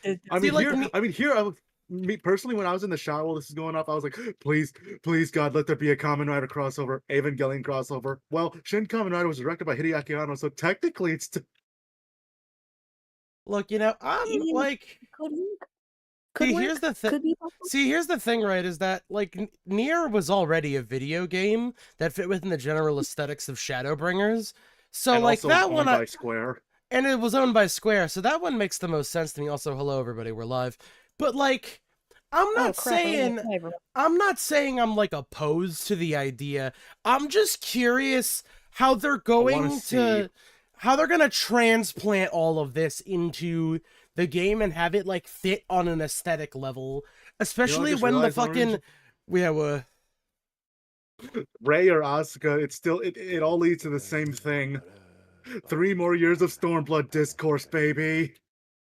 I See, mean, like, here, me personally, when I was in the shower while this is going off, I was like, please, please, God, let there be a Kamen Rider crossover, Evangelion crossover. Well, Shin Kamen Rider was directed by Hideaki Anno, so technically it's look, you know, I'm Yeah, like, could work. Could see, work. Could be possible. See, here's the thing, right? Is that like Nier was already a video game that fit within the general aesthetics of Shadowbringers, so and like also that one, owned by Square. and it was owned by Square, so that one makes the most sense to me. Also, hello everybody, we're live. But like, I'm Oh not crap! saying I'm like opposed to the idea. I'm just curious how they're going to how they're gonna transplant all of this into the game and have it like fit on an aesthetic level, especially when the fucking well, Ray or Asuka, it's still it all leads to the same thing. 3 more years of Stormblood discourse, baby.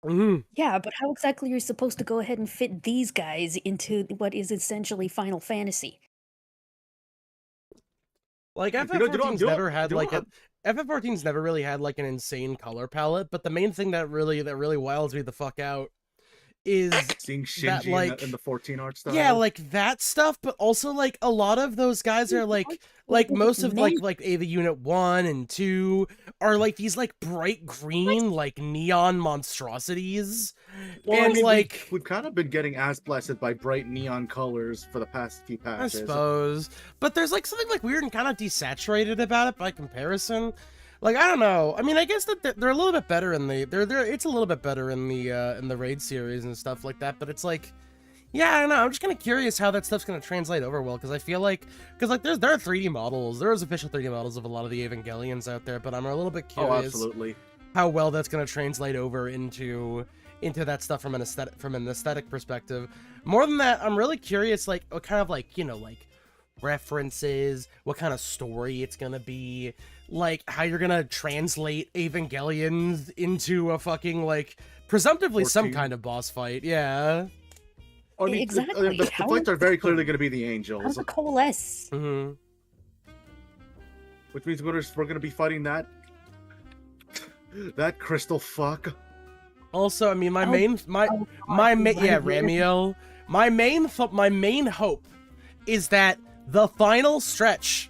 Yeah, but how exactly are you supposed to go ahead and fit these guys into what is essentially Final Fantasy? like FF14's never had like a FF14's never really had like an insane color palette, but the main thing that really wiles me the fuck out is seeing Shinji that, like, in the 14 art style. Yeah, like that stuff, but also like a lot of those guys are like most of like Ava Unit 1 and 2 are like these like bright green like neon monstrosities. Well, and I mean, like we've kind of been getting ass blasted by bright neon colors for the past few I patches. suppose, but there's like something like weird and kind of desaturated about it by comparison. Like I don't know. I mean, I guess that they're a little bit better in the it's a little bit better in the raid series and stuff like that. But it's like, yeah, I don't know. I'm just kind of curious how that stuff's gonna translate over well, because I feel like like there are 3D models. There's official 3D models of a lot of the Evangelions out there, but I'm a little bit curious absolutely. how well that's gonna translate over into that stuff from an aesthetic perspective. More than that, I'm really curious, like what kind of like, you know, like references, what kind of story it's gonna be, like how you're gonna translate Evangelions into a fucking like presumptively 14. some kind of boss fight. Yeah. I mean, Exactly. the fights are very clearly going to be the angels. How to coalesce? Which means we're going to be fighting that crystal fuck. Also, I mean, my main Ramiel. My main hope is that the final stretch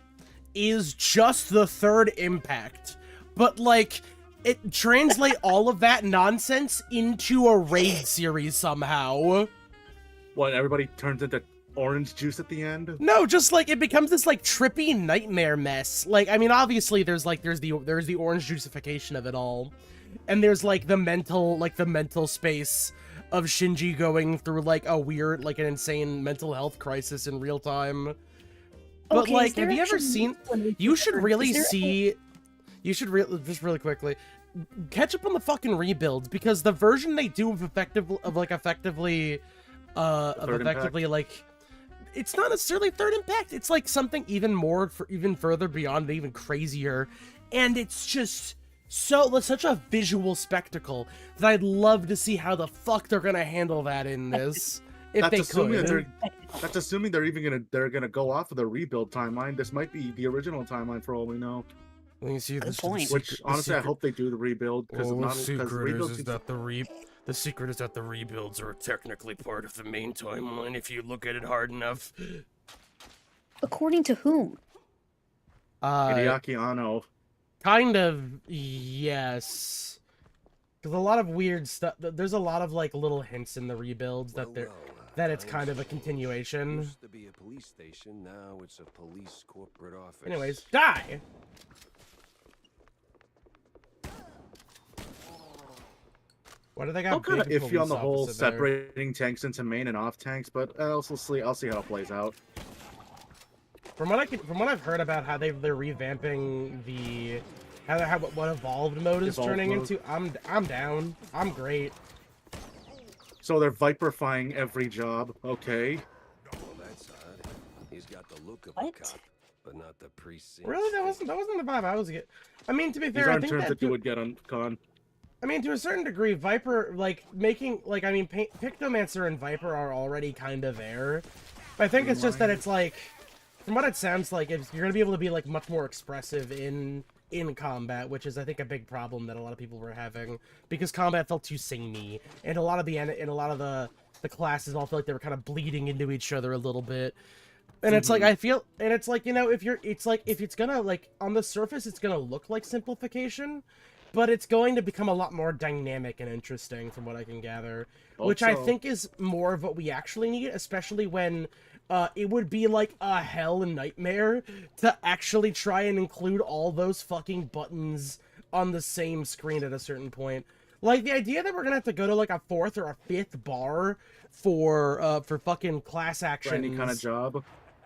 is just the third impact, but like it translate all of that nonsense into a raid series somehow. What, everybody turns into orange juice at the end? No, just like it becomes this like trippy nightmare mess. Like, I mean, obviously there's the orange juicification of it all, and there's like the mental space of Shinji going through like a weird, like an insane mental health crisis in real time. But Okay, like, have you ever seen? You should really see. You should just really quickly catch up on the fucking rebuilds, because the version they do of effectively like, it's not necessarily third impact. It's like something even further beyond, even crazier, and it's just such a visual spectacle that I'd love to see how the fuck they're gonna handle that in this. If that's they assuming could. That's assuming they're gonna go off of the rebuild timeline. This might be the original timeline for all we know. Let me see. Good point. Which honestly, I hope they do the rebuild, because the secret is that the rebuilds are technically part of the main timeline if you look at it hard enough. According to whom? Hideaki Anno. Kind of, yes. There's a lot of weird stuff. There's a lot of like little hints in the rebuilds that it's kind of a continuation. Used to be a police station, now it's a police corporate office. Anyways, die. What do they got? Kind of iffy on the whole separating tanks into main and off tanks, but I'll see how it plays out. From what I've heard about how they're revamping the what evolved mode is turning into, I'm down. I'm great. So they're viperifying every job. Okay. Well, that's odd. He's got the look of a cop, but not the precinct. Really, that wasn't the vibe I was getting. I mean, to be fair, These I aren't think terms that you would get on Con. I mean, to a certain degree, Viper, like, making, like, I mean, Pictomancer and Viper are already kind of there. But I think it's just that it's, like, from what it sounds like, you're going to be able to be, like, much more expressive in in combat, which is I think a big problem that a lot of people were having because combat felt too samey, and a lot of the classes all feel like they were kind of bleeding into each other a little bit. And it's like, I feel, and it's like, you know, if it's gonna, like, on the surface, it's gonna look like simplification, but it's going to become a lot more dynamic and interesting from what I can gather, which I think is more of what we actually need, especially when it would be like a hell and nightmare to actually try and include all those fucking buttons on the same screen at a certain point. Like, the idea that we're gonna have to go to, like, a 4th or a 5th bar for fucking class actions. For any kind of job.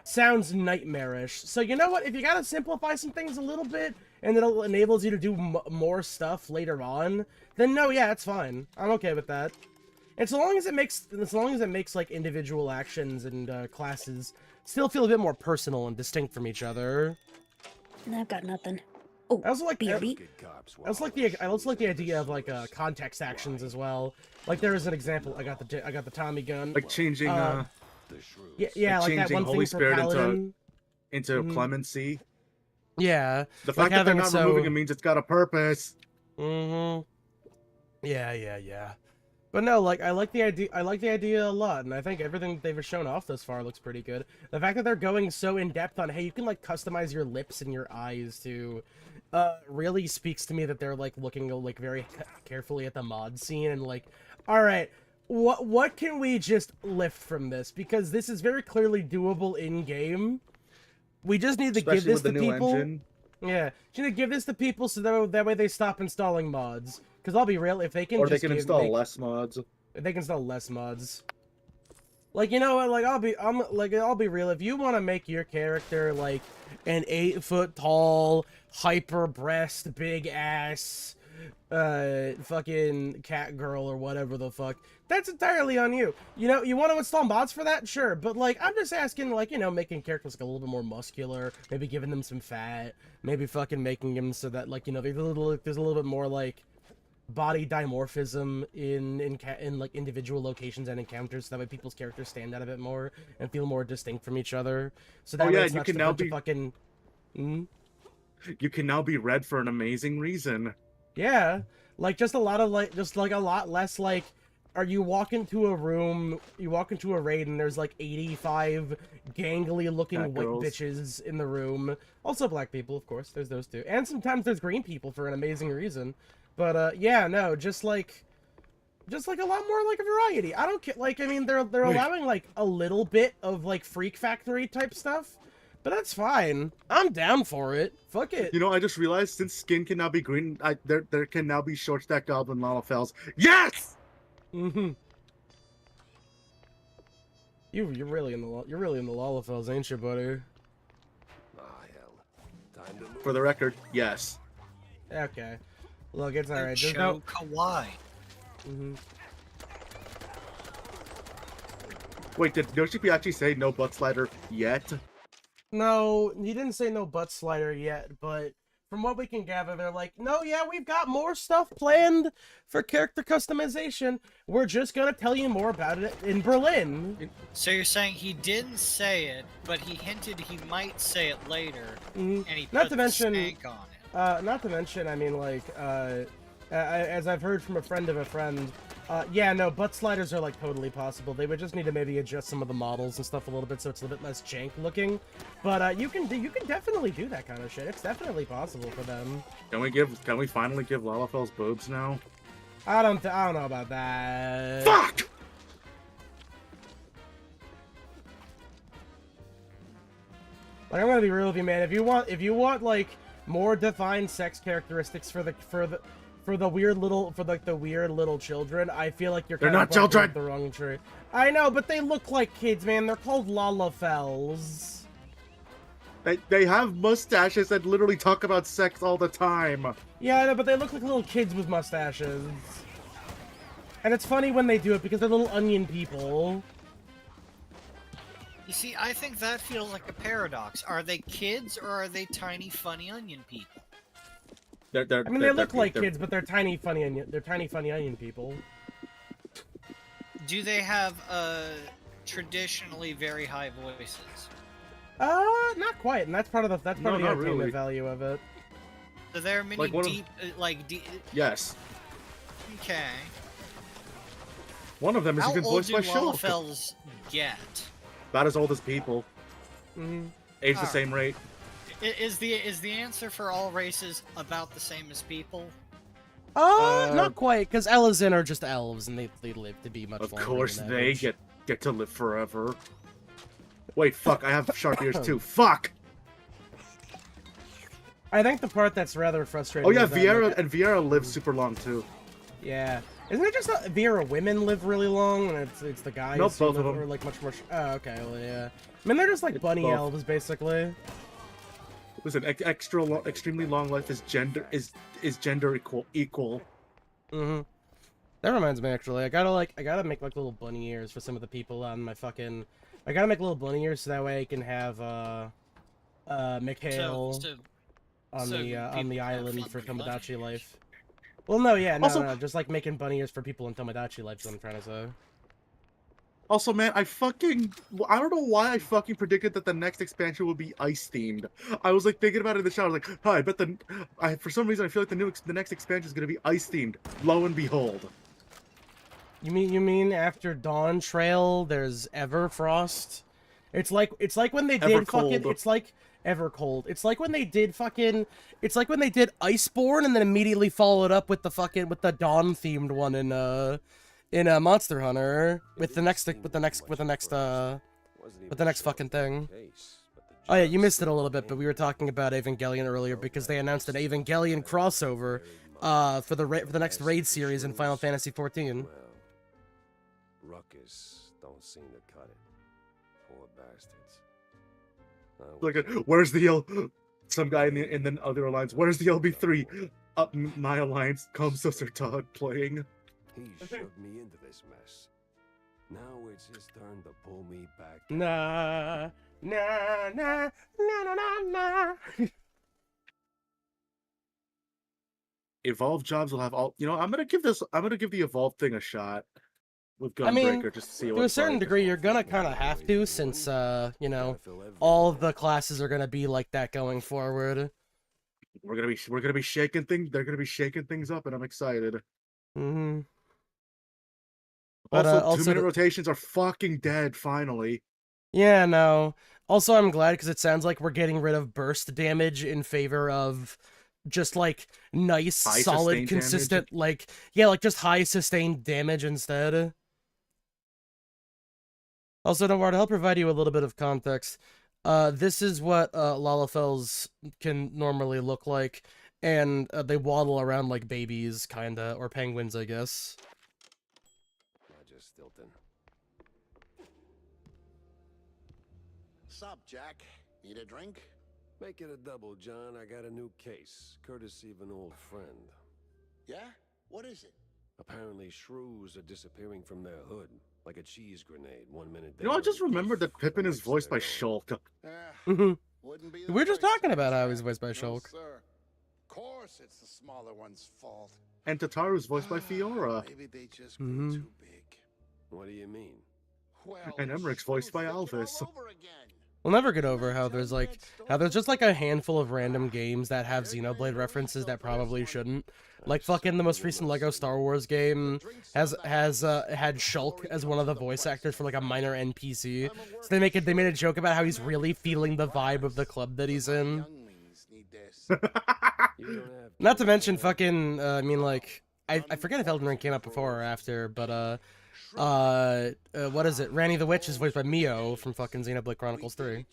Sounds nightmarish. So you know what? If you gotta simplify some things a little bit, and it enables you to do more stuff later on, then no, yeah, it's fine. I'm okay with that. And so long as it makes like individual actions and classes still feel a bit more personal and distinct from each other. I've got nothing. Oh, I also like BRB. I also like the idea of like context actions as well. Like there is an example. I got the Tommy gun. Like changing yeah, like that one Holy thing Spirit for Paladin. into clemency. Yeah. The fact that they're not removing it means it's got a purpose. Mm-hmm. Yeah. But no, like I like the idea a lot, and I think everything they've shown off thus far looks pretty good. The fact that they're going so in depth on, hey, you can like customize your lips and your eyes to really speaks to me that they're like looking like very carefully at the mod scene and like, all right, what can we just lift from this, because this is very clearly doable in game. We just need to give this to people. Engine. Yeah, just need to give this to people so that way they stop installing mods. Because I'll be real, if they can, or they can install less mods. If they can install less mods. Like, you know what? Like, I'll be real. If you want to make your character like an 8-foot tall, hyper breast, big ass, fucking cat girl or whatever the fuck, that's entirely on you. You know, you want to install mods for that? Sure. But, like, I'm just asking, like, you know, making characters like a little bit more muscular, maybe giving them some fat, maybe fucking making them so that, like, you know, there's a little bit more, like, body dimorphism in like individual locations and encounters, so that way people's characters stand out a bit more and feel more distinct from each other. So that way it's not just a bunch of fucking... You can now be red for an amazing reason. Yeah, like just a lot less like, you walk into a room, you walk into a raid and there's like 85 gangly looking white bitches in the room. Also black people, of course, there's those too. And sometimes there's green people for an amazing reason. But, yeah, no, just like a lot more, like, a variety. I don't care, like, I mean, they're allowing, like, a little bit of, like, Freak Factory type stuff, but that's fine. I'm down for it. Fuck it. You know, I just realized, since skin can now be green, there can now be short stack goblin Lalafels. Yes! Mm-hmm. You're really in the Lalafels, ain't you, buddy? Ah, hell. Time to move. For the record, yes. Okay. Look, it's alright. There's no kawaii. Wait, did Yoshipi actually say no butt slider yet? No, he didn't say no butt slider yet, but from what we can gather, they're like, no, yeah, we've got more stuff planned for character customization. We're just gonna tell you more about it in Berlin. So you're saying he didn't say it, but he hinted he might say it later, and he put the stank on it. Not to mention, I mean, like, as I've heard from a friend of a friend, yeah, no, butt sliders are, like, totally possible. They would just need to maybe adjust some of the models and stuff a little bit so it's a little bit less jank looking. But, you can definitely do that kind of shit. It's definitely possible for them. Can we finally give Lalafels boobs now? I don't know about that. Fuck! Like, I'm gonna be real with you, man. If you want, like, more defined sex characteristics for the weird little children, I feel like you're kind of children. the wrong tree. I know, but they look like kids, man. They're called Lalafels. They have mustaches that literally talk about sex all the time. Yeah, I know, but they look like little kids with mustaches. And it's funny when they do it because they're little onion people. You see, I think that feels like a paradox. Are they kids or are they tiny, funny onion people? I mean, they look like kids, but they're tiny, funny onion people. Do they have traditionally very high voices? Not quite, and that's part of the entertainment value of it. So there are many Like one of- deep, Yes. Okay. One of them is How even old voiced do by Shulk. Lalafels get? About as old as people. Mhm. Age the Alright. same rate. Is the answer for all races about the same as people? Not quite, because Elizin are just elves, and they live to be much Of longer. course than they average. get to live forever. Wait, fuck, I have sharp ears too. Fuck! I think the part that's rather frustrating. Oh yeah, is that, Vieira like, and Vieira lives super long too. yeah. Isn't it just that Vieira women live really long, and it's the guys Nope, who both of live, them. or like much more? Oh, okay, well, yeah. I mean, they're just like It's bunny both. elves, basically. Listen, extremely long life is gender equal. Mm-hmm. That reminds me, actually, I gotta make like little bunny ears for some of the people on my fucking. I gotta make little bunny ears so that way I can have Mikhail So on so the people have island fun for with bunny Tomodachi Life. Well, no, yeah, no, Also- no, just like making bunny ears for people in Tomodachi Life. Is what I'm trying to say. Also, man, I don't know why I fucking predicted that the next expansion would be ice themed. I was like thinking about it in the shower, like, huh, I bet for some reason I feel like the next expansion is gonna be ice themed. Lo and behold. You mean after Dawn Trail, there's Everfrost? It's like when they did fucking. Evercold. It's like Evercold. It's like when they did fucking. It's like when they did Iceborne and then immediately followed up with the Dawn themed one in Monster Hunter with the next fucking thing. Oh yeah, you missed it a little bit, but we were talking about Evangelion earlier because they announced an Evangelion crossover for the next raid series in Final Fantasy XIV. Well, Ruckus don't seem to cut it. Poor bastards. Look at where's the L? Some guy in the other alliance. Where's the LB3? Up my alliance. Comsos are Todd playing. He shoved me into this mess. Now it's his turn to pull me back. Na na na na na na na. Evolve jobs will have all. You know, I'm gonna give the evolve thing a shot with I mean, Gunbreaker just to see what To a it's certain like. degree, you're gonna kind of have to, since all of the classes are gonna be like that going forward. We're gonna be shaking things. They're gonna be shaking things up, and I'm excited. Mm-hmm. But, Also, also 2-minute the- rotations are fucking dead. Finally. Yeah, no. Also, I'm glad because it sounds like we're getting rid of burst damage in favor of just like nice, High solid, sustained consistent, like just high sustained damage instead. Also, Noir, to help provide you a little bit of context, this is what Lalafels can normally look like, and they waddle around like babies, kinda, or penguins, I guess. Roger Stilton. Sup, Jack? Need a drink? Make it a double, John. I got a new case, courtesy of an old friend. Yeah? What is it? Apparently, shrews are disappearing from their hood, like a cheese grenade. 1 minute. You know, I just remembered that Pippin is next voiced by they're Shulk. Mhm. Wouldn't be We're just first talking time, about how Jack. he's voiced by No, Shulk. sir. Of course it's the smaller one's fault. And Tataru's voiced by Fiora. Maybe they just grew Mhm. too big. What do you mean? Well, And Emmerich's voiced by shrews think it Alvis. all over again. We'll never get over how there's just like a handful of random games that have Xenoblade references that probably shouldn't. Like fucking the most recent Lego Star Wars game had Shulk as one of the voice actors for like a minor NPC. So they made a joke about how he's really feeling the vibe of the club that he's in. Younglings need this. You don't have Not to mention fucking I forget if Elden Ring came out before or after, but what is it? Ranny the Witch is voiced by Mio from fucking Xenoblade Chronicles 3.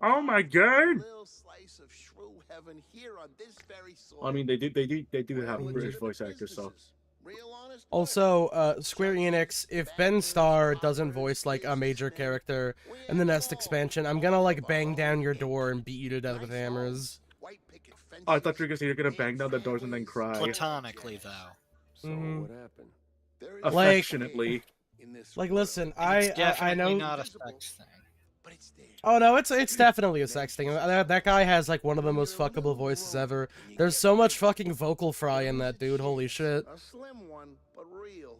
Oh my god! Little slice of shrew heaven here on this very soil. I mean, they do have We're British legitimate voice actors, so. businesses. Real honest Also, Square Enix, if Ben Starr doesn't voice like a major character in the next expansion, I'm gonna like bang down your door and beat you to death with hammers. white picket fences, Oh, I thought you were gonna bang down the doors and then cry. Platonically, though. So Mhm. what happened? There is Like- Affectionately. in this Like, world, listen, It's I definitely know. not a sex thing. but it's there. Oh no, it's definitely a sex thing. That guy has like one of the most fuckable voices ever. There's so much fucking vocal fry in that dude. Holy shit. A slim one, but real.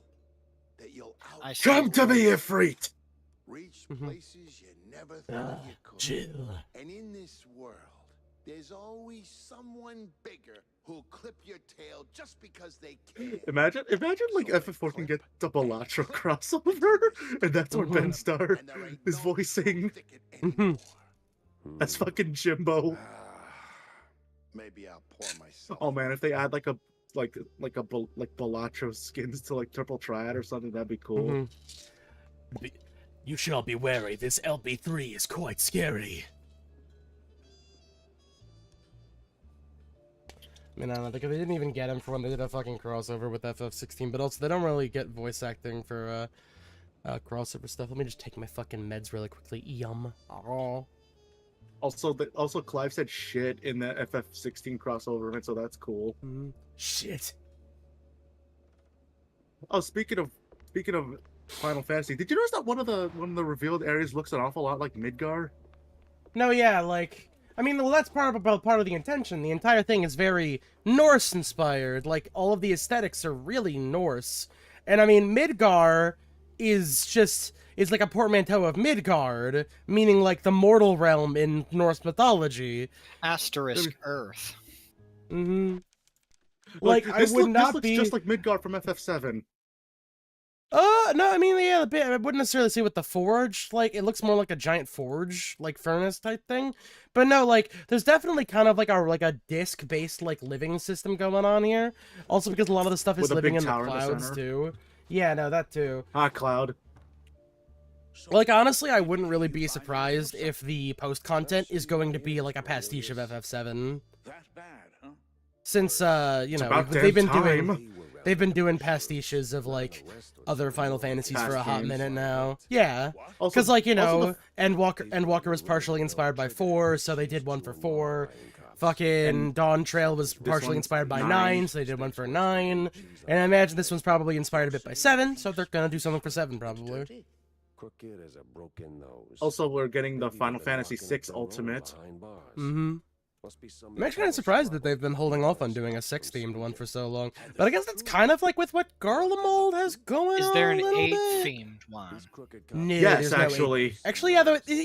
That you'll I out see. Come to me, Ifrit! reach Mhm. places you never thought you could. Chill. And in this world, there's always someone bigger who'll clip your tail just because they can. Imagine like FF14 get the Balatro crossover, and that's where Ben Starr And there ain't is no voicing. thicket anymore. That's fucking Jimbo. Maybe I'll pour myself. Oh man, if they add like Balatro skins to like Triple Triad or something, that'd be cool. You shall be wary. This LB3 is quite scary. I mean, I don't know, they didn't even get him for when they did a fucking crossover with FF16, but also they don't really get voice acting for crossover stuff. Let me just take my fucking meds really quickly. Yum. Oh. Also, Clive said shit in the FF16 crossover event, so that's cool. Shit. Oh, speaking of Final Fantasy, did you notice that one of the revealed areas looks an awful lot like Midgar? No, yeah, like, I mean, well, that's part of the intention. The entire thing is very Norse inspired. Like, all of the aesthetics are really Norse. And I mean, Midgar is like a portmanteau of Midgard, meaning like the mortal realm in Norse mythology. Asterisk Earth. Like, I would not looks be just like Midgar from FF7. No, I mean, yeah, I wouldn't necessarily say with the forge. Like, it looks more like a giant forge, like furnace type thing. But no, like, there's definitely kind of like a disc-based like living system going on here. Also, because a lot of the stuff is With a living big in the tower in the clouds center. too. Yeah, no, that too. Cloud. Like, honestly, I wouldn't really be surprised if the post content is going to be like a pastiche of FF7. That bad, huh? Since you know, about they've been damn doing time. pastiches of like other Final Fantasies for a hot games. minute now. Yeah. Also, Because, like, you also know, Endwalker was partially inspired by 4, so they did one for 4. Fucking Dawn Trail was partially one's inspired by 9. 9, so they did one for 9. And I imagine this one's probably inspired a bit by 7, so they're gonna do something for 7, probably. Crooked as a broken nose. Also, we're getting the Maybe Final they've been Fantasy locking VI up the room Ultimate. behind bars. Mm-hmm. Must be some I'm actually kind of surprised that they've been holding off on doing a 6-themed one for so long. But I guess that's kind of like with what Garlemald has going on Is there a an little 8 bit. themed one? No, Yes, there's no 8. actually. Actually, yeah,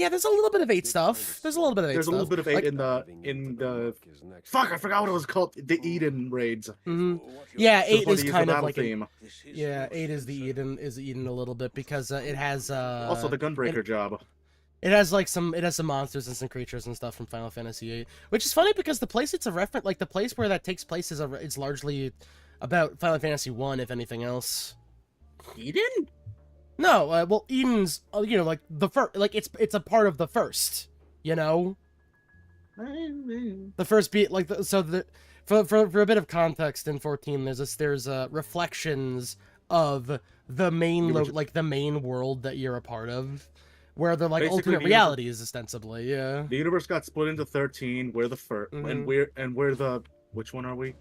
there's a little bit of 8 stuff. There's a little bit of 8 There's a stuff. little bit of 8 Like, in the fuck, I forgot what it was called. The Eden raids. Yeah, 8 Before is they use kind the of battle like theme. yeah, 8 is the Eden a little bit because it has Also, the Gunbreaker job. It has some monsters and some creatures and stuff from Final Fantasy VIII, which is funny because the place it's a reference, like the place where that takes place is largely about Final Fantasy 1, if anything else. Eden? No, well, Eden's you know, like the first, like it's a part of the first, you know. The first beat, like for a bit of context in 14, there's reflections of the main the main world that you're a part of. Where they're like Basically, alternate the realities, ostensibly, yeah. The universe got split into 13. We're the first, and we're the which one are we?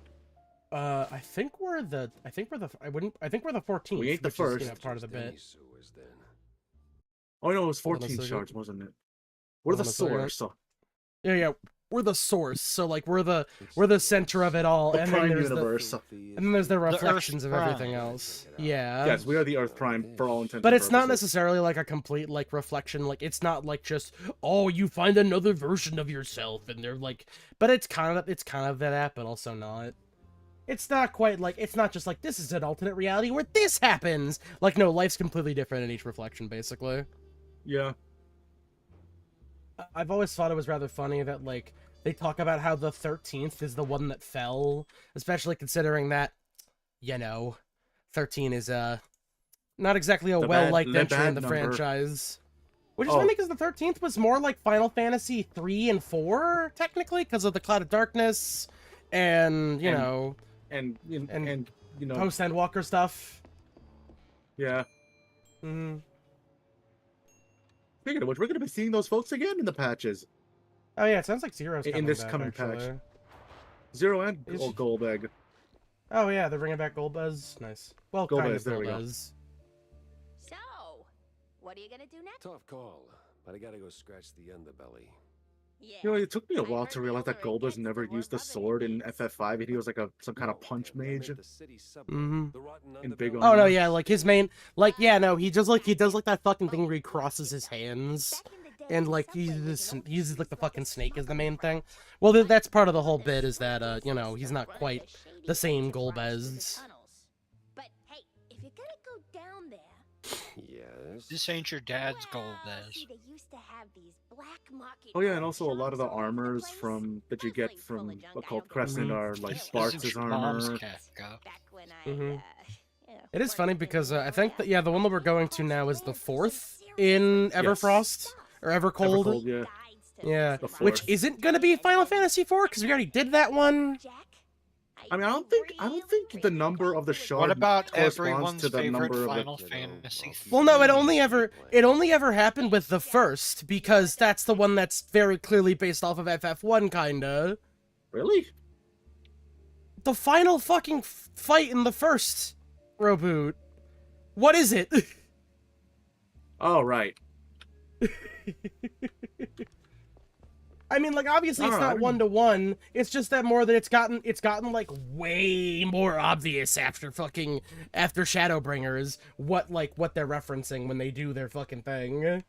I think we're the 14th. We ain't the which is, first. you know, part of the bit. Oh no, it was Hold on a 14 second. shards, wasn't it? We're Hold the on a second. source. So Yeah. We're the source, so like we're the center of it all, the and prime then there's universe. and then there's the Earth reflections of Prime. everything else. Yeah. Yes, we are the Earth Prime for all intents. But and it's not purposes. necessarily like a complete like reflection. Like it's not like just you find another version of yourself, and they're like. But it's kind of that, but also not. It's not quite like it's not just like this is an alternate reality where this happens. Like no, life's completely different in each reflection, basically. Yeah. I've always thought it was rather funny that like they talk about how the 13th is the one that fell, especially considering that, you know, 13 is not exactly a well-liked entry in the franchise. Which is funny because the 13th was more like Final Fantasy 3 and 4 technically because of the Cloud of Darkness and you know and you know post Endwalker stuff. Yeah. Mm-hmm. Speaking of which, we're gonna be seeing those folks again in the patches. Oh yeah, it sounds like Zero's coming In this back, coming actually. patch. Zero and Is- Goldegg. Oh yeah, they're bringing back Golbez. Nice. Well, kind Golbez, of there we go. Golbez. So, what are you gonna do next? Tough call, but I gotta go scratch the underbelly. Yeah. You know, it took me a I while heard to the realize that older it Golbez gets, never the more used the bubbly it sword in gets. FF5. He was like some kind of punch mage. Mm-hmm. In Big Oh no, Orange. yeah, like his main, like yeah, no, he does like that fucking thing where he crosses his hands, and like he uses like the fucking snake as the main thing. Well, that's part of the whole bit is that you know, he's not quite the same Golbez. But hey, if you're gonna go down there, Yes. This ain't your dad's gold, Des. see, they used to have these black market. Oh yeah, and also a lot of the armors from that you get from Occult Crescent are like This Bart's isn't your mom's armor. Kafka. Back when I, Mhm. you know, It is funny worked because in I think that, yeah, the one that we're going to now is the 4th in Yes. Everfrost or Evercold. Evercold, yeah. Yeah, The which 4th. isn't gonna be Final Fantasy IV because we already did that one. I mean, I don't think the number of the shard What about corresponds everyone's to the favorite number of Final the- Fantasy? Well, no, it only ever happened with the first because that's the one that's very clearly based off of FF1, kinda. Really? The final fucking fight in the first reboot. What is it? Oh right. I mean, like, obviously it's I don't know, I not don't- 1-to-1. It's just that more that it's gotten like way more obvious after Shadowbringers what they're referencing when they do their fucking thing.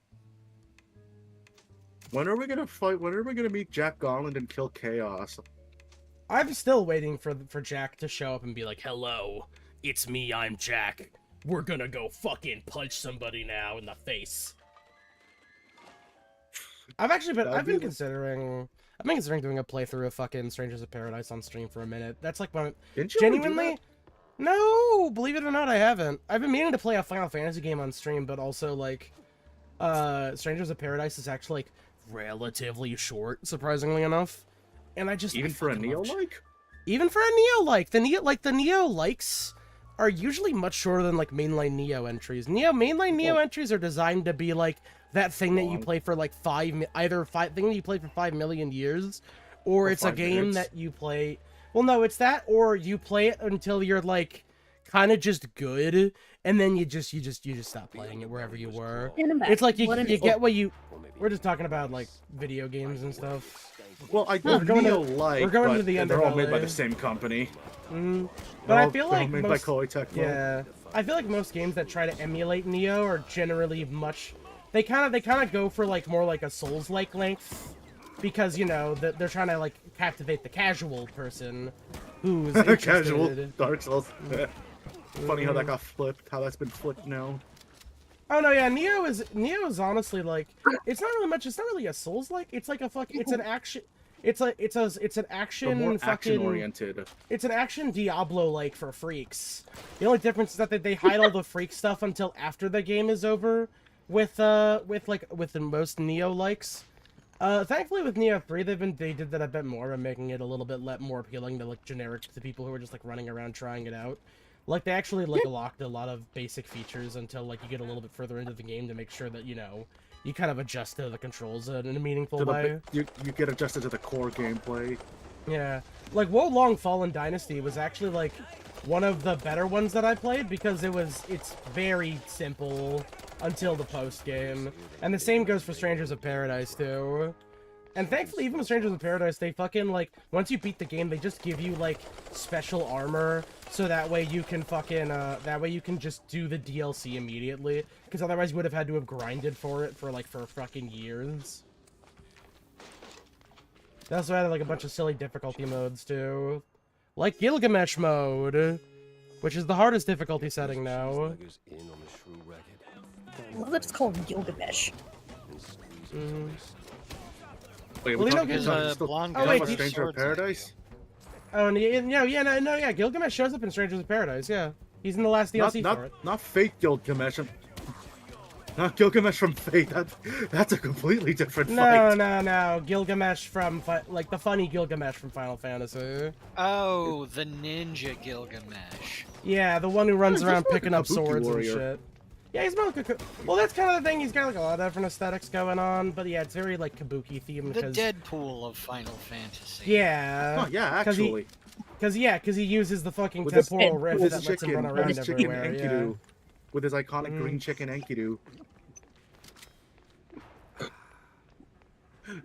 When are we gonna fight? When are we gonna meet Jack Garland and kill Chaos? I'm still waiting for Jack to show up and be like, "Hello, it's me. I'm Jack. We're gonna go fucking punch somebody now in the face." I've been considering doing a playthrough of fucking Strangers of Paradise on stream for a minute. That's like one Didn't you already do genuinely. No, believe it or not, I haven't. I've been meaning to play a Final Fantasy game on stream, but also like, Strangers of Paradise is actually like relatively short, surprisingly enough. And I that? Even for a Neo like? even for a Neo like the Neo likes are usually much shorter than like mainline Neo entries. Mainline Neo Well- entries are designed to be like that thing that you Long. play for like thing that you play for 5 million years, or Or it's a 5 game minutes. that you play. Well, no, it's that, or you play it until you're like kind of just good, and then you just stop playing it wherever you were. And I'm back. It's like you What an- get what you. Or maybe We're just talking about like video games and stuff. Well, I We're do going to- Neo like, we're going but to the they're all made by underbelly. the same company. But They're I all- feel they're all like made most, by Koei Tecmo. yeah, I feel like most games that try to emulate Neo are generally much. They kind of go for like more like a Souls-like length, because you know that they're trying to like captivate the casual person who's Casual interested. Dark Souls. Funny how that got flipped. How that's been flipped now. Oh no, yeah, Neo is honestly like it's not really much. It's not really a Souls-like. It's like a it's an action. It's an They're action more fucking. action oriented. It's an action Diablo-like for freaks. The only difference is that they hide all the freak stuff until after the game is over. With the most Neo likes. Thankfully with Neo 3 they did that a bit more by making it a little bit more appealing to like generic to people who are just like running around trying it out. Like they actually like locked a lot of basic features until like you get a little bit further into the game to make sure that you know you kind of adjust to the controls in a meaningful To the way. you get adjusted to the core gameplay. Yeah, like Wo Long Fallen Dynasty was actually like one of the better ones that I played because it's very simple until the post game, and the same goes for Strangers of Paradise too. And thankfully, even with Strangers of Paradise, they fucking like once you beat the game, they just give you like special armor, so that way you can just do the DLC immediately, because otherwise you would have had to have grinded for it for fucking years. They also added like a bunch of silly difficulty modes too, like Gilgamesh mode, which is the hardest difficulty setting now. Sluggers in on the shrew racket I love that it's called Gilgamesh. and squeeze Mhm. the twist. Wait, Well, we're you know, talking There's about a still blonde Oh, guy wait, with about Stranger of swords like Paradise? Oh, and yeah, Gilgamesh shows up in Strangers of Paradise. Yeah, he's in the last DLC for it. Not fake Gilgamesh. Not Gilgamesh from Fate. That's a completely different fight. No, Gilgamesh from like the funny Gilgamesh from Final Fantasy. Oh, the ninja Gilgamesh. Yeah, the one who runs he's around more like picking a up Kabuki swords warrior. and shit. Yeah, he's more like a. Well, that's kind of the thing. He's got like a lot of different aesthetics going on, but yeah, it's very like Kabuki themed. The Because Deadpool of Final Fantasy. yeah, Oh yeah, 'cause he- actually. because he uses the fucking With his- temporal with rift With that his lets him chicken, run with around his chicken everywhere. Yeah. Enkidu. With his iconic Mm. green chicken Enkidu.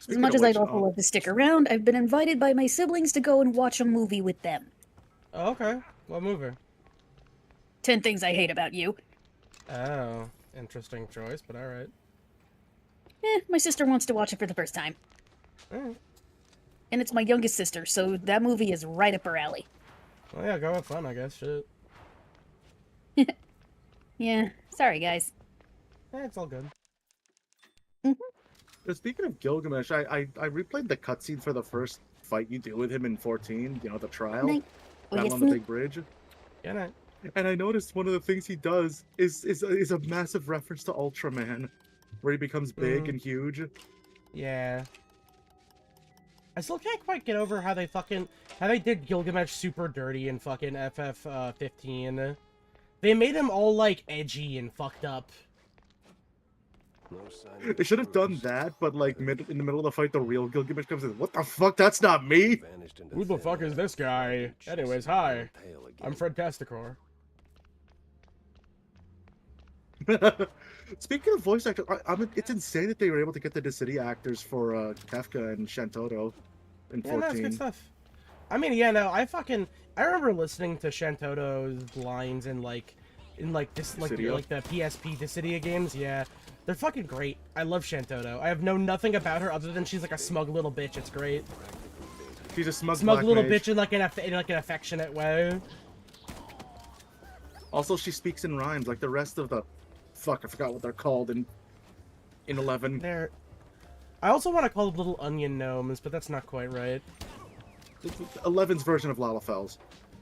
As much as I'd also love to stick around, I've been invited by my siblings to go and watch a movie with them. Oh, okay. What movie? 10 Things I Hate About You. Oh, interesting choice, but all right. My sister wants to watch it for the first time. Alright. And it's my youngest sister, so that movie is right up her alley. Well, yeah, go have fun, I guess. Shit. Yeah, sorry guys. It's all good. But speaking of Gilgamesh, I replayed the cutscene for the first fight you do with him in 14. You know, the trial. Night. That on the big bridge. Yeah, no. And I noticed one of the things he does is a massive reference to Ultraman, where he becomes big and huge. Yeah. I still can't quite get over how they did Gilgamesh super dirty in fucking FF15. They made him all like edgy and fucked up. No sign of They should have done that, but like in the middle of the fight, the real Gilgamesh comes in. What the fuck? That's not me. vanished into Who the thin fuck is air. this guy? Anyways, hi. Tail I'm again. Fred Tasticor. Speaking of voice actors, it's insane that they were able to get the Dissidia actors for Kefka and Shantoto in Yeah, no, it's 14. good stuff. I mean, yeah, no, I remember listening to Shantoto's lines in the PSP Dissidia games. Yeah, they're fucking great. I love Shantoto. I have known nothing about her other than she's like a smug little bitch. It's great. She's a smug black little mage. bitch in like an affectionate way. Also, she speaks in rhymes like the rest of the. Fuck, I forgot what they're called in 11. I also want to call them little onion gnomes, but that's not quite right. 11's version of Lalafels.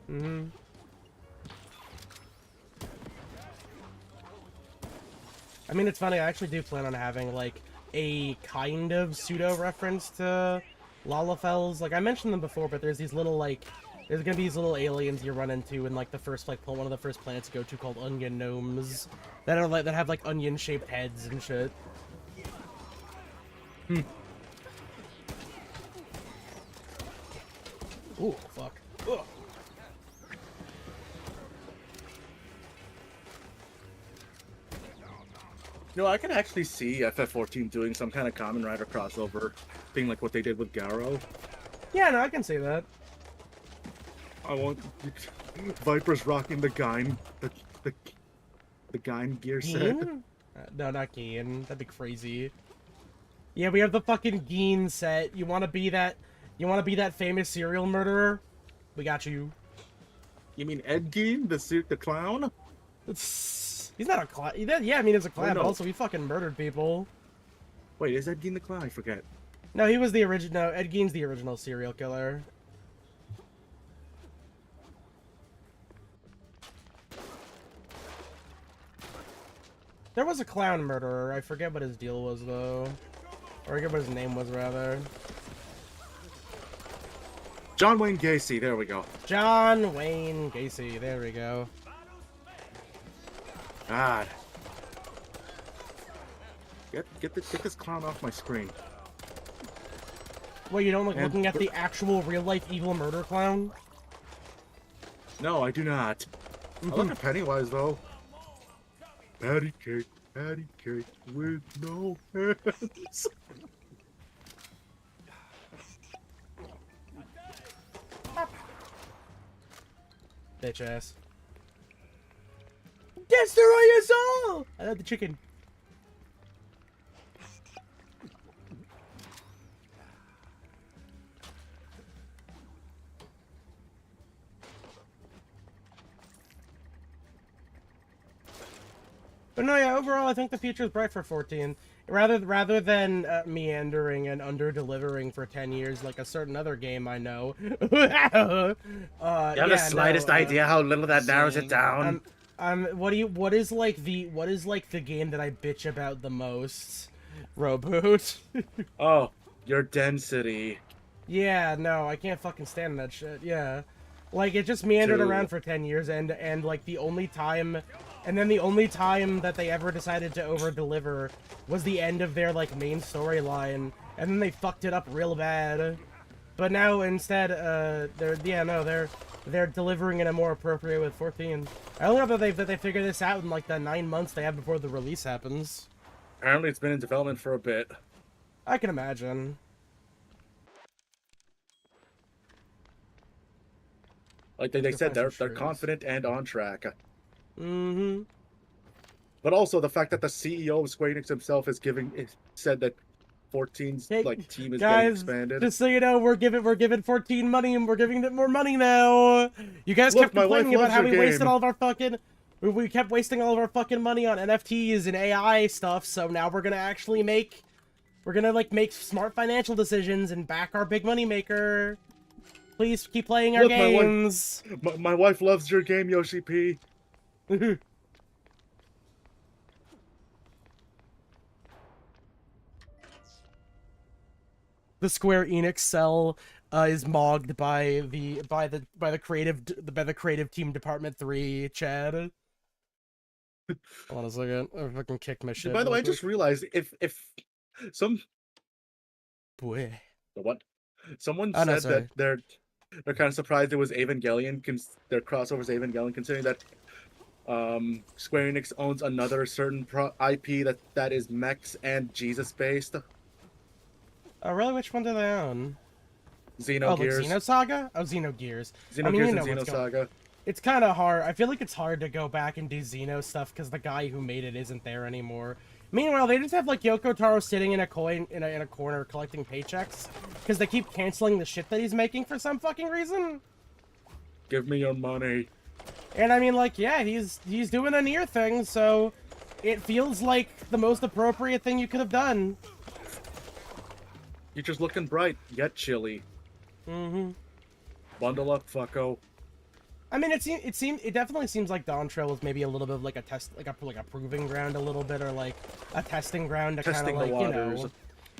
Mm-hmm. I mean, it's funny, I actually do plan on having, like, a kind of pseudo-reference to Lalafels. Like, I mentioned them before, but there's these little, like, there's gonna be these little aliens you run into in, like, the first, like, one of the first planets you go to called onion gnomes. That are, like, that have, like, onion-shaped heads and shit. Ooh, fuck. Ugh. No, I can actually see FF14 doing some kind of Kamen Rider crossover, being like what they did with Garo. Yeah, no, I can see that. I want Viper's rocking the Gain, the Gain gear set. Geen? No, not Geen. That'd be crazy. Yeah, we have the fucking Geen set. You wanna be that? You wanna be that famous serial murderer? We got you. You mean Ed Gein, the clown? He's not a clown. Yeah, I mean, he's a clown, no. but also he fucking murdered people. Wait, is Ed Gein the clown? I forget. No, he was the original. No, Ed Gein's the original serial killer. There was a clown murderer. I forget what his deal was, though. Or I forget what his name was, rather. John Wayne Gacy, there we go. John Wayne Gacy. There we go. God. Get this clown off my screen. Well, you don't like And- looking at the actual real-life evil murder clown? No, I do not. I look at Pennywise, though. Patty cake with no hands. Bitch ass. Destroy us all! I love the chicken. But no, yeah, overall, I think the future is bright for 14. Rather than meandering and under-delivering for 10 years like a certain other game I know. You have the slightest idea how little that narrows it down? What is like the game that I bitch about the most? Roboot. Oh, your density. Yeah, no, I can't fucking stand that shit. Yeah. Like, it just meandered Dude. around for 10 years, and like, the only time that they ever decided to over-deliver was the end of their, like, main storyline, and then they fucked it up real bad. But now, instead, they're delivering in a more appropriate way with 14. I don't know that they figure this out in, like, the 9 months they have before the release happens. Apparently it's been in development for a bit. I can imagine. Like they said, find some they're shrooms. confident and on track. Mm-hmm. But also the fact that the CEO of Square Enix himself said that 14's Hey, like team is getting guys, expanded. just so you know, we're giving 14 money, and we're giving them more money now. You guys Look, kept my wife complaining about loves how your we wasted game. all of our fucking. We kept wasting all of our fucking money on NFTs and AI stuff. So now we're gonna actually make. We're gonna like make smart financial decisions and back our big money maker. Please keep playing our Look, games. My wife loves your game, Yoshi P. The Square Enix cell is mogged by the creative team Department 3, Chad. Hold on a second. I fucking kicked my shit. By the way, I real just quick. realized if some Boy. what someone Oh, no, said sorry. that they're kind of surprised it was Evangelion, their crossover's Evangelion, considering that Square Enix owns another certain IP that is mechs and Jesus based. Oh, really? Which one do they own? Xenogears. Like Xenosaga? Oh, Xenogears. Xenogears I mean, you and know what's going- Xenosaga. It's kind of hard. I feel like it's hard to go back and do Xeno stuff because the guy who made it isn't there anymore. Meanwhile, they just have like Yoko Taro sitting in a corner collecting paychecks because they keep canceling the shit that he's making for some fucking reason. Give me your money. And I mean, like, yeah, he's doing a Nier thing, so it feels like the most appropriate thing you could have done. You're just looking bright, yet chilly. Mm-hmm. Bundle up, fucko. I mean, it definitely seems like Dawn Trail was maybe a little bit of like a test, like a proving ground a little bit, or like a testing ground to kind of Testing the like, you waters. know,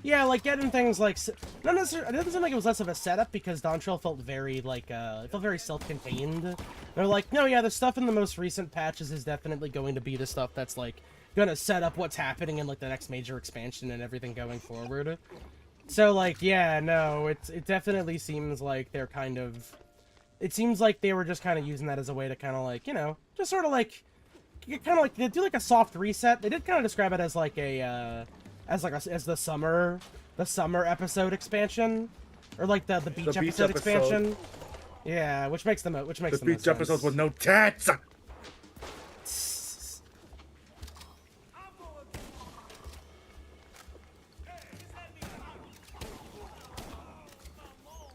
yeah, like getting things like not necessarily. It doesn't seem like it was less of a setup because Dawn Trail felt very like it felt very self-contained. They're like, no, yeah, the stuff in the most recent patches is definitely going to be the stuff that's like gonna set up what's happening in like the next major expansion and everything going forward. So like, yeah, no, it definitely seems like they're kind of. It seems like they were just kind of using that as a way to kind of like, you know, just sort of like, they do like a soft reset. They did kind of describe it as like a, as the summer episode expansion, or like the beach episode expansion. Yeah, which makes the most The beach episodes with no tats.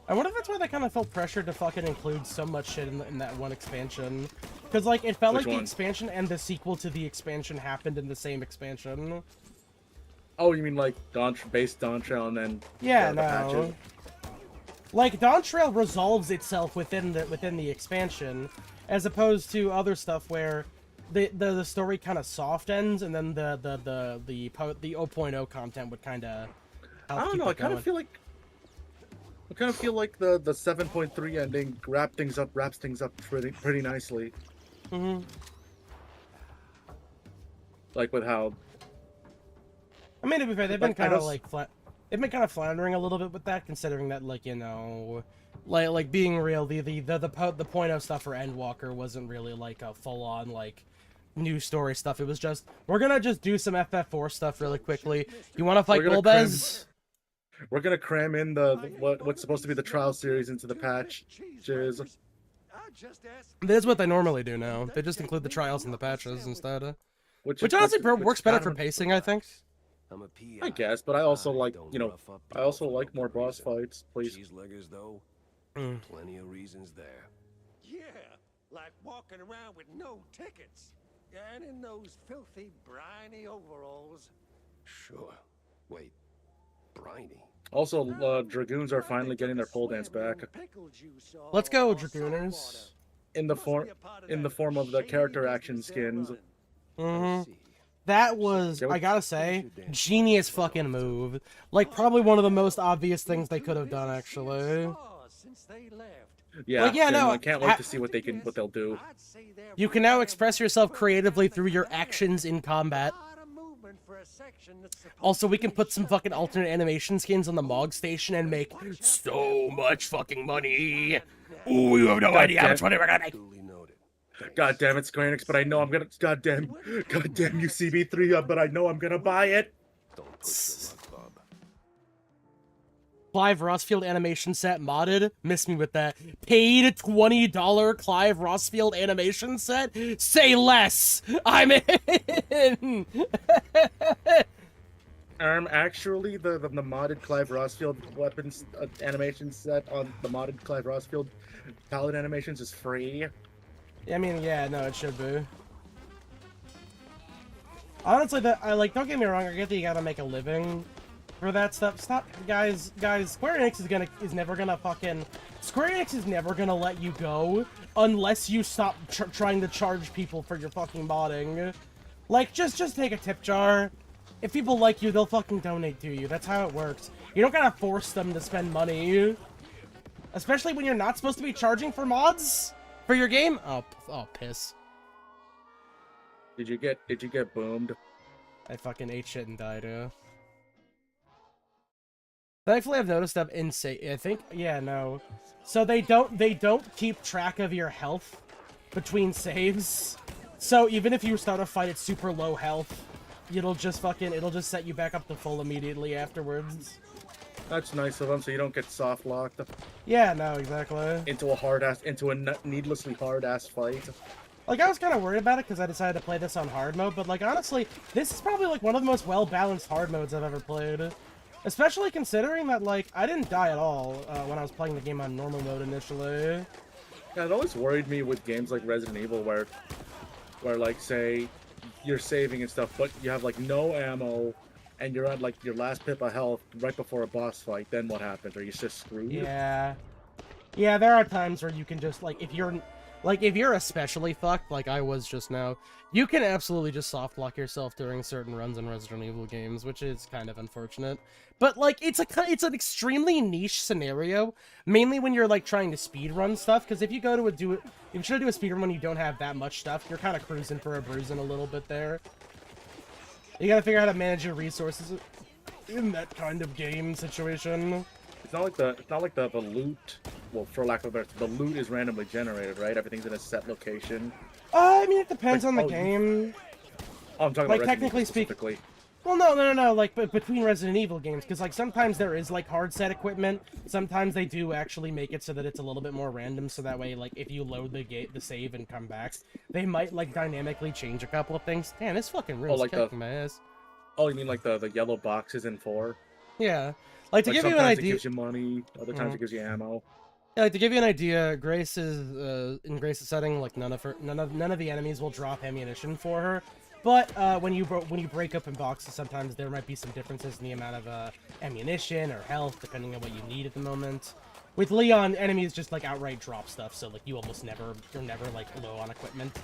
I wonder if that's why they kind of felt pressured to fucking include so much shit in that one expansion. Because, like, it felt Which like one? the expansion and the sequel to the expansion happened in the same expansion. Oh, you mean like base Dawn Trail and then Yeah, the patches? no. Like, Dawn Trail resolves itself within the expansion, as opposed to other stuff where the story kind of soft ends, and then the 0.0 content would kind of. I don't know. I kind of feel like the 7.3 ending wraps things up pretty nicely. Mm-hmm. Like with how. I mean, to be fair, they've been Like, kind of like they've been kind of floundering a little bit with that, considering that, like, you know, like being real, the 0.0 stuff for Endwalker wasn't really like a full on like new story stuff. It was just, we're gonna just do some FF4 stuff really quickly. You want to fight Golbez? We're gonna cram in what's supposed to be the trial series into the patch. That's what they normally do now. They just include the trials and the patches instead. Which Which honestly works better for pacing, I think. I'm a PI. I guess, but I also like, don't you know, rough up I also people like for more no boss reason. fights, please. Cheeseleggers, though, Mm. plenty of reasons there. Yeah, like walking around with no tickets. And in those filthy, briny overalls. Sure. Wait, briny. Also, Dragoons are finally getting their pole dance back Let's go, Dragooners. in the form of the character action skins. Mm-hmm. I see. That was, I gotta say, genius fucking move. Like, probably one of the most obvious things they could have done, actually. Yeah, Like, yeah, no, I can't wait to see what they'll do. You can now express yourself creatively through your actions in combat. Also, we can put some fucking alternate animation skins on the Mog Station and make so much fucking money. Ooh, you have no idea how much money we're gonna make. Duly noted. God damn it, Square Enix, but I know I'm gonna. God damn UCB3, but I know I'm gonna buy it. Don't push your luck, bub. Clive Rossfield animation set modded. Miss me with that. Paid $20 Clive Rossfield animation set? Say less! I'm in! Actually, the modded Clive Rossfield weapons animation set on the modded Clive Rossfield palette animations is free. I mean, yeah, no, it should be. Honestly, don't get me wrong, I get that you gotta make a living for that stuff. Stop, guys, Square Enix is never gonna let you go unless you stop trying to charge people for your fucking modding. Like, just take a tip jar. If people like you, they'll fucking donate to you. That's how it works. You don't gotta force them to spend money. Especially when you're not supposed to be charging for mods for your game. Oh, piss. Did you get boomed? I fucking ate shit and died, yeah. Thankfully, I've noticed that I think, yeah, no. So they don't keep track of your health between saves. So even if you start a fight at super low health, it'll just set you back up to full immediately afterwards. That's nice of them, so you don't get soft locked. Yeah, no, exactly. Into a needlessly hard ass fight. Like, I was kind of worried about it because I decided to play this on hard mode, but like honestly, this is probably like one of the most well-balanced hard modes I've ever played. Especially considering that like I didn't die at all when I was playing the game on normal mode initially. Yeah, it always worried me with games like Resident Evil where like say you're saving and stuff, but you have like no ammo and you're at like your last pip of health right before a boss fight. Then what happens? Are you just screwed? Yeah, there are times where you can just like if you're especially fucked like I was just now, you can absolutely just soft lock yourself during certain runs in Resident Evil games, which is kind of unfortunate. But like it's an extremely niche scenario, mainly when you're like trying to speedrun stuff. Because if you try to do a speedrun when you don't have that much stuff, you're kind of cruising for a bruising a little bit there. You gotta figure out how to manage your resources in that kind of game situation. It's not like the loot. Well, for lack of a better, the loot is randomly generated, right? Everything's in a set location. I mean, it depends Like, on the game. Oh, I'm talking Like, about Resident technically Evil specifically. Well, no. Like, between Resident Evil games, because like sometimes there is like hard set equipment. Sometimes they do actually make it so that it's a little bit more random. So that way, like, if you load the save and come back, they might like dynamically change a couple of things. Damn, this fucking room's like kicking my ass. Oh, you mean like the yellow boxes in 4? Yeah, like to give you an sometimes idea. it gives you money, other times it gives you ammo. Yeah, like to give you an idea, Grace is in Grace's setting, like none of the enemies will drop ammunition for her. But when you break open boxes, sometimes there might be some differences in the amount of ammunition or health, depending on what you need at the moment. With Leon, enemies just like outright drop stuff, so like you're never like low on equipment,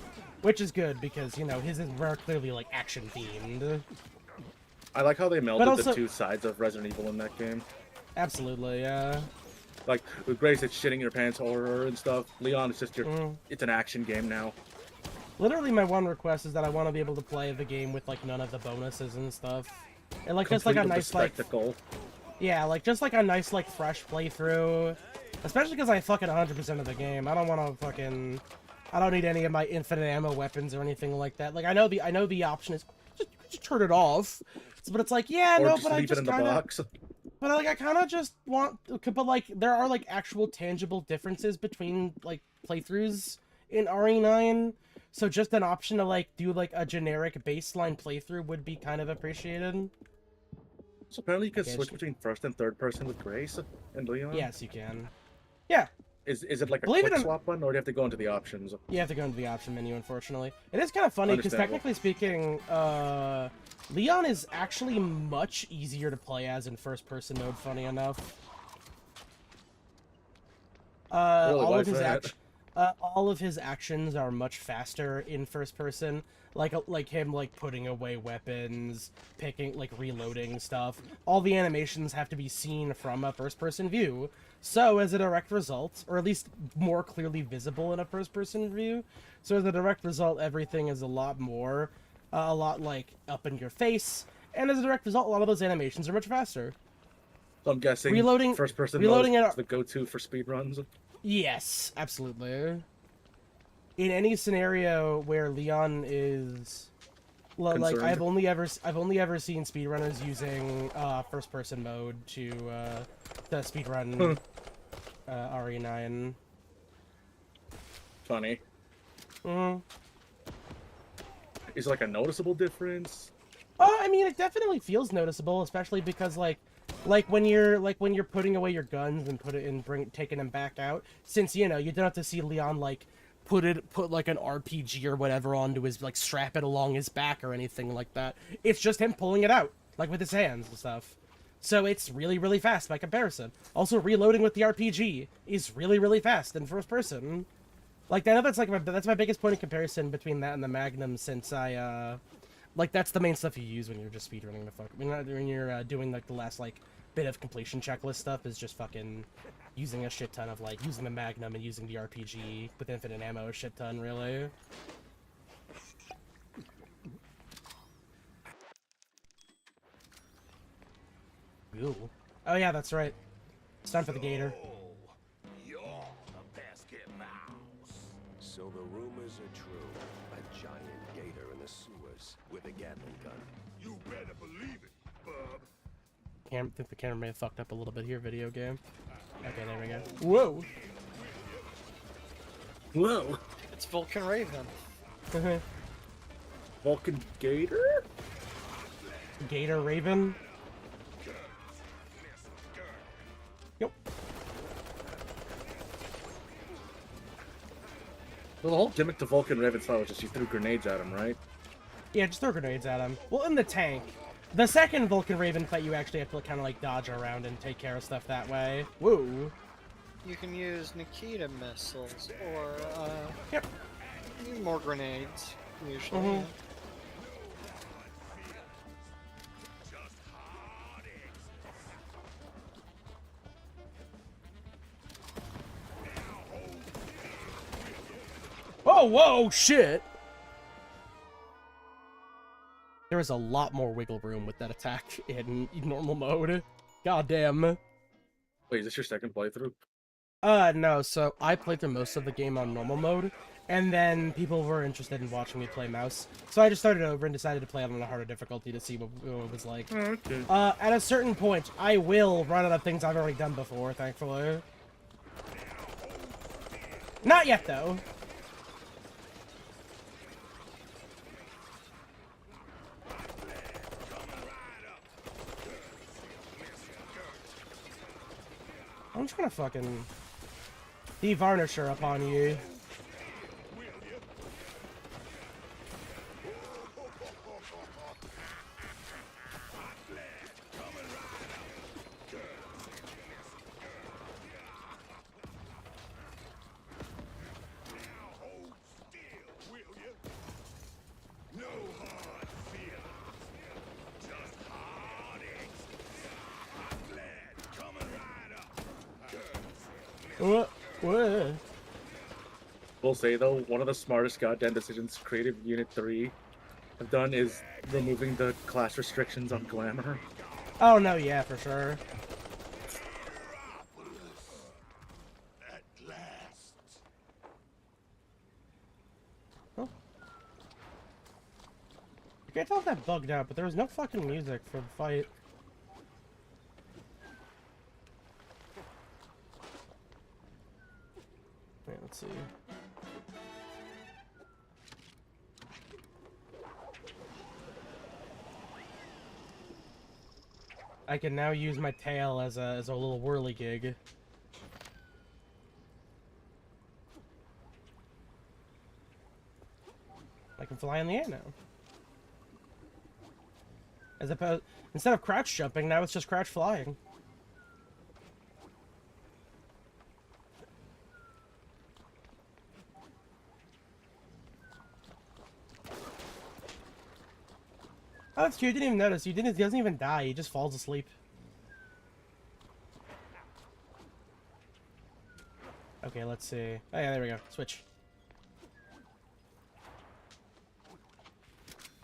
which is good because you know his is very clearly like action themed. I like how they melded the two sides of Resident Evil in that game. Absolutely, yeah. Like with Grace, it's shitting your pants horror and stuff. Leon, it's just it's an action game now. Literally, my one request is that I want to be able to play the game with like none of the bonuses and stuff, and like just like a nice spectacle. Yeah, like just like a nice like fresh playthrough. Especially because I fucking 100% of the game. I don't want to fucking. I don't need any of my infinite ammo weapons or anything like that. Like I know the option is just turn it off, but it's like yeah, or no, just but I leave just it in the box. But like I kind of just want, but like there are like actual tangible differences between like playthroughs in RE9. So just an option to like do like a generic baseline playthrough would be kind of appreciated. So apparently you can switch between first and third person with Grace and Leon? Yes, you can. Yeah. Is it like a quick swap button, or do you have to go into the options? You have to go into the option menu, unfortunately. It is kind of funny, because technically speaking, Leon is actually much easier to play as in first-person mode, funny enough. All of his actions are much faster in first person, like him like putting away weapons, picking, like reloading stuff. All the animations have to be seen from a first person view. So as a direct result, or at least more clearly visible in a first person view, so as a direct result, everything is a lot like up in your face, and as a direct result, a lot of those animations are much faster. So I'm guessing first person reloading mode is the go-to for speedruns. Yes, absolutely. In any scenario where Leon is Like concerned. I've only ever seen speedrunners using first person mode to speedrun RE9. Funny. Mm. Is like a noticeable difference? I mean, it definitely feels noticeable, especially because like when you're putting away your guns and taking them back out. Since you don't have to see Leon like put like an RPG or whatever onto his like strap it along his back or anything like that. It's just him pulling it out like with his hands and stuff. So it's really, really fast by comparison. Also, reloading with the RPG is really, really fast in first person. Like, I know that's my biggest point of comparison between that and the Magnum, since like, that's the main stuff you use when you're just speedrunning the fuck. When you're doing, like, the last, like, bit of completion checklist stuff is just fucking using a shit ton of, like, using the Magnum and using the RPG with infinite ammo a shit ton, really. Ooh. Oh yeah, that's right. It's time for the gator. You're a basket mouse. So the rumors are true. A giant gator in the sewers with a Gatling gun. You better believe it, bub. I think the camera may have fucked up a little bit here, video game. Okay, there we go. Whoa! Whoa. It's Vulcan Raven. Vulcan Gator? Gator Raven? Yep. Well, the whole gimmick to Vulcan Raven's fight was just you threw grenades at him, right? Yeah, just throw grenades at him. Well, in the tank. The second Vulcan Raven fight, you actually have to kind of like dodge around and take care of stuff that way. Woo! You can use Nikita missiles or Yep. more grenades usually. Mhm. Oh, whoa, shit! There is a lot more wiggle room with that attack in normal mode. Goddamn. Wait, is this your second playthrough? No, so I played through most of the game on normal mode, and then people were interested in watching me play mouse. So I just started over and decided to play it on a harder difficulty to see what it was like. Okay. At a certain point, I will run out of things I've already done before, thankfully. Not yet, though. I'm just gonna fucking de-varnisher upon you. What? We'll say though, one of the smartest goddamn decisions Creative Unit 3 have done is removing the class restrictions on Glamour. Oh no, yeah, for sure. At last. Oh. I can't tell if that bugged out, but there was no fucking music for the fight. Wait, let's see. I can now use my tail as a little whirligig. I can fly in the air now. As opposed, instead of crouch jumping, now it's just crouch flying. Oh, that's cute. You didn't even notice. He doesn't even die. He just falls asleep. Okay, let's see. Oh yeah, there we go. Switch.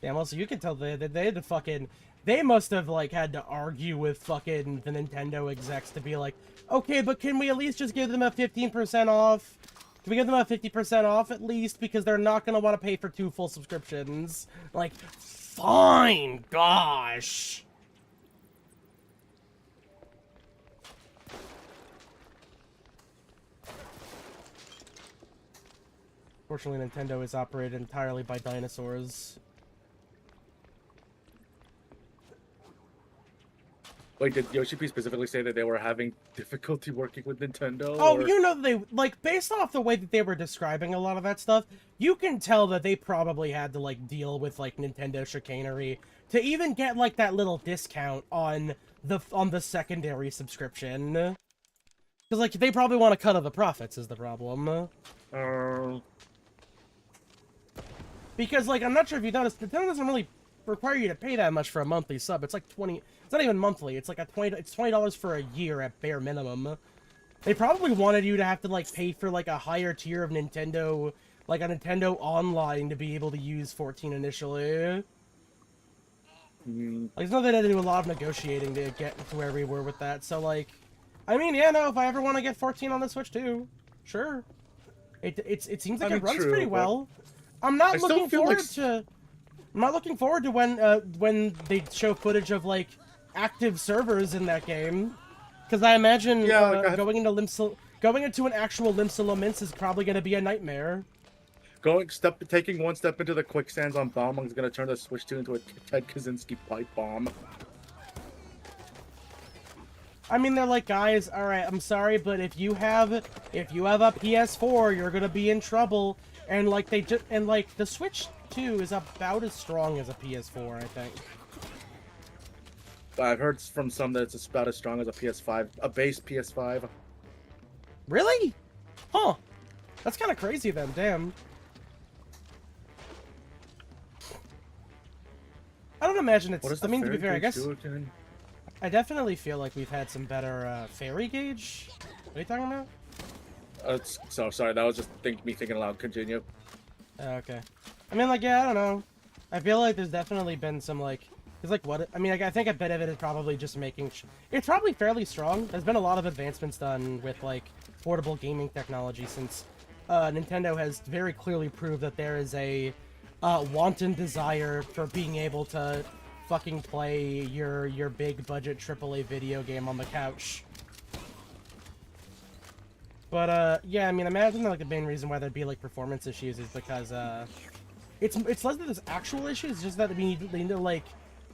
Damn, also you can tell they had to fucking... They must have, like, had to argue with fucking the Nintendo execs to be like, okay, but can we at least just give them a 15% off? Can we give them a 50% off at least? Because they're not going to want to pay for 2 full subscriptions. Like, fine, gosh. Fortunately, Nintendo is operated entirely by dinosaurs. Wait, did Yoshi P specifically say that they were having difficulty working with Nintendo? Oh, or... you know, they, like, based off the way that they were describing a lot of that stuff, you can tell that they probably had to, like, deal with, like, Nintendo chicanery to even get, like, that little discount on the secondary subscription. Because, like, they probably want to cut of the profits is the problem. Because, like, I'm not sure if you noticed, Nintendo doesn't really require you to pay that much for a monthly sub. It's like 20... It's not even monthly. It's like it's $20 for a year at bare minimum. They probably wanted you to have to, like, pay for, like, a higher tier of Nintendo... Like, a Nintendo Online to be able to use 14 initially. Like, it's not that I had to do a lot of negotiating to get to where we were with that, so, like... I mean, yeah, no, if I ever want to get 14 on the Switch, too. Sure. It seems like it runs pretty well. I'm not looking forward to... I'm not looking forward to when they show footage of, like, active servers in that game. Because I imagine going into an actual Limsa Laments is probably going to be a nightmare. Taking one step into the quicksands on Bomb is going to turn the Switch 2 into a Ted Kaczynski pipe bomb. I mean, they're like, guys, alright, I'm sorry, but if you have a PS4, you're going to be in trouble. And, like, the Switch 2 is about as strong as a PS4, I think. I've heard from some that it's about as strong as a PS5, a base PS5. Really? Huh. That's kind of crazy then, damn. I don't imagine it's... I mean, to be fair, I guess... I definitely feel like we've had some better fairy gauge. What are you talking about? So sorry, that was just me thinking aloud. Continue. Okay. I mean, like, yeah, I don't know. I feel like there's definitely been some, like... Because, like, what... I mean, like, I think a bit of it is probably just making... It's probably fairly strong. There's been a lot of advancements done with, like, portable gaming technology since Nintendo has very clearly proved that there is a wanton desire for being able to fucking play your big budget AAA video game on the couch. But, yeah, I mean, imagine, like, the main reason why there'd be, like, performance issues is because, it's less that there's actual issues, it's just that they need to, like,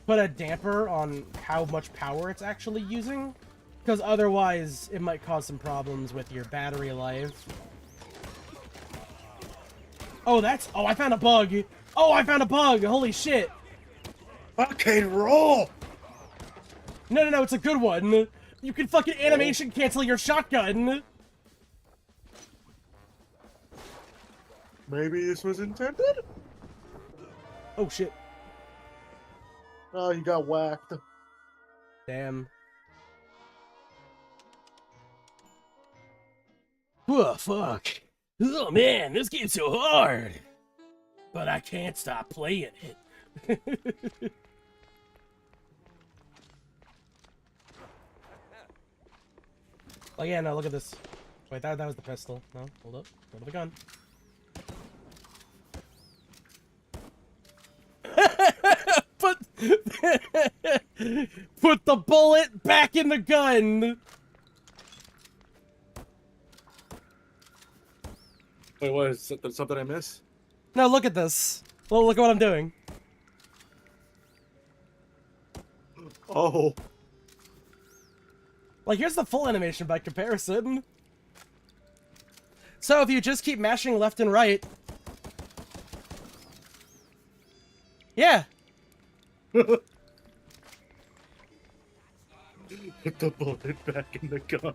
put a damper on how much power it's actually using. Because otherwise, it might cause some problems with your battery life. Oh, I found a bug! Oh, I found a bug! Holy shit! Okay, roll! No, it's a good one! You can fucking animation cancel your shotgun! Maybe this was intended? Oh, shit. Oh, you got whacked. Damn. Oh, fuck. Oh, man, this game's so hard. But I can't stop playing it. Oh, yeah, no, look at this. Wait, that was the pistol. No, hold up. Go to the gun. Put the bullet back in the gun! Wait, what? Is there something I miss? No, look at this. Well, look at what I'm doing. Oh. Like, here's the full animation by comparison. So, if you just keep mashing left and right... Yeah. Put the bullet back in the gun.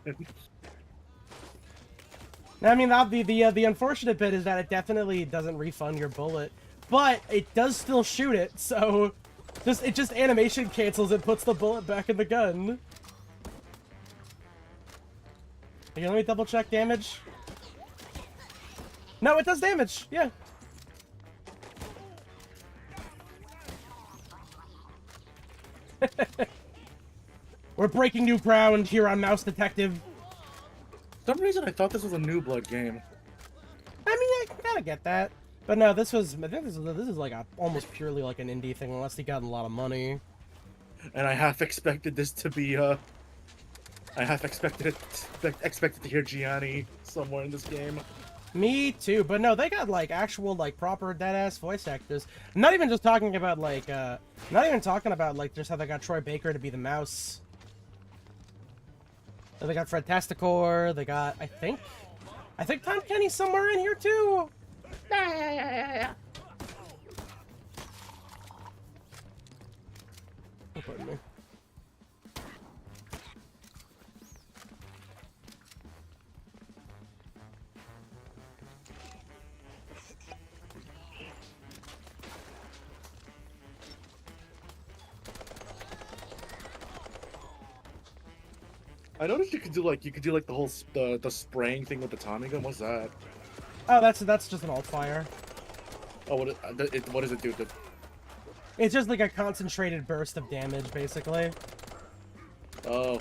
I mean, the unfortunate bit is that it definitely doesn't refund your bullet, but it does still shoot it, so it just animation cancels and puts the bullet back in the gun. Okay, let me double check damage. No, it does damage, yeah. We're breaking new ground here on Mouse Detective. For some reason, I thought this was a New Blood game. I get that. But no, I think this is like almost purely like an indie thing, unless he got a lot of money. And I half expected this to be, I half expected to hear Gianni somewhere in this game. Me too, but no, they got like actual like proper dead-ass voice actors. I'm not even just talking about like, not even talking about like just how they got Troy Baker to be the mouse. They got Fred Tasticore, they got, I think Tom Kenny's somewhere in here too. Yeah. Oh, pardon me. I noticed you could do like the whole the spraying thing with the Tommy gun. What's that? Oh, that's just an alt fire. Oh, what does it do? It's just like a concentrated burst of damage, basically. Oh.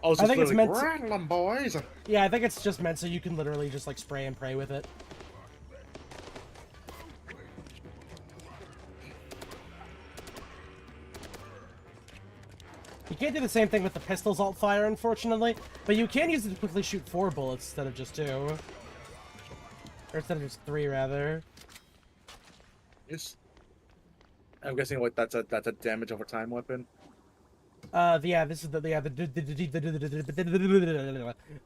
Oh, so I think it's meant to... rattle them, boys. Yeah, I think it's just meant so you can literally just like spray and pray with it. You can't do the same thing with the pistol's alt fire, unfortunately, but you can use it to quickly shoot 4 bullets instead of just 2. Or instead of just 3, rather. Yes. I'm guessing like that's a damage over time weapon. Yeah, this is the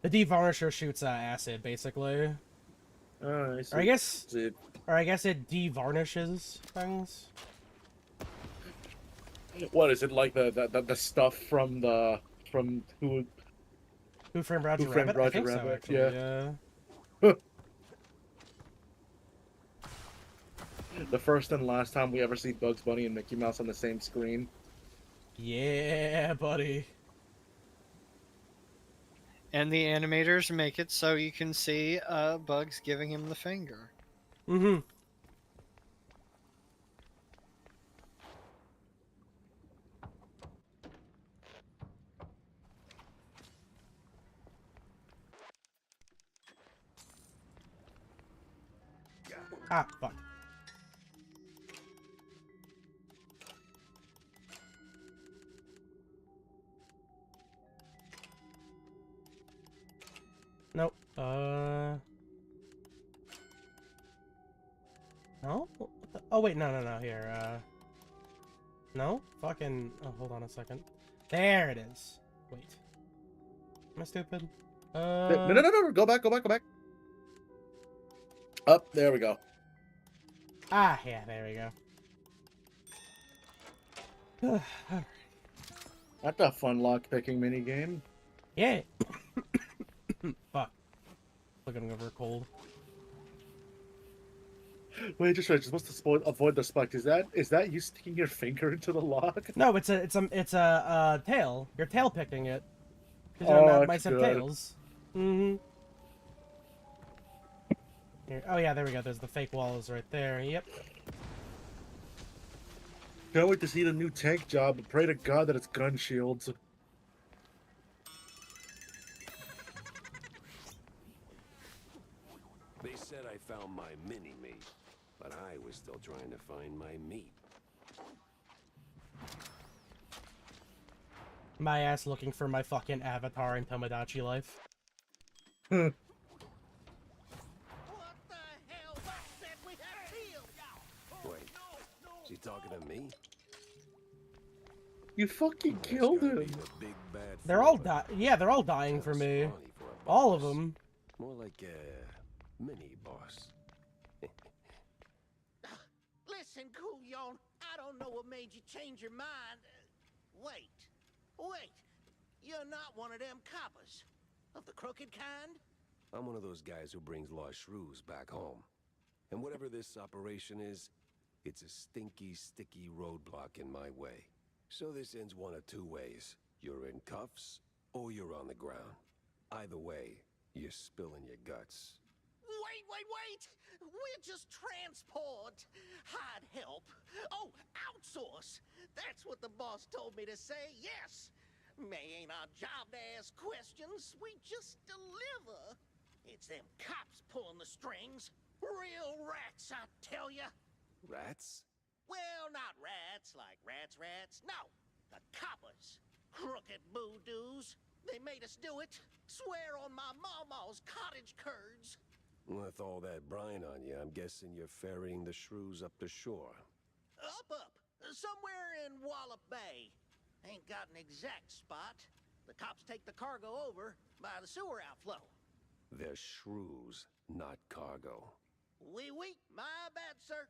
devarnisher shoots acid, basically. I see. Or I guess it devarnishes things. What is it like the stuff from Who Framed Roger Who Framed Rabbit? I Roger think so, Rabbit, actually, yeah. yeah. The first and last time we ever see Bugs Bunny and Mickey Mouse on the same screen. Yeah, buddy. And the animators make it so you can see Bugs giving him the finger. Mm-hmm. Ah, fuck. Nope. No? What the... Oh, wait, no, here, No? Fucking... Oh, hold on a second. There it is. Wait. Am I stupid? No, go back. Up, there we go. Ah, yeah, there we go. That's a fun lock-picking minigame. Yeah. Fuck. Looking over cold. Wait, just supposed to avoid the spike. Is that you sticking your finger into the lock? No, it's a tail. You're tail picking it. Because Oh, mice have good. tails. Mm-hmm. Here. Oh yeah, there we go. There's the fake walls right there. Yep. Can't wait to see the new tank job. Pray to God that it's gun shields. They said I found my mini-me, but I was still trying to find my meat. My ass looking for my fucking Avatar in Tomodachi Life. What the hell was that we have killed? Wait, she talking to me? You fucking That's killed gotta be him. the big bad They're all fella. yeah, they're all dying for me. Scrawny for a All of boss. them. More like a mini boss. Listen, Kuyon, I don't know what made you change your mind. Wait. You're not one of them coppers. Of the crooked kind? I'm one of those guys who brings lost shrews back home. And whatever this operation is, it's a stinky, sticky roadblock in my way. So this ends one of 2 ways. You're in cuffs, or you're on the ground. Either way, you're spilling your guts. Wait! We're just transport. Hard help. Oh, outsource. That's what the boss told me to say, yes. May ain't our job to ask questions. We just deliver. It's them cops pulling the strings. Real rats, I tell ya. Rats? Well, not rats like rats. No, the coppers. Crooked boo-doos. They made us do it. Swear on my mama's cottage curds. With all that brine on you, I'm guessing you're ferrying the shrews up the shore. Up. Somewhere in Wallop Bay. Ain't got an exact spot. The cops take the cargo over by the sewer outflow. They're shrews, not cargo. Oui, my bad, sir.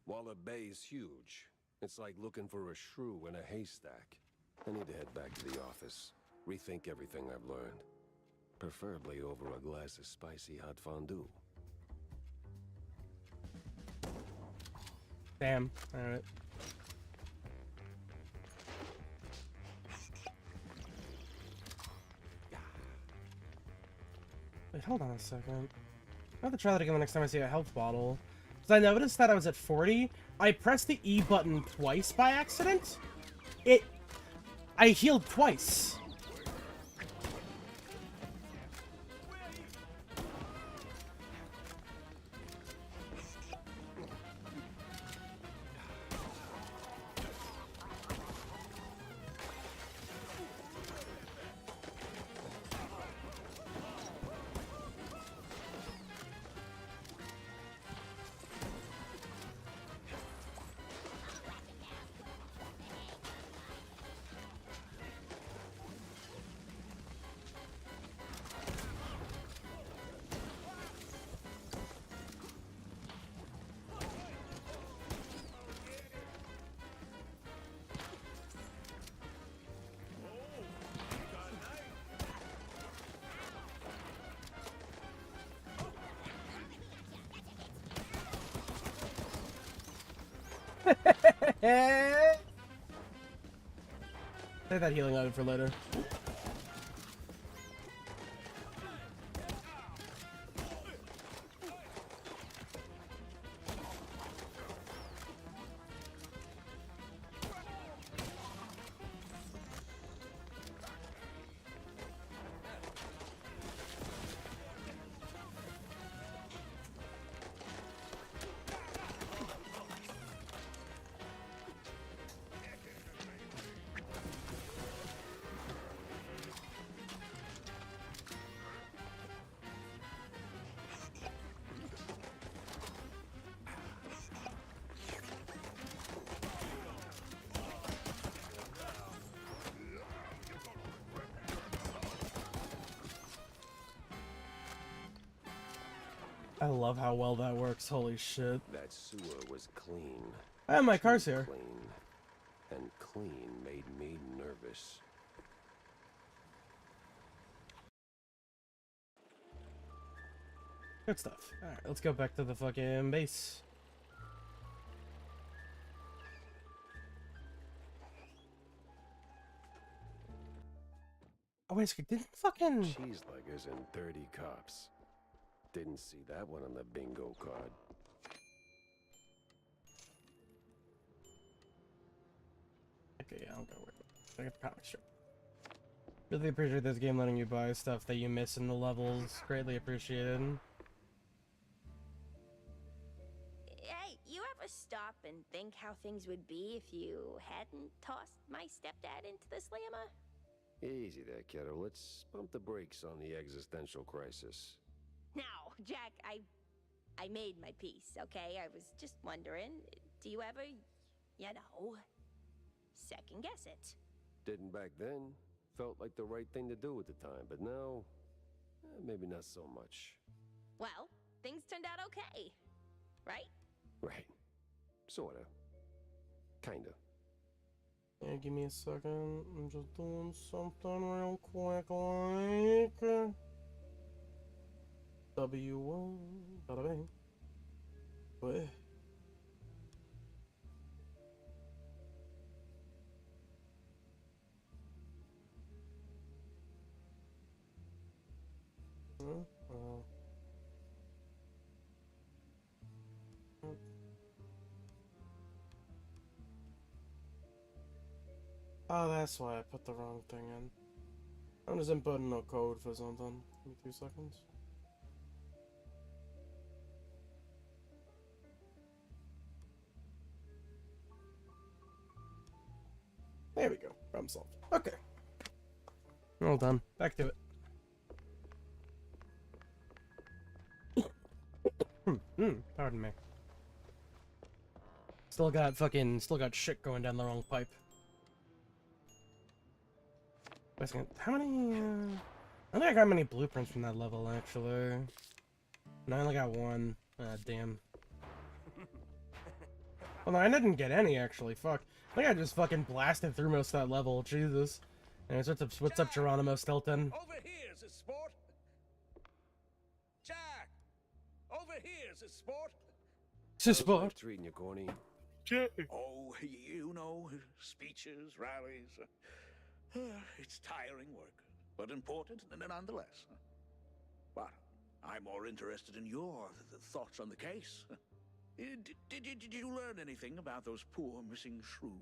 Wallop Bay is huge. It's like looking for a shrew in a haystack. I need to head back to the office. Rethink everything I've learned. Preferably over a glass of spicy hot fondue. Damn. Alright. Wait, hold on a second. I have to try that again the next time I see a health bottle. Because I noticed that I was at 40. I pressed the E button twice by accident. I healed twice. Save that healing item for later. I love how well that works. Holy shit. That sewer was clean. My car's here. Clean. And clean made me nervous. Good stuff. Alright, let's go back to the fucking base. Oh, wait a second. Didn't fucking... Cheeseluggers and 30 cops. Didn't see that one on the bingo card. Okay, yeah, I'll go with it. I get the comic strip. Really appreciate this game letting you buy stuff that you miss in the levels. Greatly appreciated. Hey, you ever stop and think how things would be if you hadn't tossed my stepdad into the slammer? Easy there, kiddo. Let's pump the brakes on the existential crisis. Now, Jack, I made my peace, okay? I was just wondering, do you ever, second guess it? Didn't back then. Felt like the right thing to do at the time, but now, maybe not so much. Well, things turned out okay, right? Right. Sorta. Kinda. Yeah, give me a second. I'm just doing something real quick, like... W1, bada bing. What? Oh, that's why I put the wrong thing in. I'm just inputting a code for something. Give me 2 seconds. There we go. Problem solved. Okay. All done. Back to it. Pardon me. Still got shit going down the wrong pipe. Wait a second. How many, I don't think I got many blueprints from that level, actually. No, I only got one. Ah, damn. Well, no, I didn't get any, actually. Fuck. I think I just fucking blasted through most of that level. Jesus. And what's up, Geronimo Stilton? Over here's a sport. Jack! Over here's a sport. Sport. Treating you, Corny. Oh, you know, speeches, rallies. It's tiring work, but important nonetheless. But I'm more interested in your thoughts on the case. Did you learn anything about those poor missing shrews?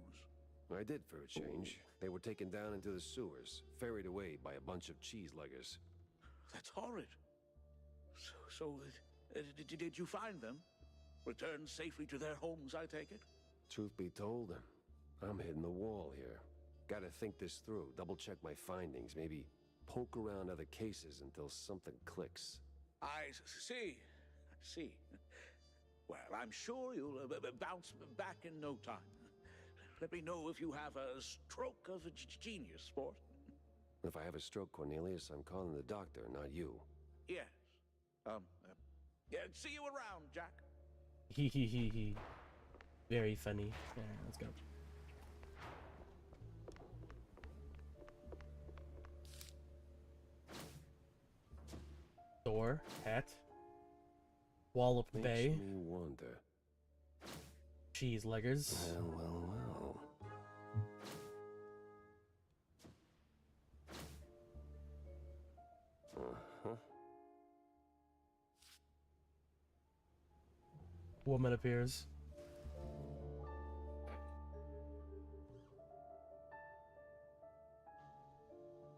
I did for a change. They were taken down into the sewers, ferried away by a bunch of cheese-leggers. That's horrid. So, did you find them? Returned safely to their homes, I take it? Truth be told, I'm hitting the wall here. Gotta think this through, double-check my findings, maybe poke around other cases until something clicks. I see. Well, I'm sure you'll bounce back in no time. Let me know if you have a stroke of genius, sport. If I have a stroke, Cornelius, I'm calling the doctor, not you. Yes. Yeah, see you around, Jack. He. Very funny. Alright, let's go. Door, hat, Wallop Bay, Makes me wonder. cheese leggers. Well. Uh-huh. Woman appears.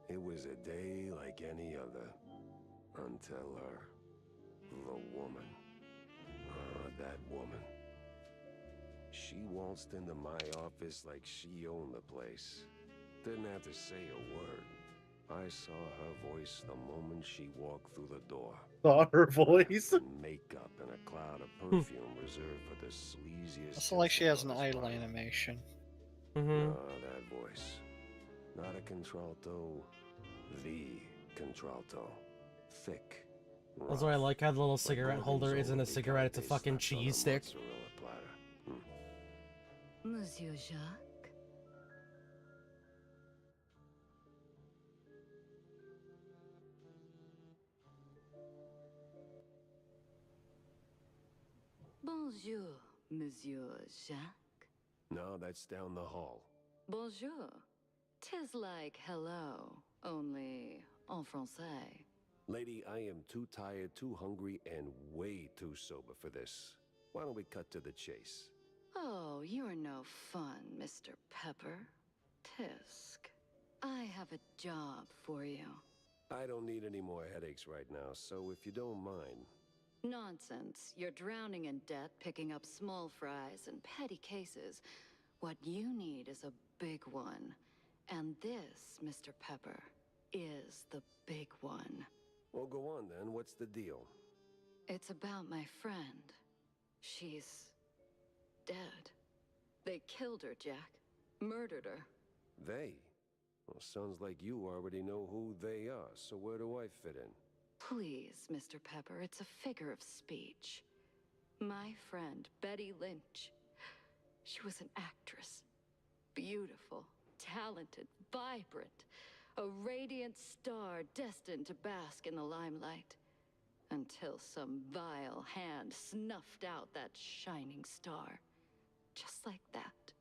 It was a day like any other. Until her. The woman. That woman. She waltzed into my office like she owned the place. Didn't have to say a word. I saw her voice the moment she walked through the door. Saw her voice. Makeup and a cloud of perfume reserved for the sleaziest. It's like she has an idol idle animation. That voice. Not a contralto. The contralto. Thick. Also, I like how the little cigarette holder isn't a cigarette, it's a fucking cheese stick. Monsieur Jacques? Bonjour, Monsieur Jacques. No, that's down the hall. Bonjour. 'Tis like hello, only en français. Lady, I am too tired, too hungry, and way too sober for this. Why don't we cut to the chase? Oh, you're no fun, Mr. Pepper. Tisk. I have a job for you. I don't need any more headaches right now, so if you don't mind. Nonsense. You're drowning in debt, picking up small fries and petty cases. What you need is a big one. And this, Mr. Pepper, is the big one. Well, go on then. What's the deal? It's about my friend. She's dead. They killed her, Jack. Murdered her. They? Well, sounds like you already know who they are, so where do I fit in? Please, Mr. Pepper, it's a figure of speech. My friend, Betty Lynch. She was an actress. Beautiful, talented, vibrant. A radiant star destined to bask in the limelight. Until some vile hand snuffed out that shining star. Just like that.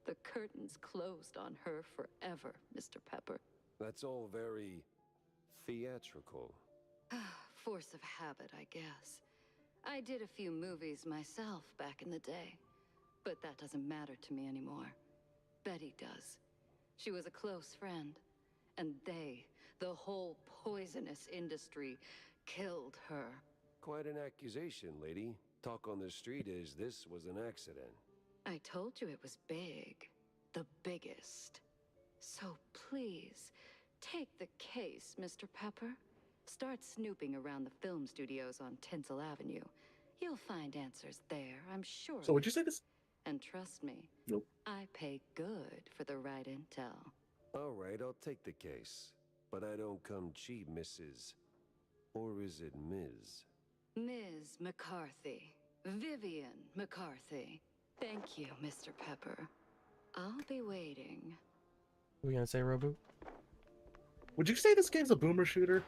The curtains closed on her forever, Mr. Pepper. That's all very theatrical. Force of habit, I guess. I did a few movies myself back in the day. But that doesn't matter to me anymore. Betty does. She was a close friend. And they, the whole poisonous industry, killed her. Quite an accusation, lady. Talk on the street is this was an accident. I told you it was big. The big biggest. So please, take the case, Mr. Pepper. Start snooping around the film studios on Tinsel Avenue. You'll find answers there, I'm sure. So would you say this? And trust me, Nope. I pay good for the right intel. All right, I'll take the case. But I don't come cheap, Mrs. Or is it Ms.? Ms. McCarthy. Vivian McCarthy. Thank you, Mr. Pepper. I'll be waiting. What are you gonna say, Robu? Would you say this game's a boomer shooter?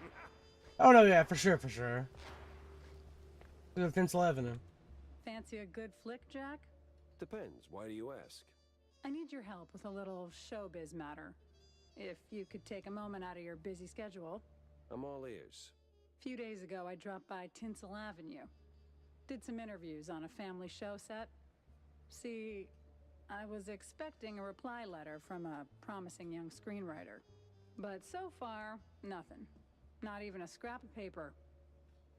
Oh no, yeah, for sure, for sure. Look at Tinsel Avenue. Fancy a good flick, Jack? Depends. Why do you ask? I need your help with a little showbiz matter. If you could take a moment out of your busy schedule. I'm all ears. A few days ago, I dropped by Tinsel Avenue. Did some interviews on a family show set. See, I was expecting a reply letter from a promising young screenwriter. But so far, nothing. Not even a scrap of paper.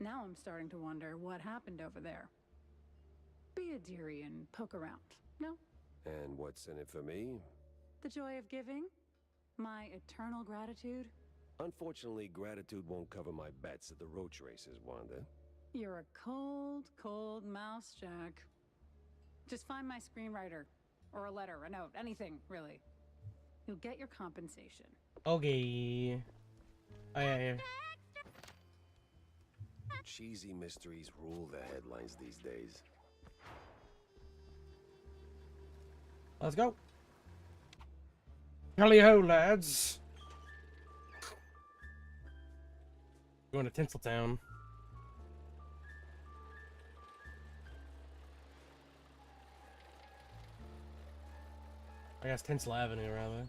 Now I'm starting to wonder what happened over there. Be a dearie and poke around, no? And what's in it for me? The joy of giving? My eternal gratitude? Unfortunately, gratitude won't cover my bets at the roach races, Wanda. You're a cold, cold mouse, Jack. Just find my screenwriter. Or a letter, a note, anything, really. You'll get your compensation. Okay. Oh, yeah. Cheesy mysteries rule the headlines these days. Let's go. Tally ho, lads. Going to Tinseltown. I guess Tinsel Avenue, rather.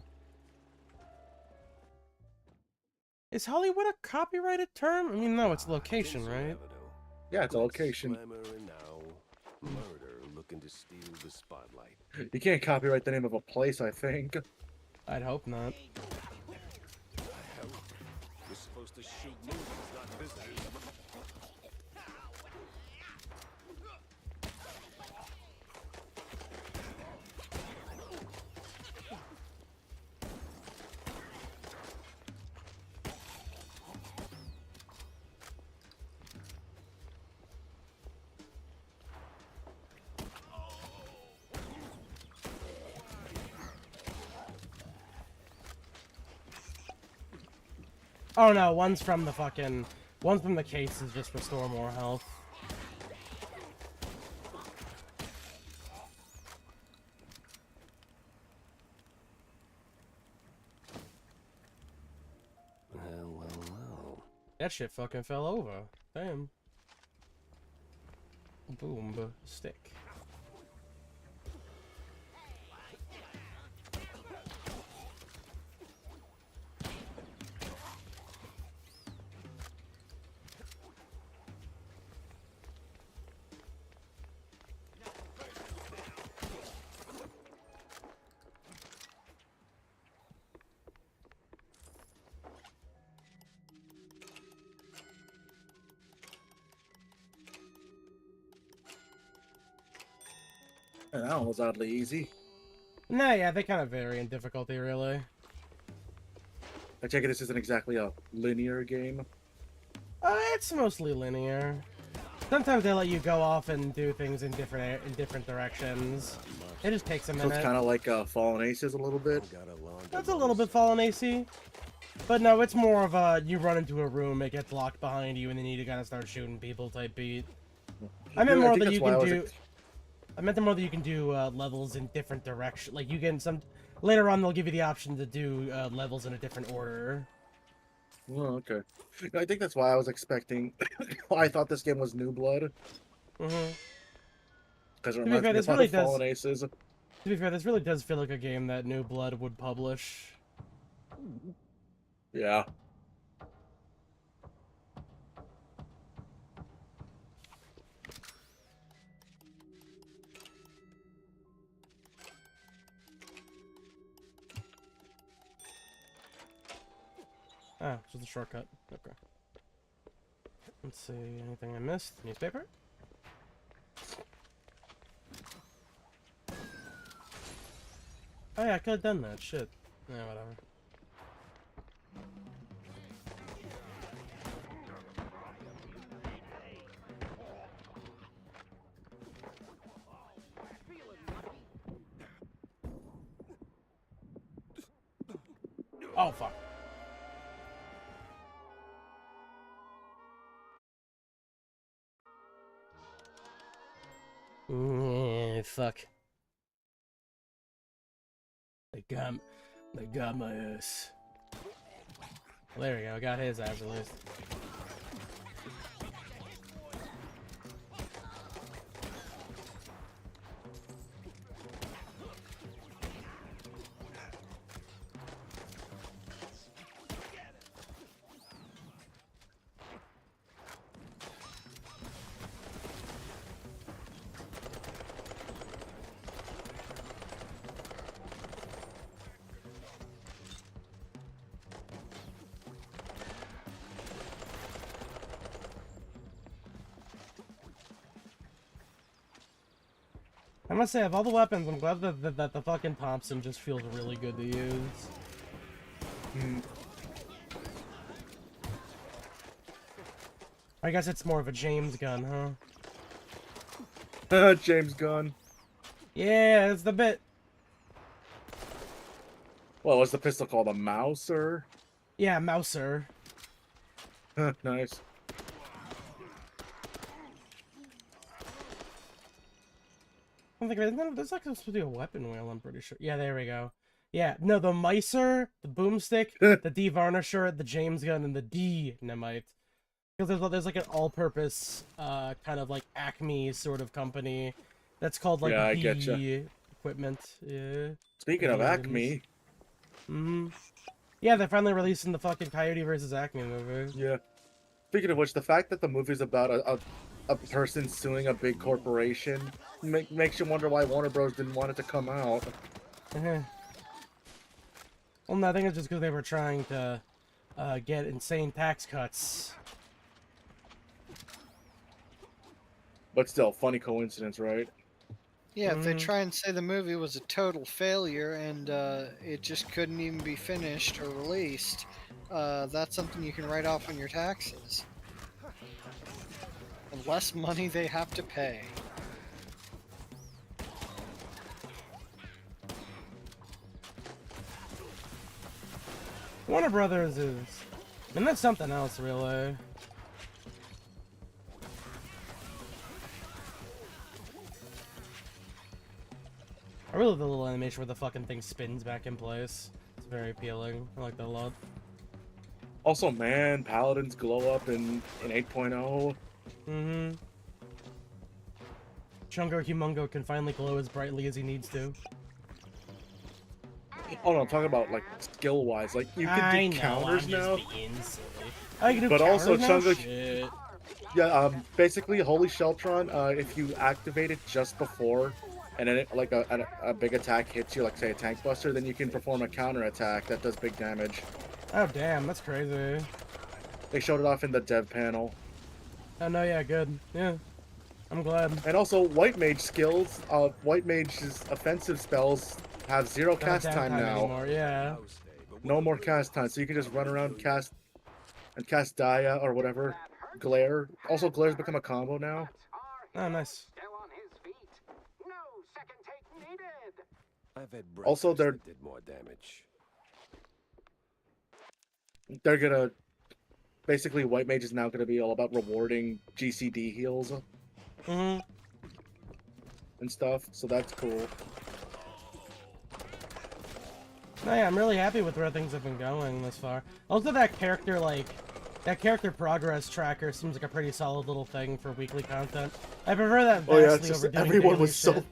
Is Hollywood a copyrighted term? I mean, no, it's location, Tinsel right? Avenue. Yeah, it's a location. Glamour and now, murder looking to steal the spotlight. You can't copyright the name of a place, I think. I'd hope not. Hell, you're supposed to shoot movies, not visitors. Oh no, one's from the cases, just restore more health. Well. That shit fucking fell over. Damn. Boom, stick. And that one was oddly easy. Nah, yeah, they kind of vary in difficulty, really. I take it this isn't exactly a linear game. It's mostly linear. Sometimes they let you go off and do things in different directions. It just takes a minute. So it's kind of like Fallen Aces a little bit. That's a little bit Fallen AC. But no, it's more of a, you run into a room, it gets locked behind you, and then you gotta start shooting people type beat. I meant more that you can do... I meant more that you can do levels in different directions. Like, you can later on, they'll give you the option to do levels in a different order. Oh, okay. I think that's why I was expecting... I thought this game was New Blood. Mm-hmm. Because it reminds me of really Fallen Aces. To be fair, this really does feel like a game that New Blood would publish. Yeah. Ah, just a shortcut. Okay. Let's see, anything I missed? Newspaper? Oh yeah, I could have done that. Shit. Yeah, whatever. Oh, fuck. Fuck. They got my ass. Well, there we go. Got his ass at least. I must say, of all the weapons, I'm glad that the fucking Thompson just feels really good to use. I guess it's more of a James gun, huh? James gun. Yeah, it's the bit. Well, what's the pistol called? A Mauser? Yeah, Mauser. Nice. I'm thinking, there's like supposed to be a weapon wheel, I'm pretty sure. Yeah, there we go. Yeah, no, the Micer, the Boomstick, the Devarnisher, the James gun, and the Dynamite. Because there's like an all-purpose, kind of like Acme sort of company that's called like I the getcha. equipment. Yeah. Speaking of Acme. Yeah, they're finally releasing the fucking Coyote versus Acme movie. Yeah. Speaking of which, the fact that the movie's about a person suing a big corporation makes you wonder why Warner Bros. Didn't want it to come out. Well, no, I think it's just because they were trying to get insane tax cuts. But still, funny coincidence, right? Yeah, if they try and say the movie was a total failure and it just couldn't even be finished or released, that's something you can write off on your taxes. The less money they have to pay. Warner Brothers is... and that's something else, really. I really love the little animation where the fucking thing spins back in place. It's very appealing. I like that a lot. Also, man, Paladins glow up in 8.0. Chungo Humongo can finally glow as brightly as he needs to. Oh no, I'm talking about like skill-wise. Like you can do counters now. I can do but also Chungo. Shit. Yeah, basically, Holy Sheltron. If you activate it just before, and then like a big attack hits you, like say a Tank Buster, then you can perform a counter attack that does big damage. Oh damn, that's crazy. They showed it off in the dev panel. Oh no, yeah, good. Yeah, I'm glad. And also, White Mage skills. White Mage's offensive spells have 0 cast time now. Anymore, yeah. No more cast time, so you can just run around cast Dia or whatever. Glare. Also, Glare's become a combo now. Oh, nice. I've had Also, did more damage. They're gonna basically White Mage is now gonna be all about rewarding GCD heals. And stuff, so that's cool. No, yeah, I'm really happy with where things have been going this far. Also, that character progress tracker seems like a pretty solid little thing for weekly content. I prefer that vastly it's just over doing everyone was daily so.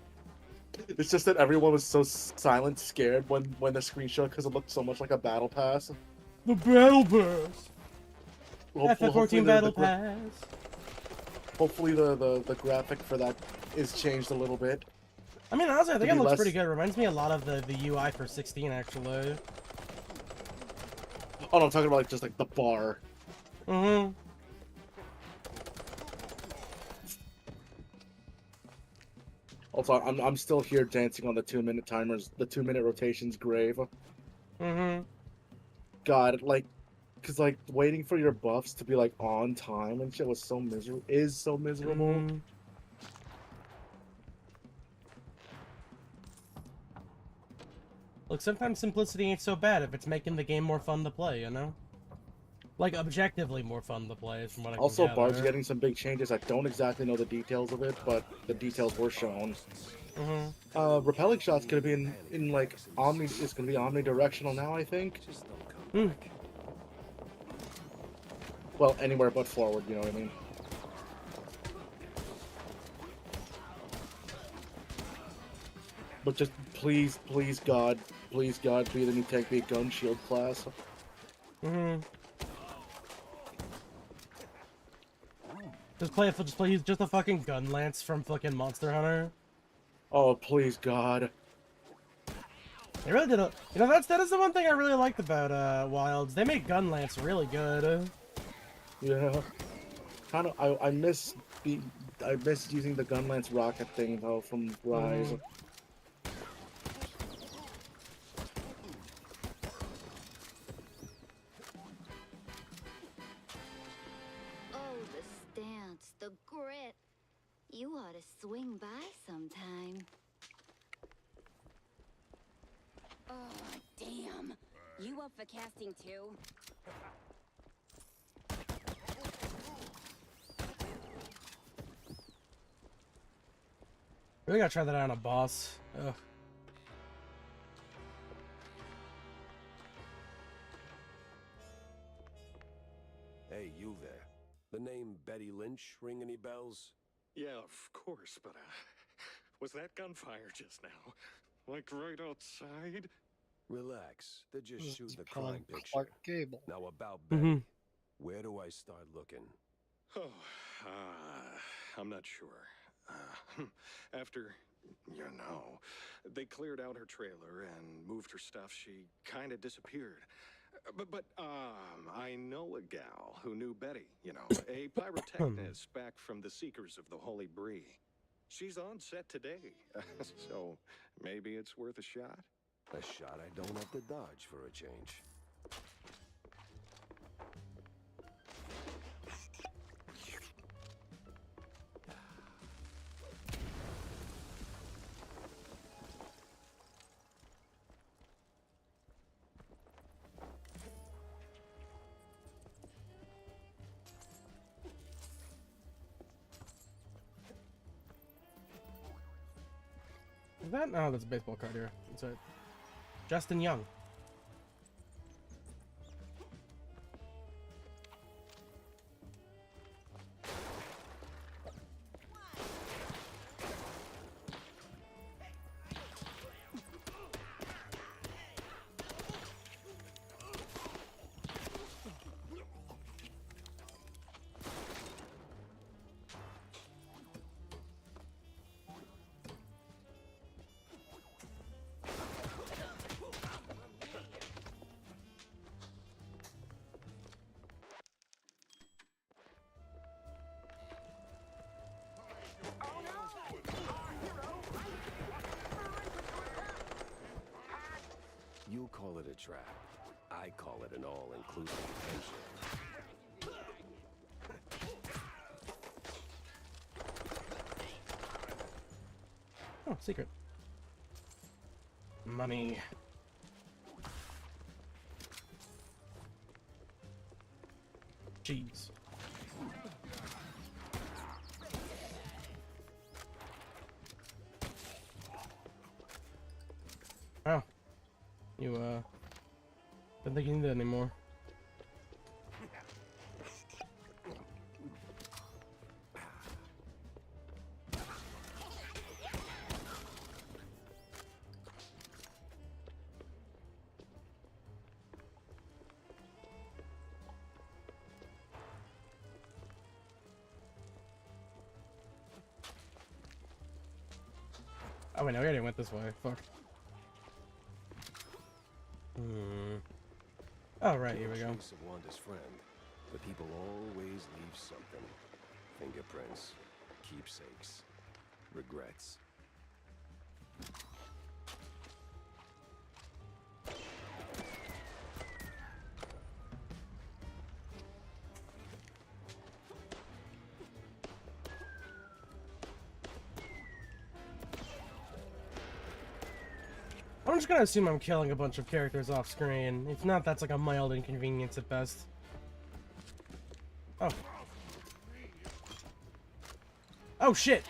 It's just that everyone was so silent, scared when the screenshot because it looked so much like a battle pass. The battle pass. FF14 battle pass. Hopefully the graphic for that is changed a little bit. I mean, honestly, I think it looks pretty good. It reminds me a lot of the UI for 16, actually. Oh no, I'm talking about like just like the bar. Also, I'm still here dancing on the 2-minute timers, the 2-minute rotations grave. Mm-hmm. God, like, cause like waiting for your buffs to be like on time and shit was so miserable. Is so miserable. Mm. Look, sometimes simplicity ain't so bad if it's making the game more fun to play, you know? Like, objectively more fun to play, is from what I can Also, gather. Bard's getting some big changes. I don't exactly know the details of it, but the details were shown. Mm-hmm. Repelling shots gonna be in like omni. It's gonna be omnidirectional now, I think. Hmm. Well, anywhere but forward. You know what I mean? But just please, please God, be the new tank, be a gun shield class. Mm-hmm. Just play he's just a fucking gun lance from fucking Monster Hunter. Oh, please God. They really did you know, that is the one thing I really liked about Wilds. They made gun lance really good. Yeah. Kind of. I miss using the gun lance rocket thing though from Rise. Oh, the stance, the grit. You ought to swing by sometime. Oh, damn. You up for casting too? Really gotta try that out on a boss. Ugh. Hey, you there. The name Betty Lynch ring any bells? Yeah, of course, but was that gunfire just now? Like right outside? Relax. They just This shoot is the calling crime picture. Clark Gable. Now about Betty. Where do I start looking? Oh, I'm not sure. After, you know, they cleared out her trailer and moved her stuff, she kind of disappeared. But I know a gal who knew Betty, you know, a pyrotechnist back from the Seekers of the Holy Bree. She's on set today, so maybe it's worth a shot. A shot I don't have to dodge for a change. Is that? No, that's a baseball card here. It's a Justin Young. You call it a trap. I call it an all-inclusive adventure. Oh, secret. Money. Jeez. Oh. You, don't think you need that anymore. Oh wait, no, we already went this way. Fuck. Oh, right, here we go. Trace of Wanda's friend, but people always leave something. Fingerprints, keepsakes, regrets. I'm just gonna assume I'm killing a bunch of characters off screen. If not, that's like a mild inconvenience at best. Oh. Oh shit!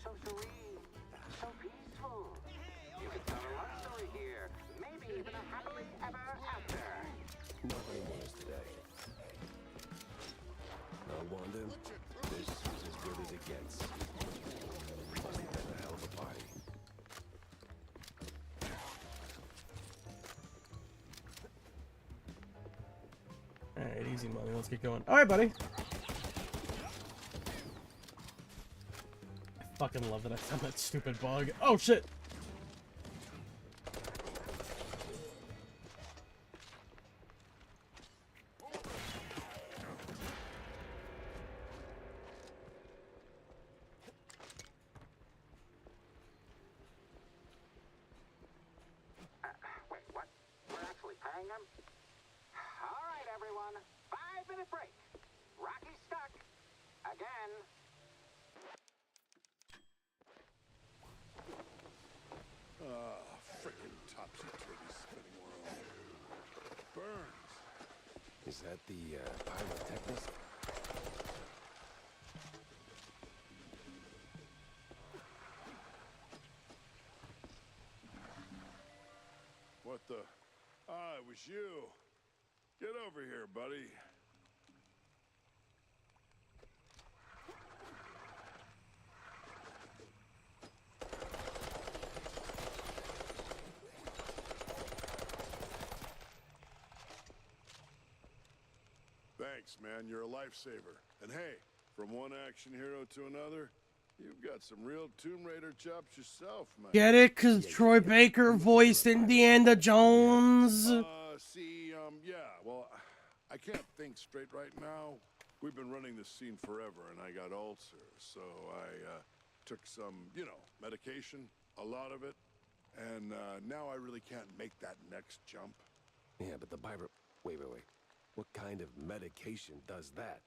So serene, so peaceful. You could tell a love story here. Maybe even a happily ever after. Nobody won us today. No, Wanda, this is as good as it gets. Must have been a hell of a party. Alright, easy money. Let's get going. Alright, buddy. I fucking love that I found that stupid bug. Oh shit! Wait, what? We're actually paying him? All right, everyone. 5-minute break. Rocky's stuck. Again. Frickin' topsy-turvy spinning world. Burns. Is that the pyrotechnist? What the? Ah, it was you. Get over here, buddy. Thanks, man. You're a lifesaver. And hey, from one action hero to another, you've got some real Tomb Raider chops yourself, man. Get it? Cause Troy Baker voiced Indiana Jones. Yeah, well, I can't think straight right now. We've been running this scene forever, and I got ulcers, so I took some, medication, a lot of it, and now I really can't make that next jump. Yeah, but the pyro... Wait. What kind of medication does that?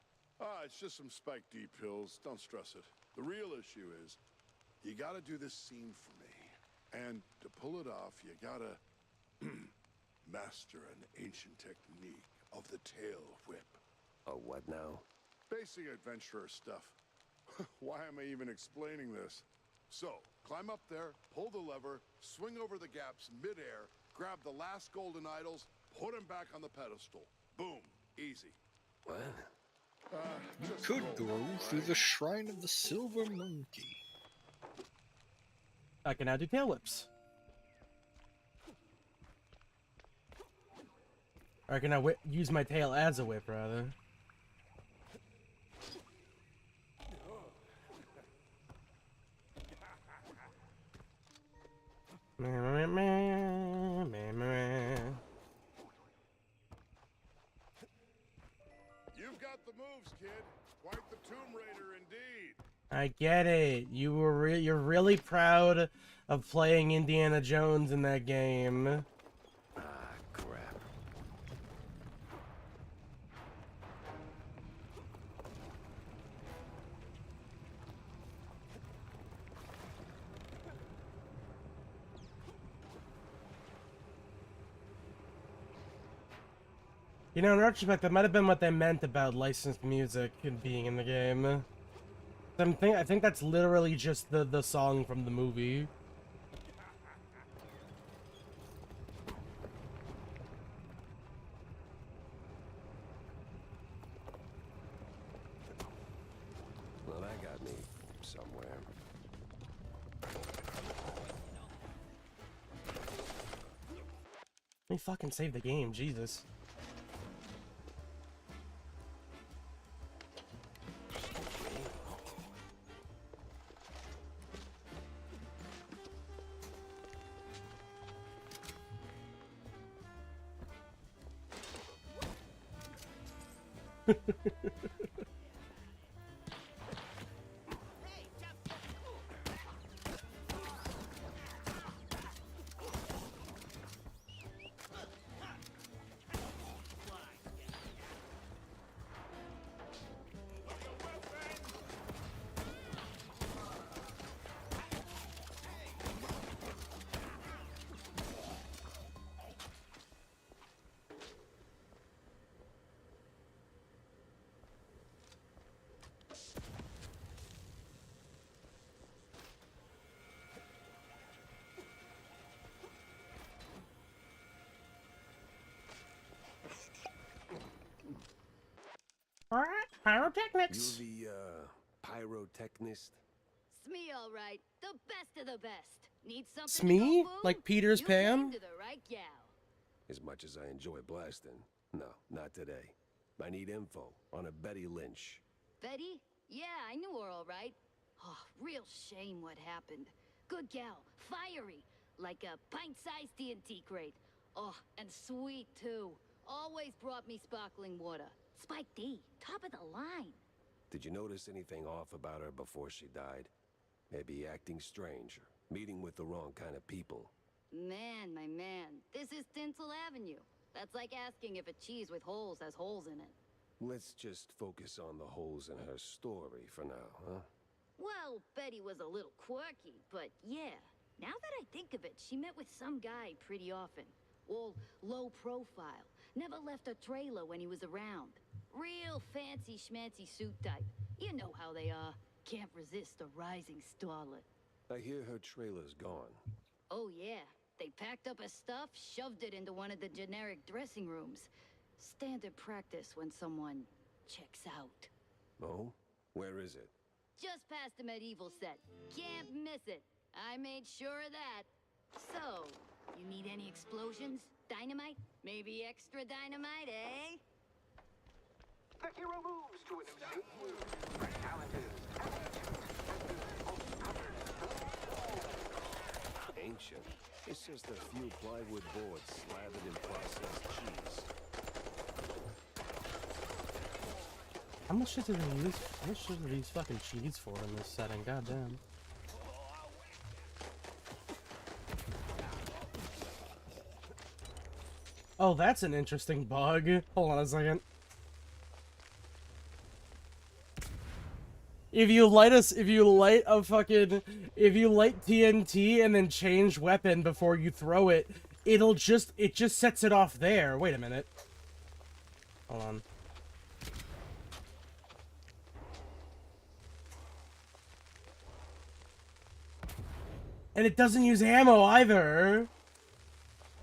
It's just some Spike D pills. Don't stress it. The real issue is, you gotta do this scene for me. And to pull it off, you gotta master an ancient technique of the tail whip. Oh, what now? Basic adventurer stuff. Why am I even explaining this? So, climb up there, pull the lever, swing over the gaps midair, grab the last golden idols, put them back on the pedestal. Boom. Easy. What? Could go through the Shrine of the Silver Monkey. I can now do tail whips. Or I can now use my tail as a whip, rather. You've got the moves, kid. Quite the Tomb Raider indeed. I get it. You're really proud of playing Indiana Jones in that game. Ah, crap. You know, in retrospect, that might have been what they meant about licensed music and being in the game. I think that's literally just the song from the movie. Well, that got me somewhere. Let me fucking save the game, Jesus. Pyrotechnics. You the, pyrotechnist? Smee, all right. The best of the best. Need something Smee? to go, boo? Like Peter's You Pan? came to the right gal. As much as I enjoy blasting, no, not today. I need info on a Betty Lynch. Betty? Yeah, I knew her all right. Oh, real shame what happened. Good gal, fiery, like a pint-sized TNT crate. Oh, and sweet too. Always brought me sparkling water. Spike D, top of the line. Did you notice anything off about her before she died? Maybe acting strange, or meeting with the wrong kind of people. Man, my man, this is Tinsel Avenue. That's like asking if a cheese with holes has holes in it. Let's just focus on the holes in her story for now, huh? Well, Betty was a little quirky, but yeah. Now that I think of it, she met with some guy pretty often. All low profile. Never left her trailer when he was around. Real fancy schmancy suit type. You know how they are. Can't resist a rising starlet. I hear her trailer's gone. Oh yeah. They packed up her stuff, shoved it into one of the generic dressing rooms. Standard practice when someone checks out. Oh? Where is it? Just past the medieval set. Can't miss it. I made sure of that. So, you need any explosions? Dynamite? Maybe extra dynamite, eh? The hero moves to a new scene. Talented. Ancient. It's just a few plywood boards slathered in processed cheese. How much shit did they use? How much shit did they use fucking cheese for in this setting? God damn. Oh, that's an interesting bug. Hold on a second. If you light TNT and then change weapon before you throw it, it just sets it off there. Wait a minute. Hold on. And it doesn't use ammo either.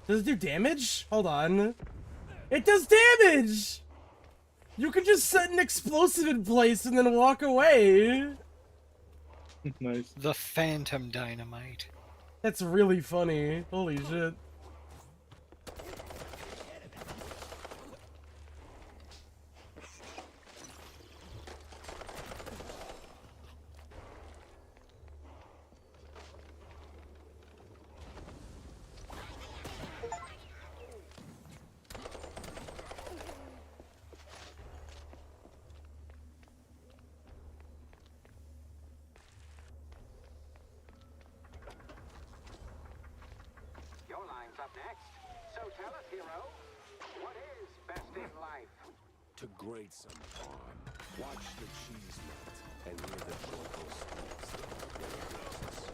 Does it do damage? Hold on. It does damage! You can just set an explosive in place and then walk away. Nice. The Phantom Dynamite. That's really funny. Holy shit. Your line's up next. So tell us, hero, what is best in life? To grate some farm, watch the cheese melt, and hear the joyful squeaks when it roasts.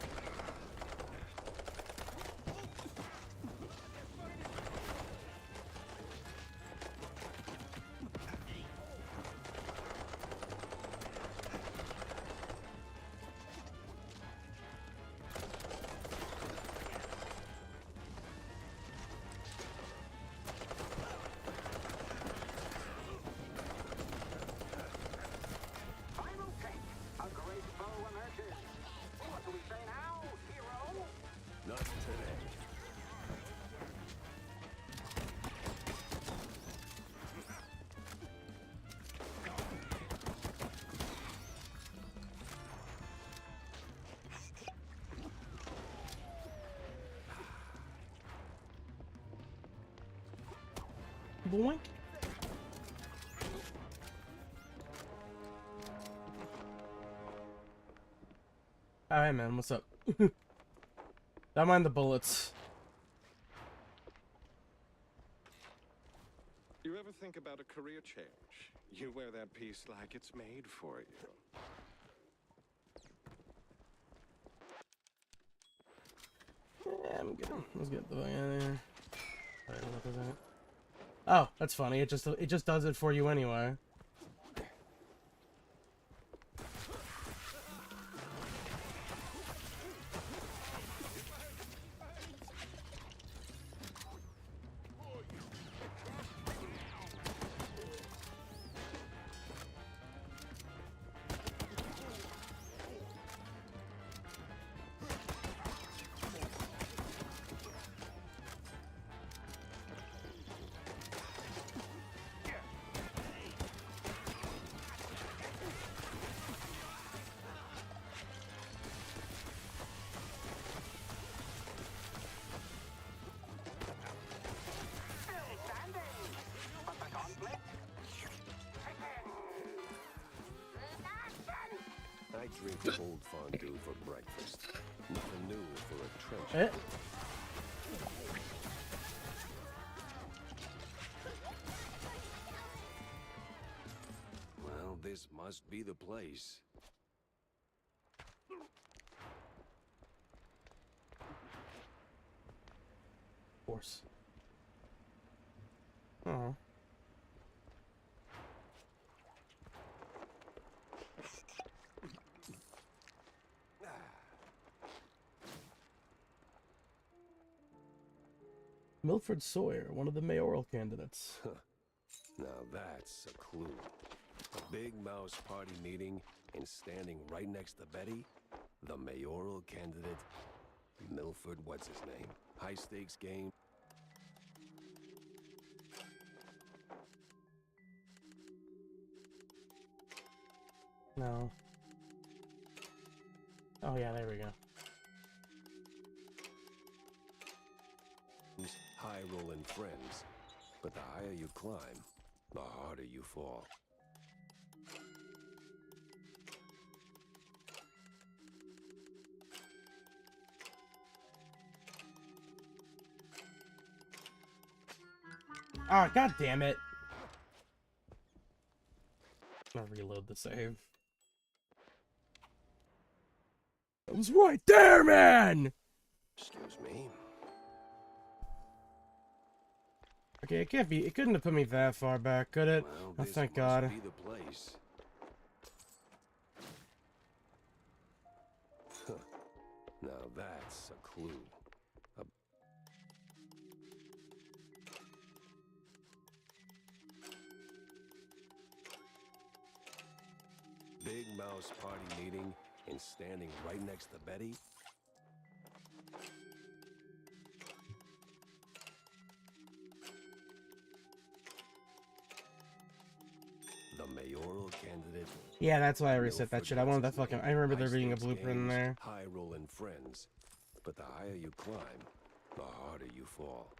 Final take. A great foe emerges. What do we say now, hero? Not today. Boink. Oh, hey man, what's up? Don't mind the bullets. You ever think about a career change? You wear that piece like it's made for you. Yeah, I'm good. Let's get the fuck out of here. Alright, what was that? Oh, that's funny. It just does it for you anyway. I drink cold fondue for breakfast. Nothing new for a trench. Well, this must be the place. Of course. Oh. Milford Sawyer, one of the mayoral candidates. Now that's a clue. A big mouse party meeting and standing right next to Betty, the mayoral candidate, Milford, what's his name? High stakes game. No. Oh yeah, there we go. High rolling friends, but the higher you climb, the harder you fall. Ah, god damn it. I'm gonna reload the save. It was right there, man! Excuse me. Okay, it couldn't have put me that far back, could it? Well, Oh, this thank must God. be the place. Huh. Now that's a clue. Big mouse party meeting and standing right next to Betty. The mayoral candidate. Yeah, that's why I reset that shit. I wanted that fucking. I remember there being a High-stakes blueprint in games, there. High rolling friends, but the higher you climb, the harder you fall.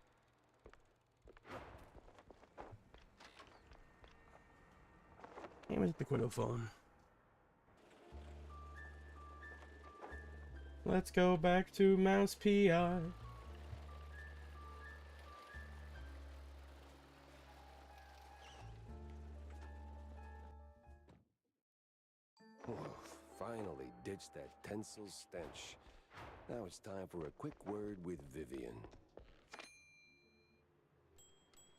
Hey, where's the Quiddo phone? Let's go back to Mouse PI. Finally ditched that tinsel stench. Now it's time for a quick word with Vivian.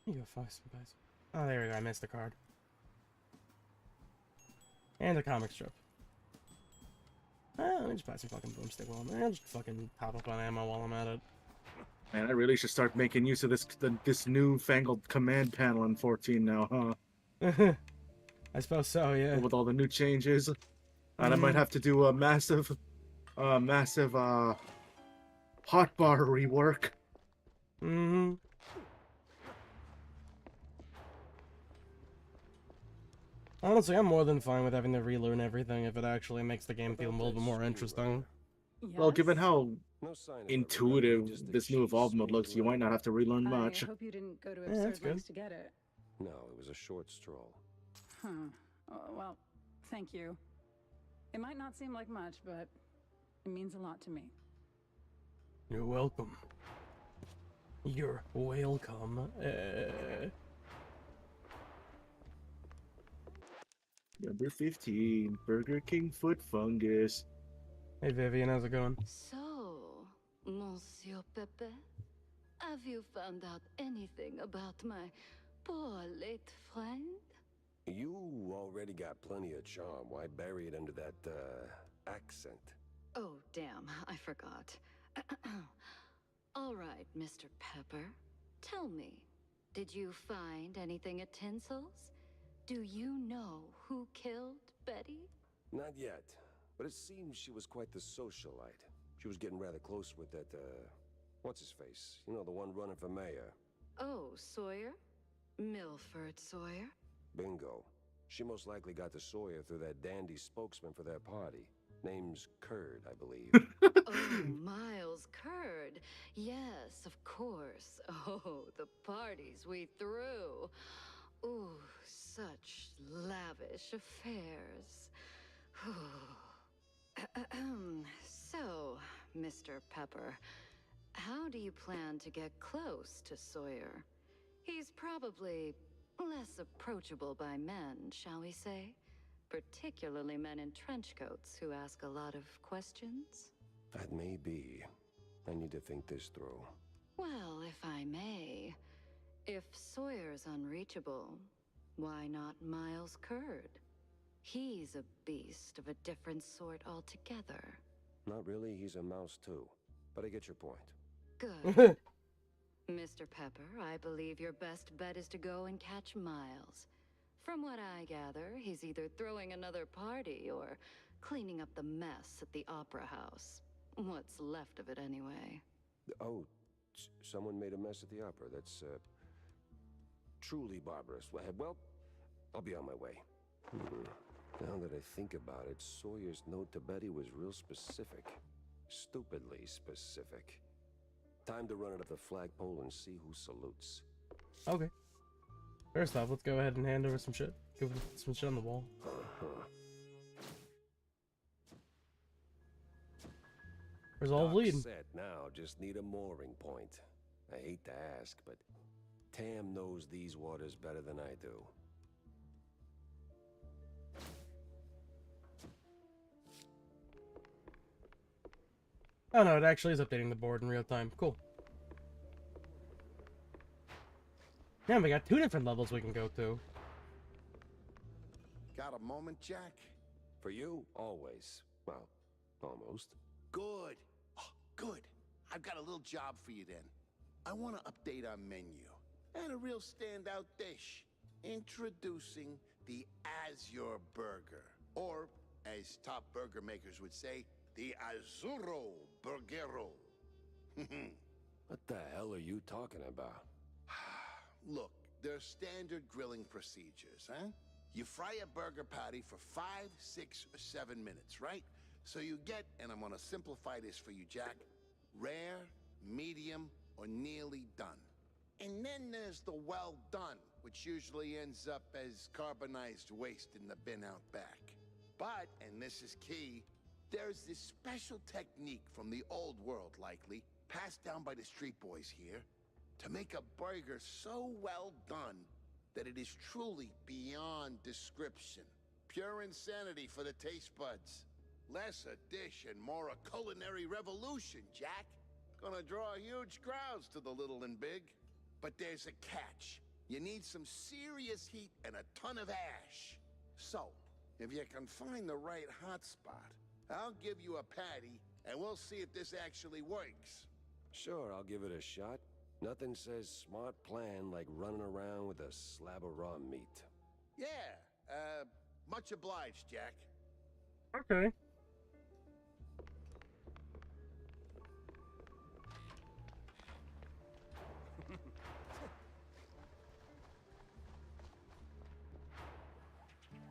You go find some guys. Oh, there we go. I missed the card. And a comic strip. Let me just buy some fucking boomstick while I'm there. I'll just fucking pop up on ammo while I'm at it. Man, I really should start making use of this newfangled command panel in 14 now, huh? I suppose so, yeah. With all the new changes. And I might have to do a massive hotbar rework. Mm-hmm. Honestly, I'm more than fine with having to relearn everything if it actually makes the game feel a little bit more interesting. Well, given how No sign of intuitive this new evolve mode looks, you might not have to relearn much. I hope you didn't go to Yeah, that's absurd good. lengths to get it. No, it was a short stroll. Huh. Well, thank you. It might not seem like much, but It means a lot to me. You're welcome. You're welcome. Number 15, Burger King foot fungus. Hey Vivian, how's it going? So, Monsieur Pepe, have you found out anything about my poor late friend? You already got plenty of charm. Why bury it under that, accent? Oh, damn, I forgot. All right, Mr. Pepper, tell me, did you find anything at Tinsel's? Do you know who killed Betty? Not yet, but it seems she was quite the socialite. She was getting rather close with that, what's-his-face? You know, the one running for mayor. Oh, Sawyer? Milford Sawyer? Bingo. She most likely got to Sawyer through that dandy spokesman for their party. Name's Curd, I believe. Oh, Miles Curd. Yes, of course. Oh, the parties we threw. Ooh, such lavish affairs. So, Mr. Pepper, how do you plan to get close to Sawyer? He's probably less approachable by men, shall we say? Particularly men in trench coats who ask a lot of questions? That may be. I need to think this through. Well, if I may, if Sawyer's unreachable, why not Miles Curd? He's a beast of a different sort altogether. Not really, he's a mouse too. But I get your point. Good. Mr. Pepper, I believe your best bet is to go and catch Miles. From what I gather, he's either throwing another party or cleaning up the mess at the Opera House. What's left of it, anyway. Oh, someone made a mess at the opera. That's, truly barbarous. Well, I'll be on my way. Now that I think about it, Sawyer's note to Betty was real specific. Stupidly specific. Time to run it up the flagpole and see who salutes. Okay. First off, let's go ahead and hand over some shit. Go put some shit on the wall. Resolve lead. Set now, just need a mooring point. I hate to ask, but Tam knows these waters better than I do. Oh no, it actually is updating the board in real time. Cool. Yeah, we got 2 different levels we can go to. Got a moment, Jack? For you, always. Well, almost. Good. Oh, good. I've got a little job for you then. I want to update our menu. And a real standout dish. Introducing the Azure Burger. Or, as top burger makers would say, the Azzurro Burgero. What the hell are you talking about? Look, there's standard grilling procedures, huh? You fry a burger patty for 5, 6, or 7 minutes, right? So you get, and I'm gonna simplify this for you, Jack, rare, medium, or nearly done. And then there's the well done, which usually ends up as carbonized waste in the bin out back. But, and this is key, there's this special technique from the old world, likely, passed down by the street boys here, to make a burger so well done that it is truly beyond description. Pure insanity for the taste buds. Less a dish and more a culinary revolution, Jack. Gonna draw huge crowds to the little and big. But there's a catch. You need some serious heat and a ton of ash. So, if you can find the right hot spot, I'll give you a patty and we'll see if this actually works. Sure, I'll give it a shot. Nothing says smart plan like running around with a slab of raw meat. Yeah, much obliged, Jack. Okay.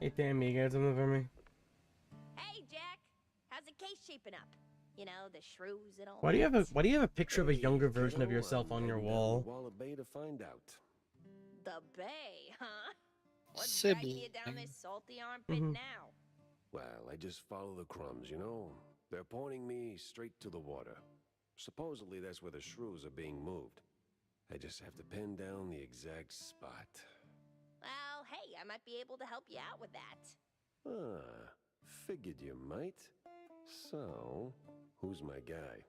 Hey, damn, you got something for me? Hey, Jack. How's the case shaping up? You know, the shrews and all. Why do you have a picture of a younger version of yourself on your wall? Wall of Bay to find out. The Bay, huh? What's dragging you down this salty armpit now? Well, I just follow the crumbs, you know? They're pointing me straight to the water. Supposedly that's where the shrews are being moved. I just have to pin down the exact spot. Well, hey, I might be able to help you out with that. Ah, figured you might. So, who's my guy?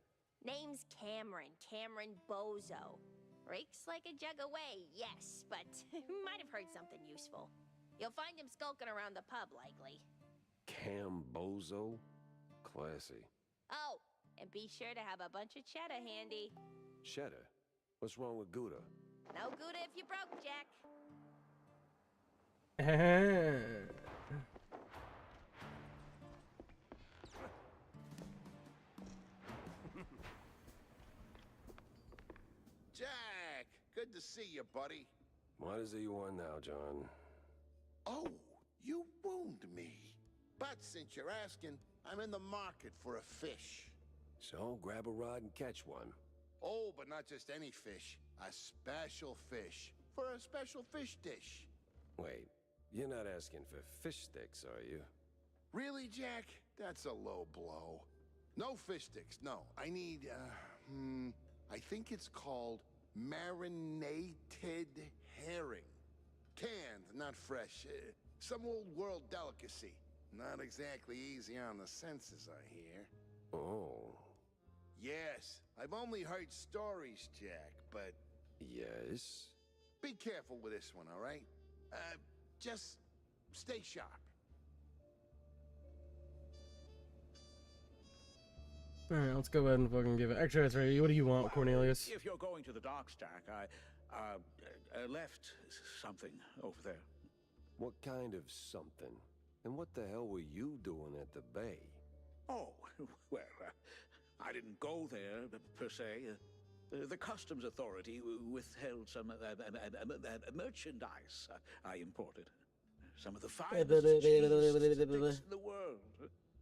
Name's Cameron Bozo. Rakes like a jug away, yes, but might have heard something useful. You'll find him skulking around the pub, likely. Cam Bozo? Classy. Oh, and be sure to have a bunch of cheddar handy. Cheddar? What's wrong with Gouda? No Gouda if you broke, Jack. Jack, good to see you, buddy. What is it you want now, John? Oh, you wound me. But since you're asking, I'm in the market for a fish. So, grab a rod and catch one. Oh, but not just any fish. A special fish. For a special fish dish. Wait, you're not asking for fish sticks, are you? Really, Jack? That's a low blow. No fish sticks, no. I need, I think it's called marinated herring. Canned, not fresh. Some old world delicacy. Not exactly easy on the senses, I hear. Oh. Yes, I've only heard stories, Jack, but... Yes? Be careful with this one, all right? Just stay sharp. Alright, let's go ahead and fucking give it. Actually, that's right. What do you want, Cornelius? If you're going to the docks, Jack, I left something over there. What kind of something? And what the hell were you doing at the bay? Oh, well, I didn't go there, per se. The customs authority withheld some merchandise I imported. Some of the finest cheese sticks in the world.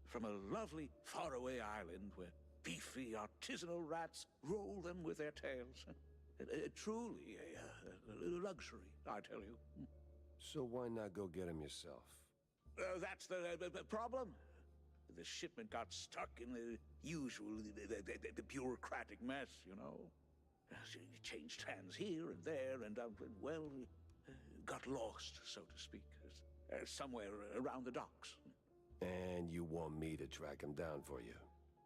From a lovely faraway island where beefy artisanal rats roll them with their tails. Truly a luxury, I tell you. So why not go get them yourself? That's the problem. The shipment got stuck in the usual, the bureaucratic mess, you know. It changed hands here and there, and, well, got lost, so to speak, somewhere around the docks. And you want me to track him down for you?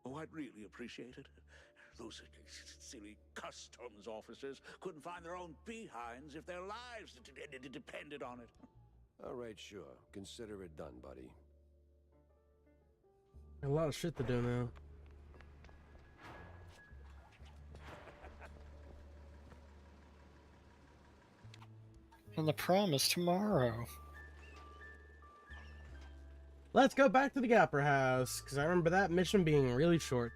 Oh, I'd really appreciate it. Those silly customs officers couldn't find their own behinds if their lives depended on it. All right, sure. Consider it done, buddy. A lot of shit to do now. And the promise tomorrow. Let's go back to the Gapper House, because I remember that mission being really short.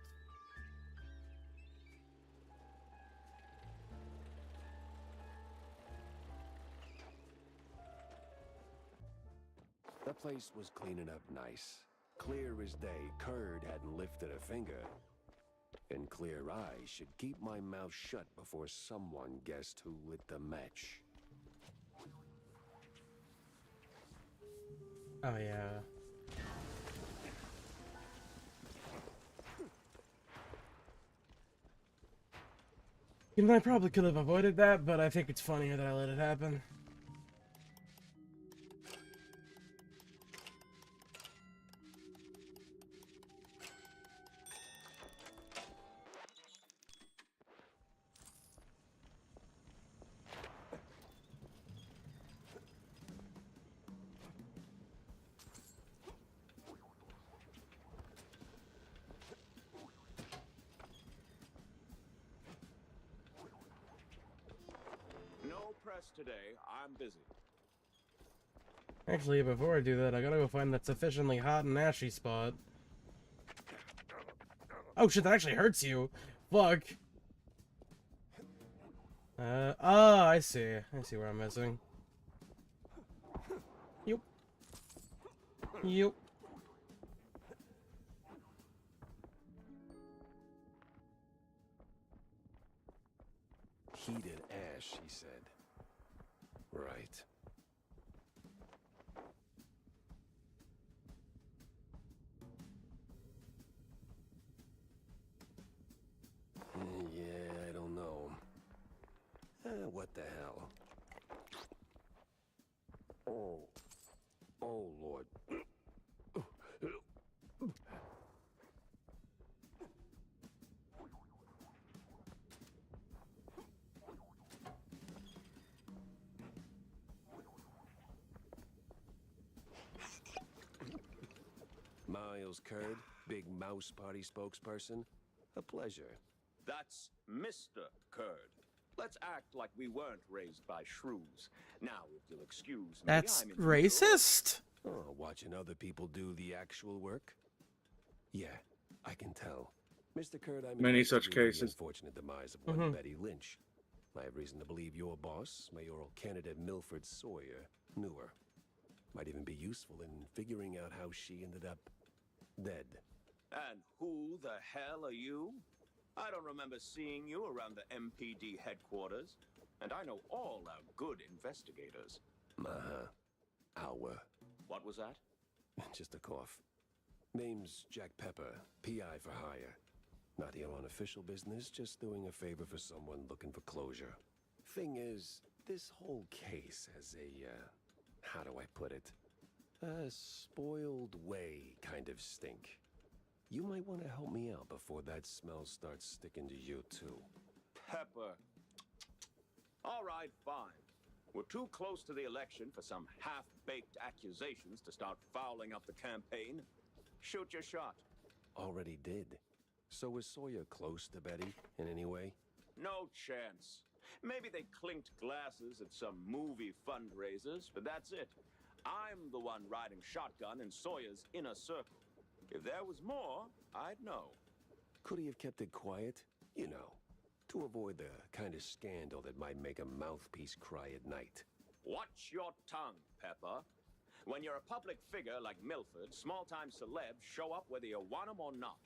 The place was cleaning up nice. Clear as day, Curd hadn't lifted a finger. And clear eyes should keep my mouth shut before someone guessed who lit the match. Oh, yeah. You know, I probably could have avoided that, but I think it's funnier that I let it happen. No press today. I'm busy. Actually, before I do that, I gotta go find that sufficiently hot and ashy spot. Oh shit, that actually hurts you. Fuck. Oh, I see. I see where I'm missing. Yup. Yup. Heated ash, he said. Right. Oh. Oh, Lord. Miles Curd, Big Mouse Party spokesperson. A pleasure. That's Mr. Curd. Let's act like we weren't raised by shrews. Now, if you'll excuse me, That's I'm in the racist? Oh, watching other people do the actual work? Yeah, I can tell. Mr. Curd, I'm Many invested such in cases. the unfortunate demise of one Mhm. Betty Lynch. I have reason to believe your boss, mayoral candidate Milford Sawyer, knew her. Might even be useful in figuring out how she ended up dead. And who the hell are you? I don't remember seeing you around the MPD headquarters. And I know all our good investigators. Our. What was that? Just a cough. Name's Jack Pepper, PI for hire. Not here on official business, just doing a favor for someone looking for closure. Thing is, this whole case has a, how do I put it? A spoiled way kind of stink. You might want to help me out before that smell starts sticking to you too. Pepper. All right, fine. We're too close to the election for some half-baked accusations to start fouling up the campaign. Shoot your shot. Already did. So was Sawyer close to Betty in any way? No chance. Maybe they clinked glasses at some movie fundraisers, but that's it. I'm the one riding shotgun in Sawyer's inner circle. If there was more, I'd know. Could he have kept it quiet? You know, to avoid the kind of scandal that might make a mouthpiece cry at night. Watch your tongue, Pepper. When you're a public figure like Milford, small-time celebs show up whether you want them or not,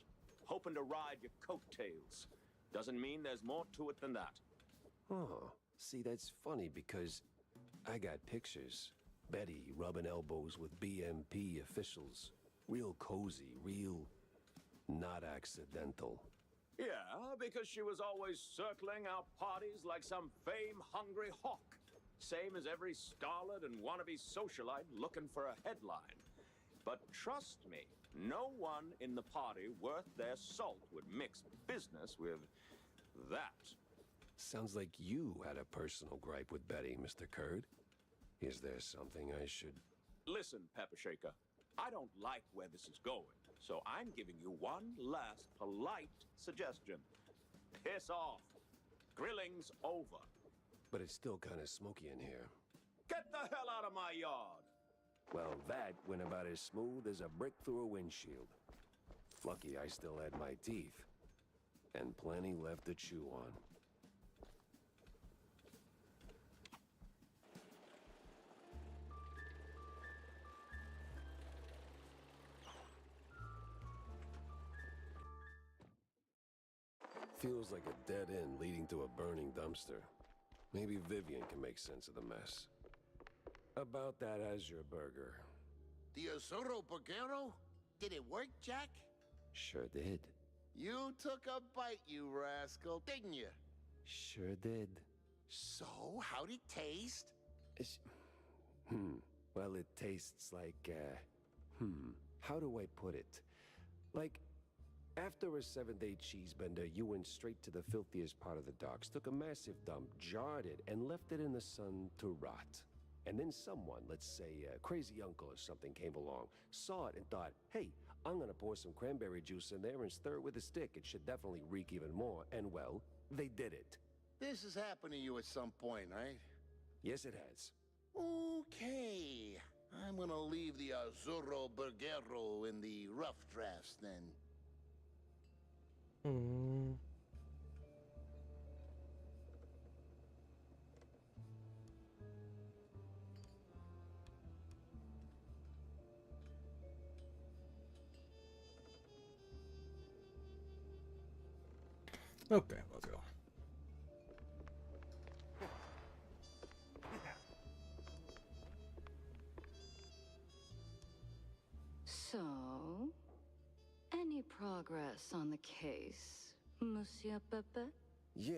hoping to ride your coattails. Doesn't mean there's more to it than that. Oh, see, that's funny because I got pictures. Betty rubbing elbows with BMP officials. Real cozy, real not accidental. Yeah, because she was always circling our parties like some fame-hungry hawk. Same as every starlet and wannabe socialite looking for a headline. But trust me, no one in the party worth their salt would mix business with that. Sounds like you had a personal gripe with Betty, Mr. Curd. Is there something I should... Listen, Pepper Shaker, I don't like where this is going, so I'm giving you one last polite suggestion. Piss off. Grilling's over. But it's still kind of smoky in here. Get the hell out of my yard! Well, that went about as smooth as a brick through a windshield. Lucky I still had my teeth. And plenty left to chew on. Feels like a dead end leading to a burning dumpster. Maybe Vivian can make sense of the mess. About that Azure burger. The Azuro Burgero? Did it work, Jack? Sure did. You took a bite, you rascal, didn't you? Sure did. So, how'd it taste? Well, it tastes like, how do I put it? Like, after a 7-day cheese bender, you went straight to the filthiest part of the docks, took a massive dump, jarred it, and left it in the sun to rot. And then someone, let's say a crazy uncle or something, came along, saw it and thought, hey, I'm gonna pour some cranberry juice in there and stir it with a stick. It should definitely reek even more. And well, they did it. This has happened to you at some point, right? Yes, it has. Okay. I'm gonna leave the Azuro Burgero in the rough drafts then. Okay, we'll go. So, any progress on the case, Monsieur Pepe? Yeah,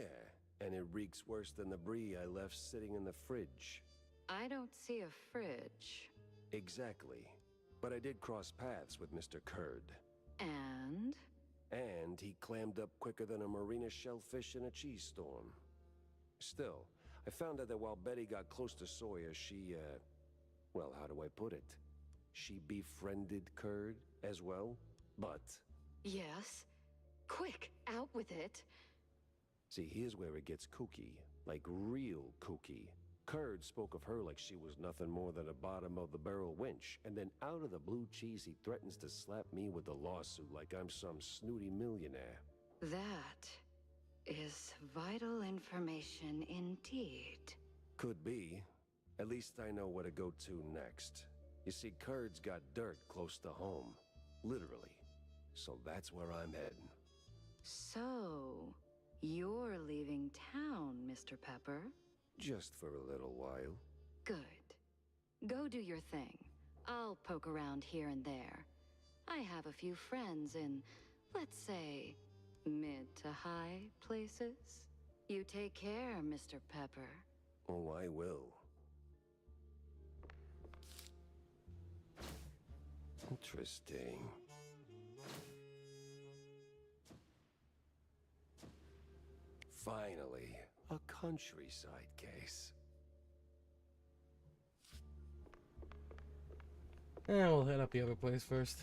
and it reeks worse than the brie I left sitting in the fridge. I don't see a fridge. Exactly. But I did cross paths with Mr. Kurd. And? And he clammed up quicker than a marina shellfish in a cheese storm. Still, I found out that while Betty got close to Sawyer, she, well, how do I put it? She befriended Kurd as well, but... Yes. Quick, out with it. See, here's where it gets kooky. Like, real kooky. Kurd spoke of her like she was nothing more than a bottom-of-the-barrel wench, and then out of the blue cheese he threatens to slap me with a lawsuit like I'm some snooty millionaire. That is vital information indeed. Could be. At least I know where to go to next. You see, Kurd's got dirt close to home. Literally. So that's where I'm heading. So, you're leaving town, Mr. Pepper? Just for a little while. Good. Go do your thing. I'll poke around here and there. I have a few friends in, let's say, mid to high places. You take care, Mr. Pepper. Oh, I will. Interesting. Finally, a countryside case. Yeah, we'll head up the other place first.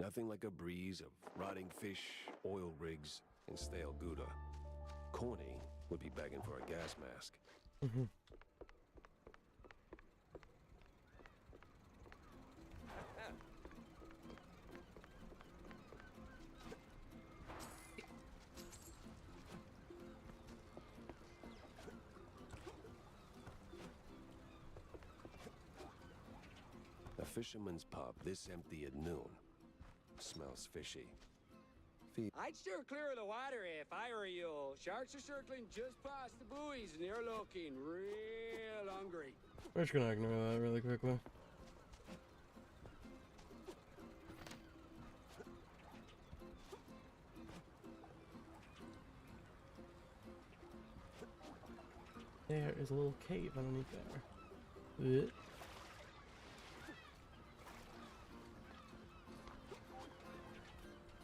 Nothing like a breeze of rotting fish, oil rigs, and stale Gouda. Corny would be begging for a gas mask. A fisherman's pub this empty at noon. Smells fishy. I'd steer clear of the water if I were you. Sharks are circling just past the buoys and they're looking real hungry. We're just gonna ignore that really quickly. There is a little cave underneath there.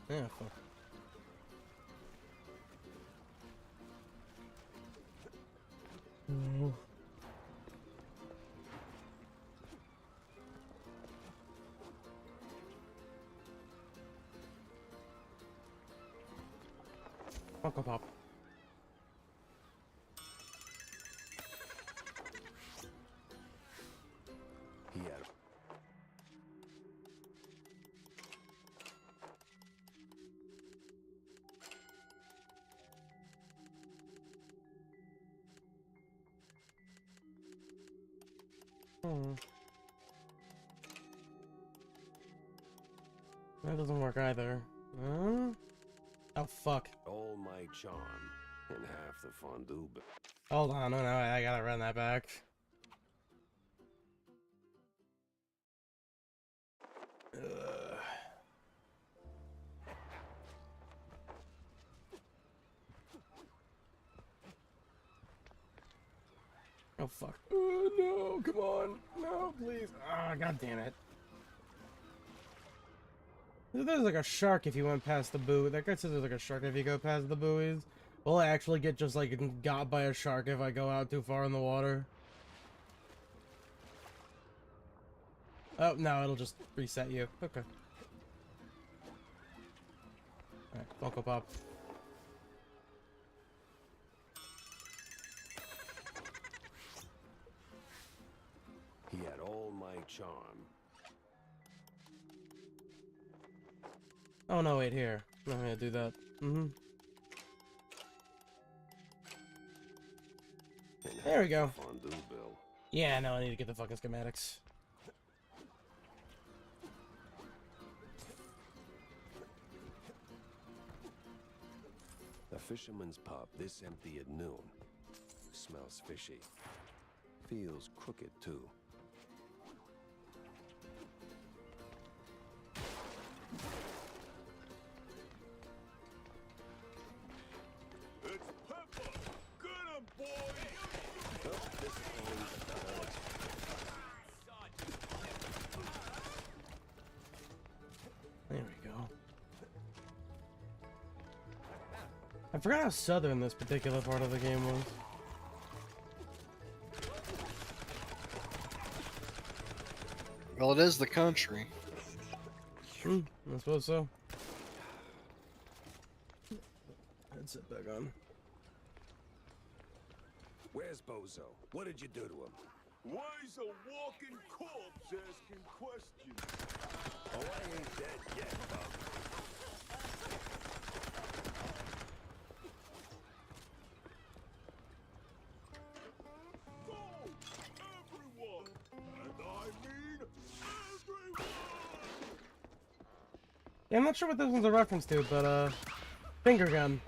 Yeah, fuck. No. Funko Pop. He had That doesn't work either. Oh fuck. all my charm and half the fondue. Hold on, no, I gotta run that back. Ugh. Oh fuck. No, come on. No, please. Ah, god damn it. There's like a shark if you went past the buoy. That guy says there's like a shark if you go past the buoys. Will I actually get just like got by a shark if I go out too far in the water? Oh, no, it'll just reset you. Okay. Alright, Funko Pop. He had all my charm. Oh no, wait, here. I'm gonna do that. There we go. Fondue bill. Yeah, no, I need to get the fucking schematics. fisherman's pub this empty at noon. Smells fishy. Feels crooked, too. It's Pepper! Get him, boy! There we go. I forgot how southern this particular part of the game was. Well, it is the country. I suppose so. Headset back on. Where's Bozo? What did you do to him? Why is a walking corpse asking questions? Oh, I ain't dead yet, Bub. Go! Everyone! And I mean everyone! Yeah, I'm not sure what this one's a reference to, but finger gun.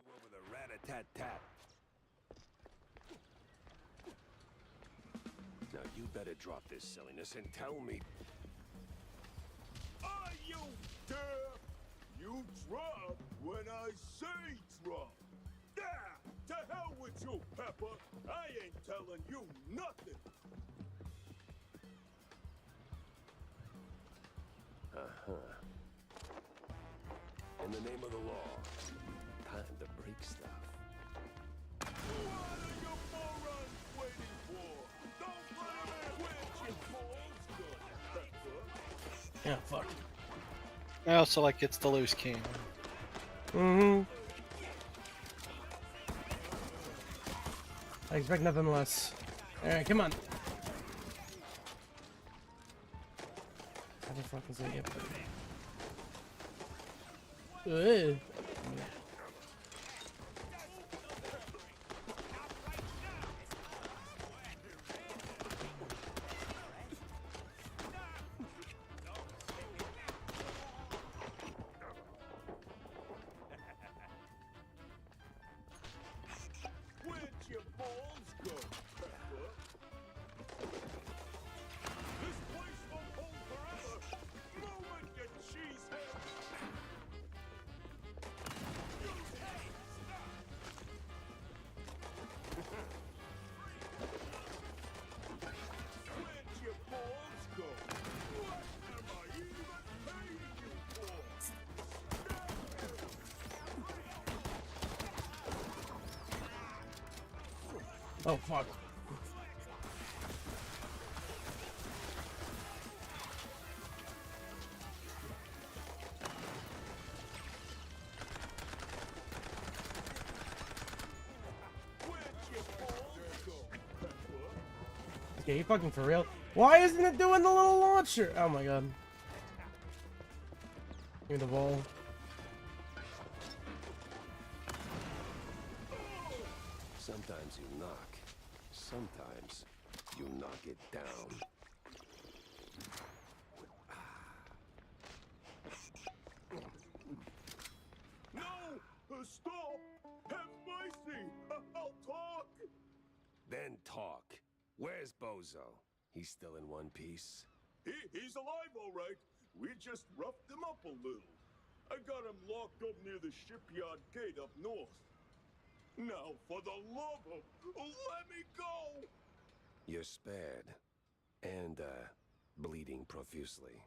Over the rat-a-tat-tat. Now you better drop this silliness and tell me. Are you deaf? You drop when I say drop. Ah, to hell with you, Pepper. I ain't telling you nothing. Uh-huh. In the name of the law, time to break stuff. What are you morons waiting for? Don't let him quit your balls, good Pepper. Yeah, fuck. I also like it's the loose cannon. Mm-hmm. I expect nothing less. Alright, come on. How the fuck is it get Ugh. Where'd your balls go, Pepper? This place won't hold forever. Move it, you cheesehead. Where'd your balls go? What am I even paying you for? Oh fuck. Okay, you fucking for real? Why isn't it doing the little launcher? Oh my god. Give me the ball. Sometimes you knock. Sometimes you knock it down. No! Stop! Have mercy! I'll talk! Then talk. Where's Bozo? He's still in one piece? He's alive, all right. We just roughed him up a little. I got him locked up near the shipyard gate up north. Now, for the love of... let me go! You're spared. And, bleeding profusely.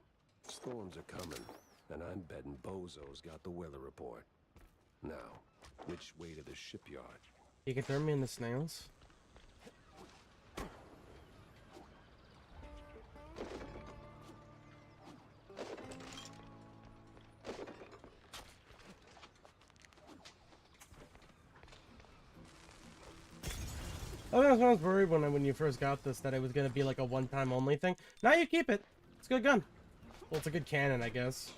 Storms are coming, and I'm betting Bozo's got the weather report. Now, which way to the shipyard? You can throw me in the snails? I was worried when you first got this that it was gonna be like a one-time only thing. Now you keep it. It's a good gun. Well, it's a good cannon, I guess.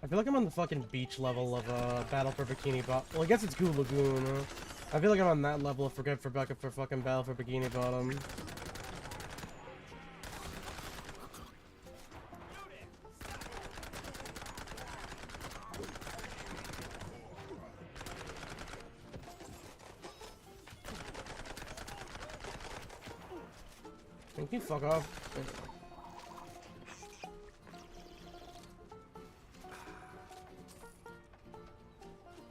I feel like I'm on the fucking beach level of Battle for Bikini Bottom. Well, I guess it's Goo Lagoon. I feel like I'm on that level of for fucking Battle for Bikini Bottom. Can you fuck off?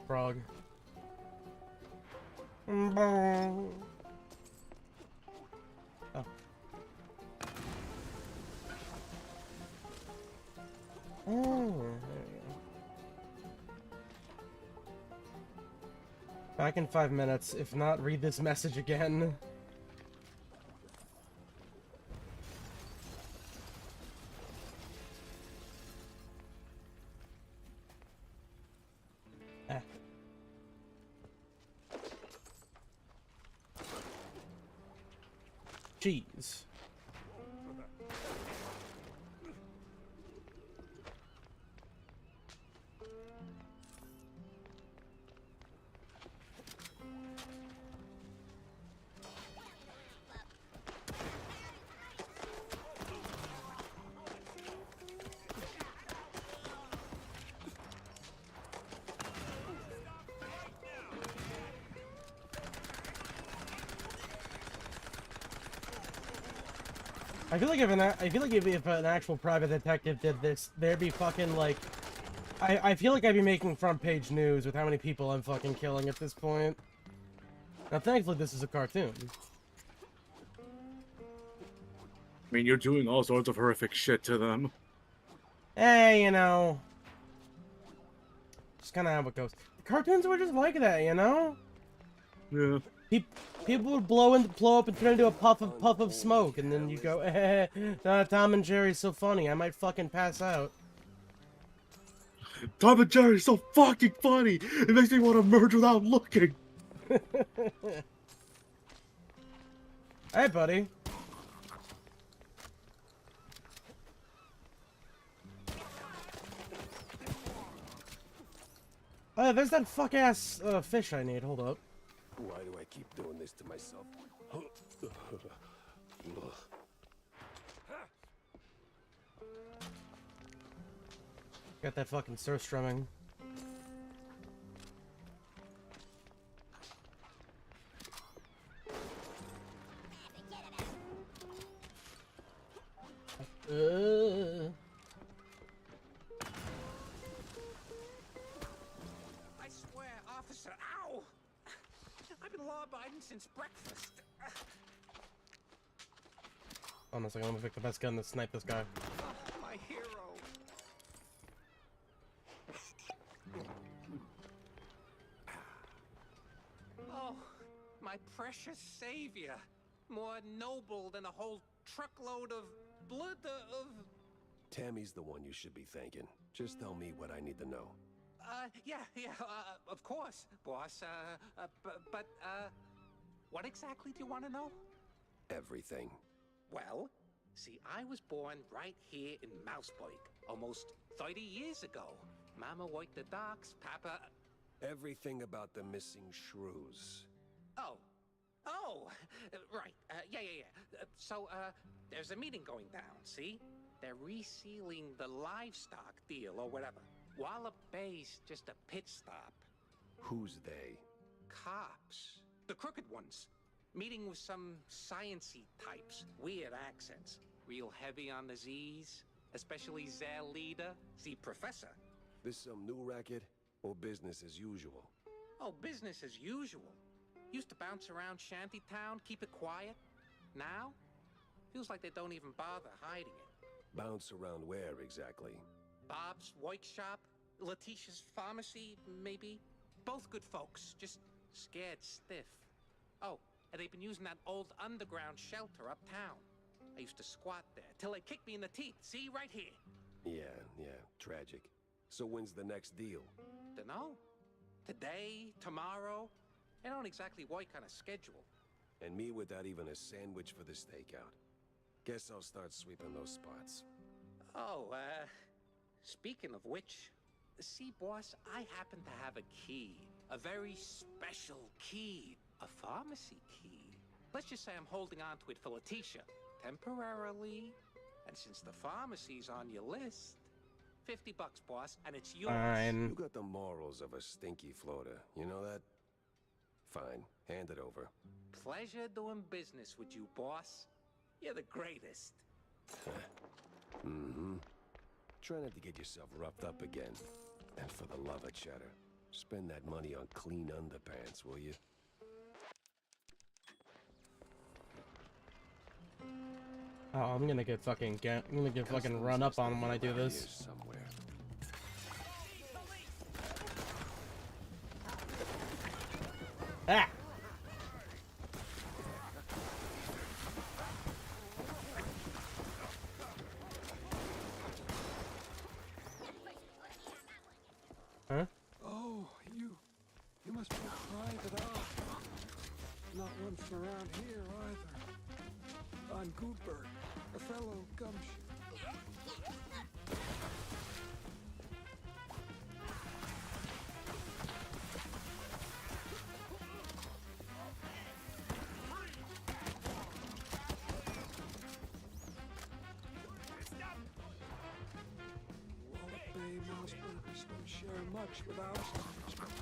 Frog. Oh. Oh, back in 5 minutes. If not, read this message again. Jeez. I feel like if an actual private detective did this, there'd be fucking like, I feel like I'd be making front page news with how many people I'm fucking killing at this point. Now, thankfully, this is a cartoon. I mean, you're doing all sorts of horrific shit to them. Hey, you know, just kind of how it goes. The cartoons were just like that, you know. Yeah. People would blow up and turn into a puff of smoke, and then you go, eh, Tom and Jerry's so funny, I might fucking pass out. Tom and Jerry's so fucking funny. It makes me want to merge without looking. Hey, buddy. Oh, there's that fuck-ass fish I need. Hold up. Why do I keep doing this to myself? Got that fucking surf strumming. I swear, officer, ow! I've been law-abiding since breakfast. Hold on a second, I'm gonna pick the best gun to snipe this guy. My hero. Oh, my precious savior. More noble than a whole truckload of blood of... Tammy's the one you should be thanking. Just tell me what I need to know. Yeah, of course, boss. But, what exactly do you want to know? Everything. Well, see, I was born right here in Mouseburg, almost 30 years ago. Mama worked the docks, Papa... Everything about the missing shrews. Oh, right, yeah. So, there's a meeting going down, see? They're resealing the livestock deal or whatever. Wallop Bay's just a pit stop. Who's they? Cops. The crooked ones. Meeting with some science-y types. Weird accents. Real heavy on the Z's. Especially their leader, the professor. This some new racket or business as usual? Oh, business as usual. Used to bounce around Shantytown, keep it quiet. Now, feels like they don't even bother hiding it. Bounce around where exactly? Bob's workshop, Letitia's pharmacy, maybe. Both good folks, just scared stiff. Oh, and they've been using that old underground shelter uptown. I used to squat there till they kicked me in the teeth. See, right here. Yeah, tragic. So when's the next deal? Dunno. Today, tomorrow. I don't exactly work on a schedule. And me without even a sandwich for the stakeout. Guess I'll start sweeping those spots. Oh, speaking of which, see, boss, I happen to have a key. A very special key. A pharmacy key. Let's just say I'm holding on to it for Letitia. Temporarily. And since the pharmacy's on your list, $50, boss, and it's yours. Fine. You got the morals of a stinky floater. You know that? Fine. Hand it over. Pleasure doing business with you, boss. You're the greatest. Mm-hmm. Try not to get yourself roughed up again. And for the love of cheddar, spend that money on clean underpants, will you? Oh, I'm gonna get fucking run up on when I do this. Somewhere. Ah! Huh? Oh, you must be a private eye. Not one from around here either. I'm Goldberg, a fellow gumshoe. Wallop Bay Mossburgers don't share much with our establishment.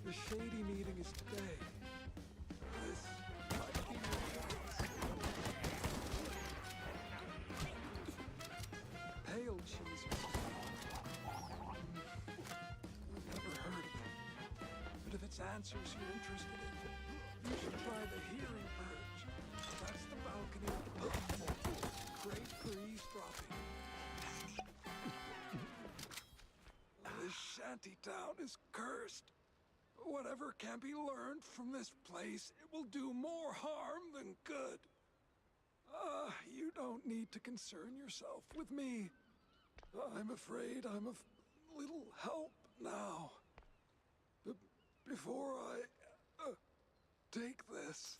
The shady meeting is today. This might be your chance. Pale cheese. Never heard of it. But if it's answers you're interested in, you should try the Hearing Purge. That's the balcony of the pub. Great for eavesdropping. This shanty town is cursed. Whatever can be learned from this place, it will do more harm than good. You don't need to concern yourself with me. I'm afraid I'm of little help now. Before I take this,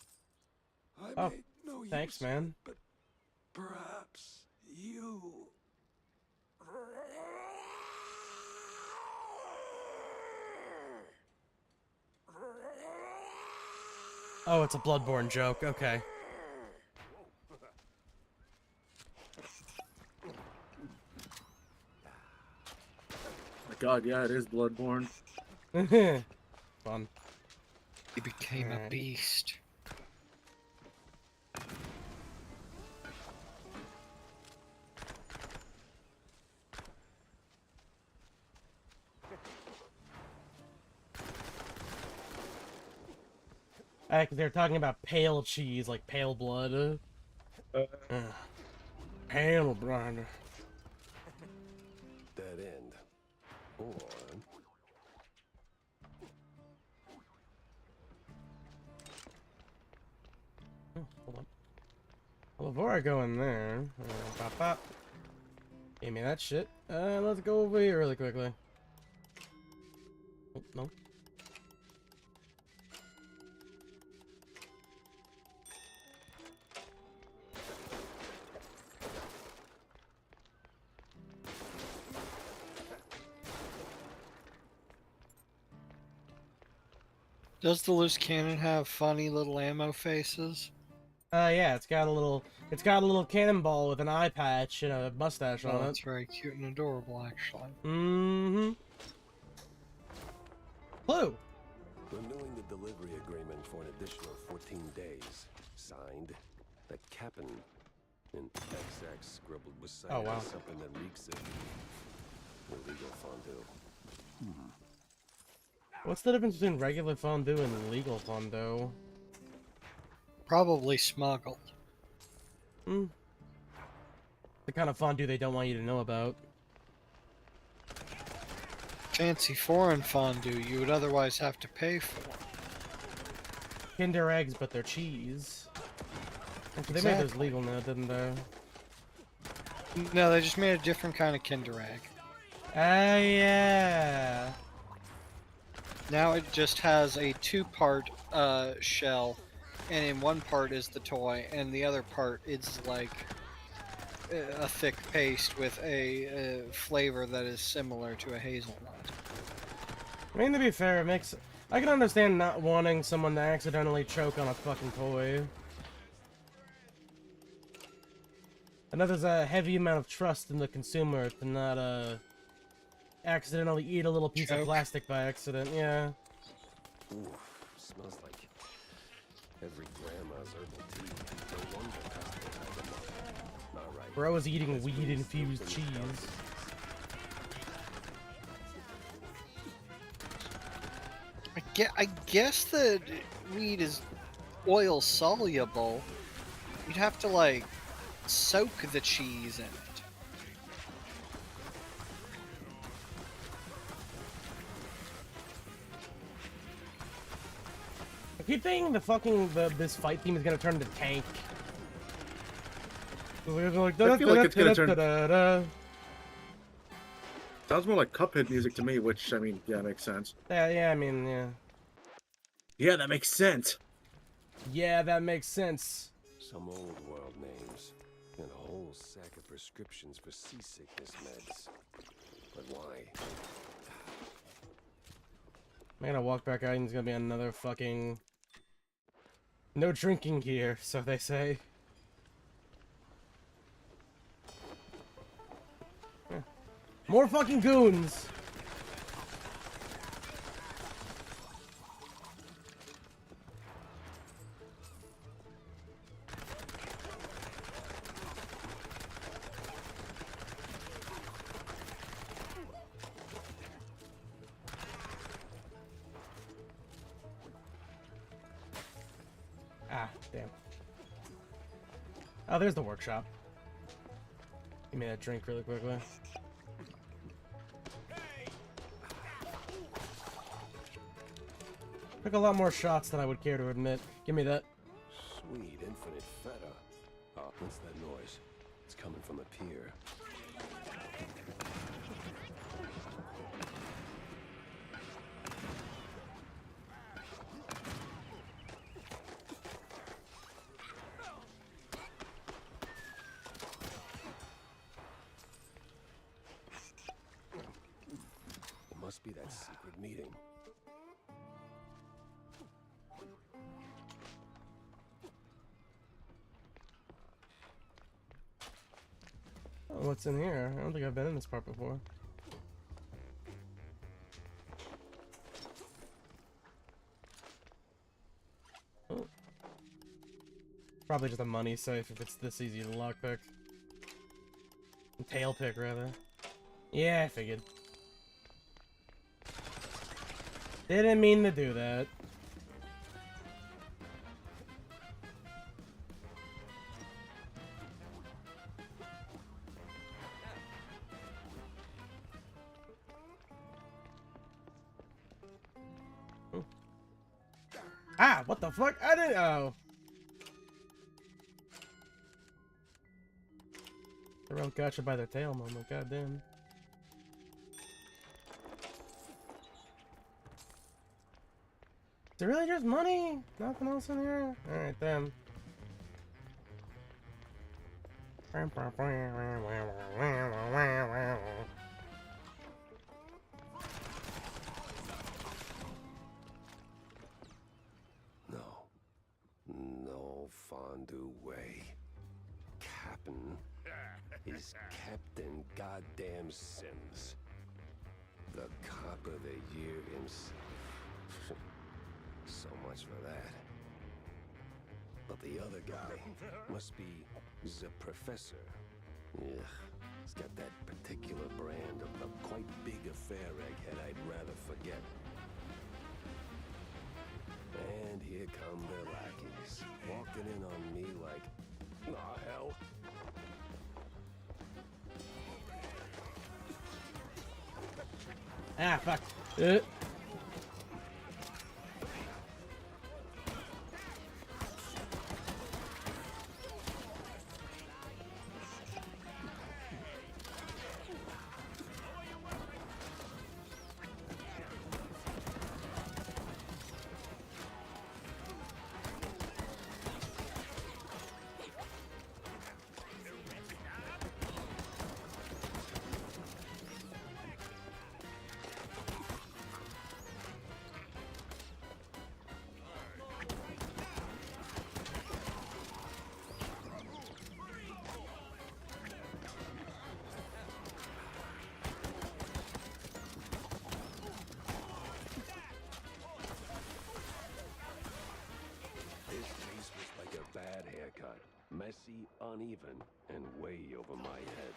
I may know you. Thanks, man. But perhaps you. Oh, it's a Bloodborne joke. Okay. My God, yeah, it is Bloodborne. Fun. He became a beast. They're talking about pale cheese, like pale blood. Pale blood. Dead end. Or... Oh, hold on. Well, before I go in there, pop pop. Give me that shit. Let's go over here really quickly. Oh, no. Does the loose cannon have funny little ammo faces? Yeah, it's got a little cannonball with an eye patch and a mustache on it. That's very cute and adorable, actually. Mm-hmm. Blue. Renewing the delivery agreement for an additional 14 days. Signed, the Captain. In XX scribbled beside Oh, wow. something that reeks of illegal fondue. What's the difference between regular fondue and legal fondue? Probably smuggled. Hmm. The kind of fondue they don't want you to know about. Fancy foreign fondue you would otherwise have to pay for. Kinder eggs, but they're cheese. They made those legal now, didn't they? No, they just made a different kind of Kinder Egg. Oh, yeah. Now it just has a 2-part shell, and in one part is the toy, and the other part is like a thick paste with a flavor that is similar to a hazelnut. I mean, to be fair, it makes... I can understand not wanting someone to accidentally choke on a fucking toy. I know there's a heavy amount of trust in the consumer to not, accidentally eat a little piece of plastic by accident, yeah. Ooh, smells like every grandma's herbal tea. No wonder customers have them up. All right. Bro is eating weed-infused cheese. I guess the weed is oil soluble. You'd have to like soak the cheese in it. I keep thinking this fight theme is gonna turn into Tank. Like, I feel like it's gonna turn. Sounds more like Cuphead music to me, which I mean, yeah, makes sense. Yeah, I mean, yeah. Yeah, that makes sense. Yeah, that makes sense. Some old world names, and a whole sack of prescriptions for seasickness meds. But why? I'm gonna walk back out and it's gonna be another fucking... No drinking here, so they say. Yeah. More fucking goons! Ah, damn. Oh, there's the workshop. Give me that drink really quickly. Took a lot more shots than I would care to admit. Give me that. Sweet infinite feta. Oh, what's that noise? It's coming from the pier. It must be that secret meeting. Oh, what's in here? I don't think I've been in this part before. Oh. Probably just a money safe if it's this easy to lockpick. Tail pick, rather. Yeah, I figured. Didn't mean to do that. Ah, what the fuck? I didn't. Oh. The real gotcha by their tail moment. Goddamn. Is it really just money? Nothing else in here? Alright, then. No fondue way. Captain is Captain Goddamn Sims. The cop of the year himself. So much for that. But the other guy must be the professor. Ugh, he's got that particular brand of a quite big affair egghead I'd rather forget. And here come their lackeys, walking in on me like, aw, hell. Ah, fuck. Messy, uneven, and way over my head.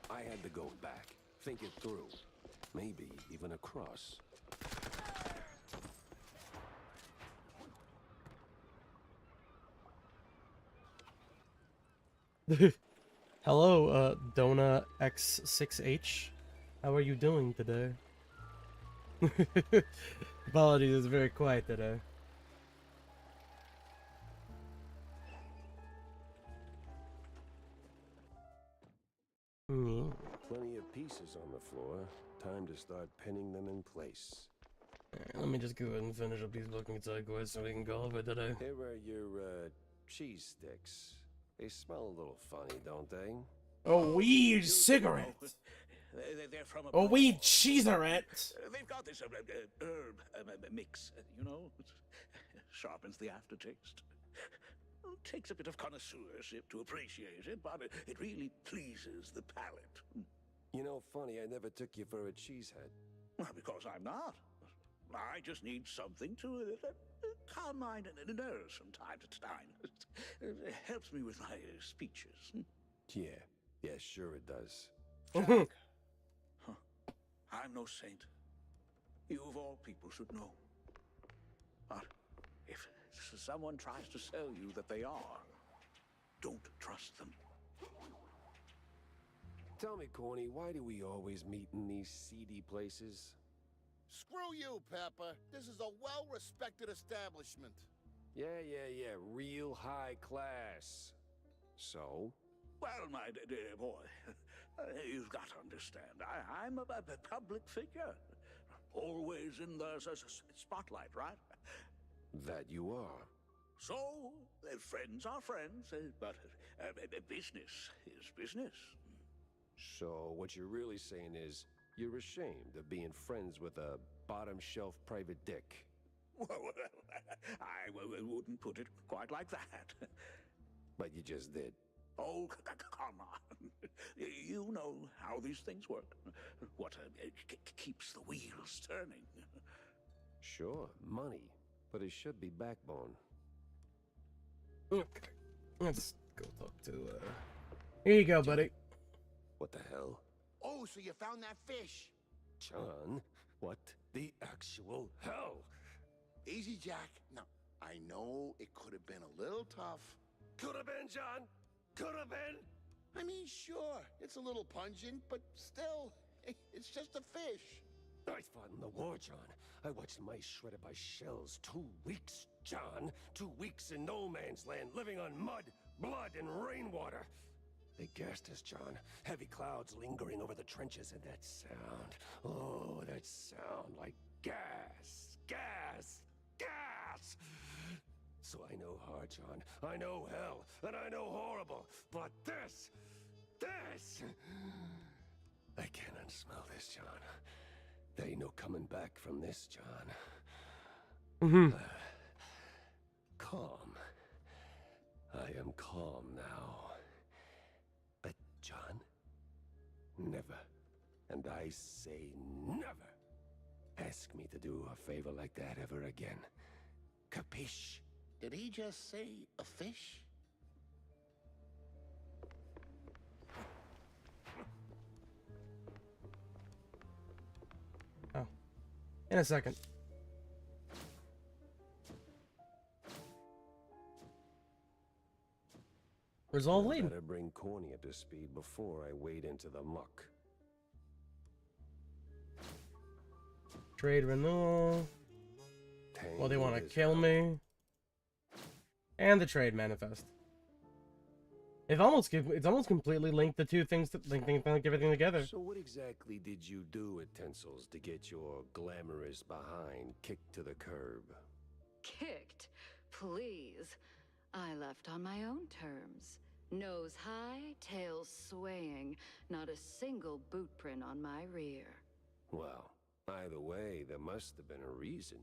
I had to go back, think it through. Maybe even across. Hello, Dona X6H. How are you doing today? Apologies, it's very quiet today. Plenty of pieces on the floor. Time to start pinning them in place. Alright, let me just go ahead and finish up these looking sideways so we can go over today. Here are your, cheese sticks. They smell a little funny, don't they? A weed cigarette. They're from A weed cheeserette. They've got this herb mix, you know. Sharpens the aftertaste. Takes a bit of connoisseurship to appreciate it, but it really pleases the palate. You know, funny, I never took you for a cheesehead. Well, because I'm not. I just need something to calm my nerves from time to time. It helps me with my speeches. Yeah, sure it does. Jack, I'm no saint. You of all people should know. But if someone tries to sell you that they are, don't trust them. Tell me, Corny, why do we always meet in these seedy places? Screw you, Pepper. This is a well-respected establishment. Yeah, real high class. So? Well, my dear boy, you've got to understand, I'm a public figure. Always in the spotlight, right? That you are. So, friends are friends, but business is business. So, what you're really saying is, you're ashamed of being friends with a bottom-shelf private dick. Well, I wouldn't put it quite like that. But you just did. Oh, come on. You know how these things work. What keeps the wheels turning. Sure, money. But it should be backbone. Okay. Let's go talk to, Here you go, buddy. What the hell? Oh, so you found that fish? John? What the actual hell? Easy, Jack. Now, I know it could have been a little tough. Could have been, John. Could have been. I mean, sure, it's a little pungent, but still, it's just a fish. I fought in the war, John. I watched mice shredded by shells. 2 weeks, John. 2 weeks in no man's land, living on mud, blood, and rainwater. They gassed us, John. Heavy clouds lingering over the trenches, and that sound. Oh, that sound like gas. Gas. Gas! So I know hard, John. I know hell, and I know horrible. But this... I can't unsmell this, John. There ain't no coming back from this, John. Calm. I am calm now. But, John, never, and I say never, ask me to do a favor like that ever again. Capiche? Did he just say a fish? Oh. In a second. Resolve lead. Better bring Corny up to speed before I wade into the muck. Trade renewal. Well, they want to kill me. And the trade manifest. It's almost completely linked the two things, link everything together. So what exactly did you do at Tensel's to get your glamorous behind kicked to the curb? Kicked? Please. I left on my own terms. Nose high, tail swaying, not a single boot print on my rear. Well, either way, there must have been a reason.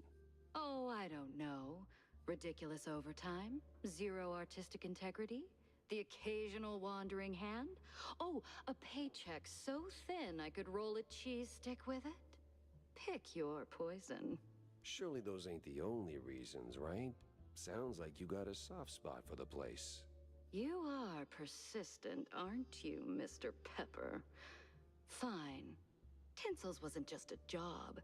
Oh, I don't know. Ridiculous overtime? Zero artistic integrity? The occasional wandering hand? Oh, a paycheck so thin I could roll a cheese stick with it? Pick your poison. Surely those ain't the only reasons, right? Sounds like you got a soft spot for the place. You persistent, aren't you, Mr. Pepper? Fine. Tinsel's wasn't just a job.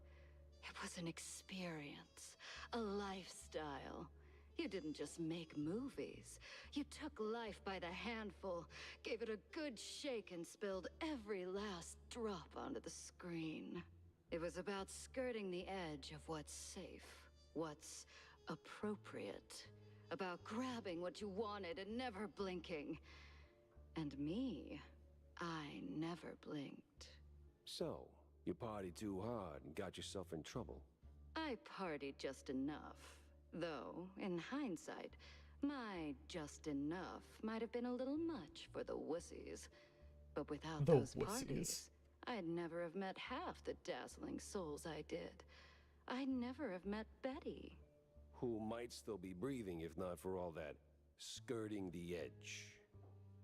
It was an experience, a lifestyle. You didn't just make movies. You took life by the handful, gave it a good shake, and spilled every last drop onto the screen. It was about skirting the edge of what's safe, what's appropriate, about grabbing what you wanted and never blinking. And me, I never blinked. So, you partied too hard and got yourself in trouble. I partied just enough. Though, in hindsight, my just enough might have been a little much for the wussies. But without those parties, I'd never have met half the dazzling souls I did. I'd never have met Betty. Who might still be breathing if not for all that skirting the edge.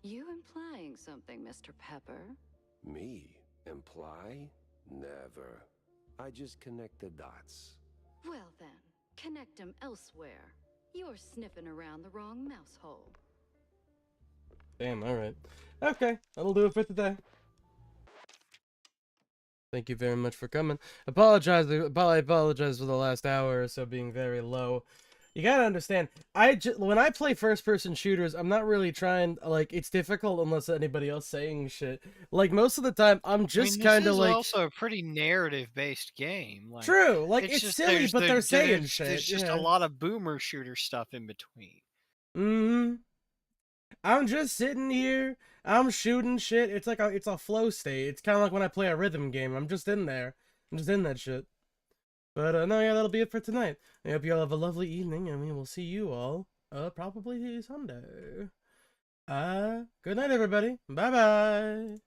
You implying something, Mr. Pepper? Me? Imply? Never. I just connect the dots. Well then, connect them elsewhere. You're sniffing around the wrong mouse hole. Damn, alright. Okay, that'll do it for today. Thank you very much for coming. I apologize for the last hour or so being very low. You gotta understand, when I play first-person shooters, I'm not really trying, like, it's difficult unless anybody else saying shit. Like, most of the time, I'm just kind of like... This is also a pretty narrative-based game. Like, true, like, it's silly, but they're saying shit. There's just a lot of boomer shooter stuff in between. Mm-hmm. I'm just sitting here, I'm shooting shit, it's like it's a flow state. It's kind of like when I play a rhythm game, I'm just in there. I'm just in that shit. But, no, yeah, that'll be it for tonight. I hope you all have a lovely evening, and we will see you all, probably Sunday. Good night, everybody. Bye-bye.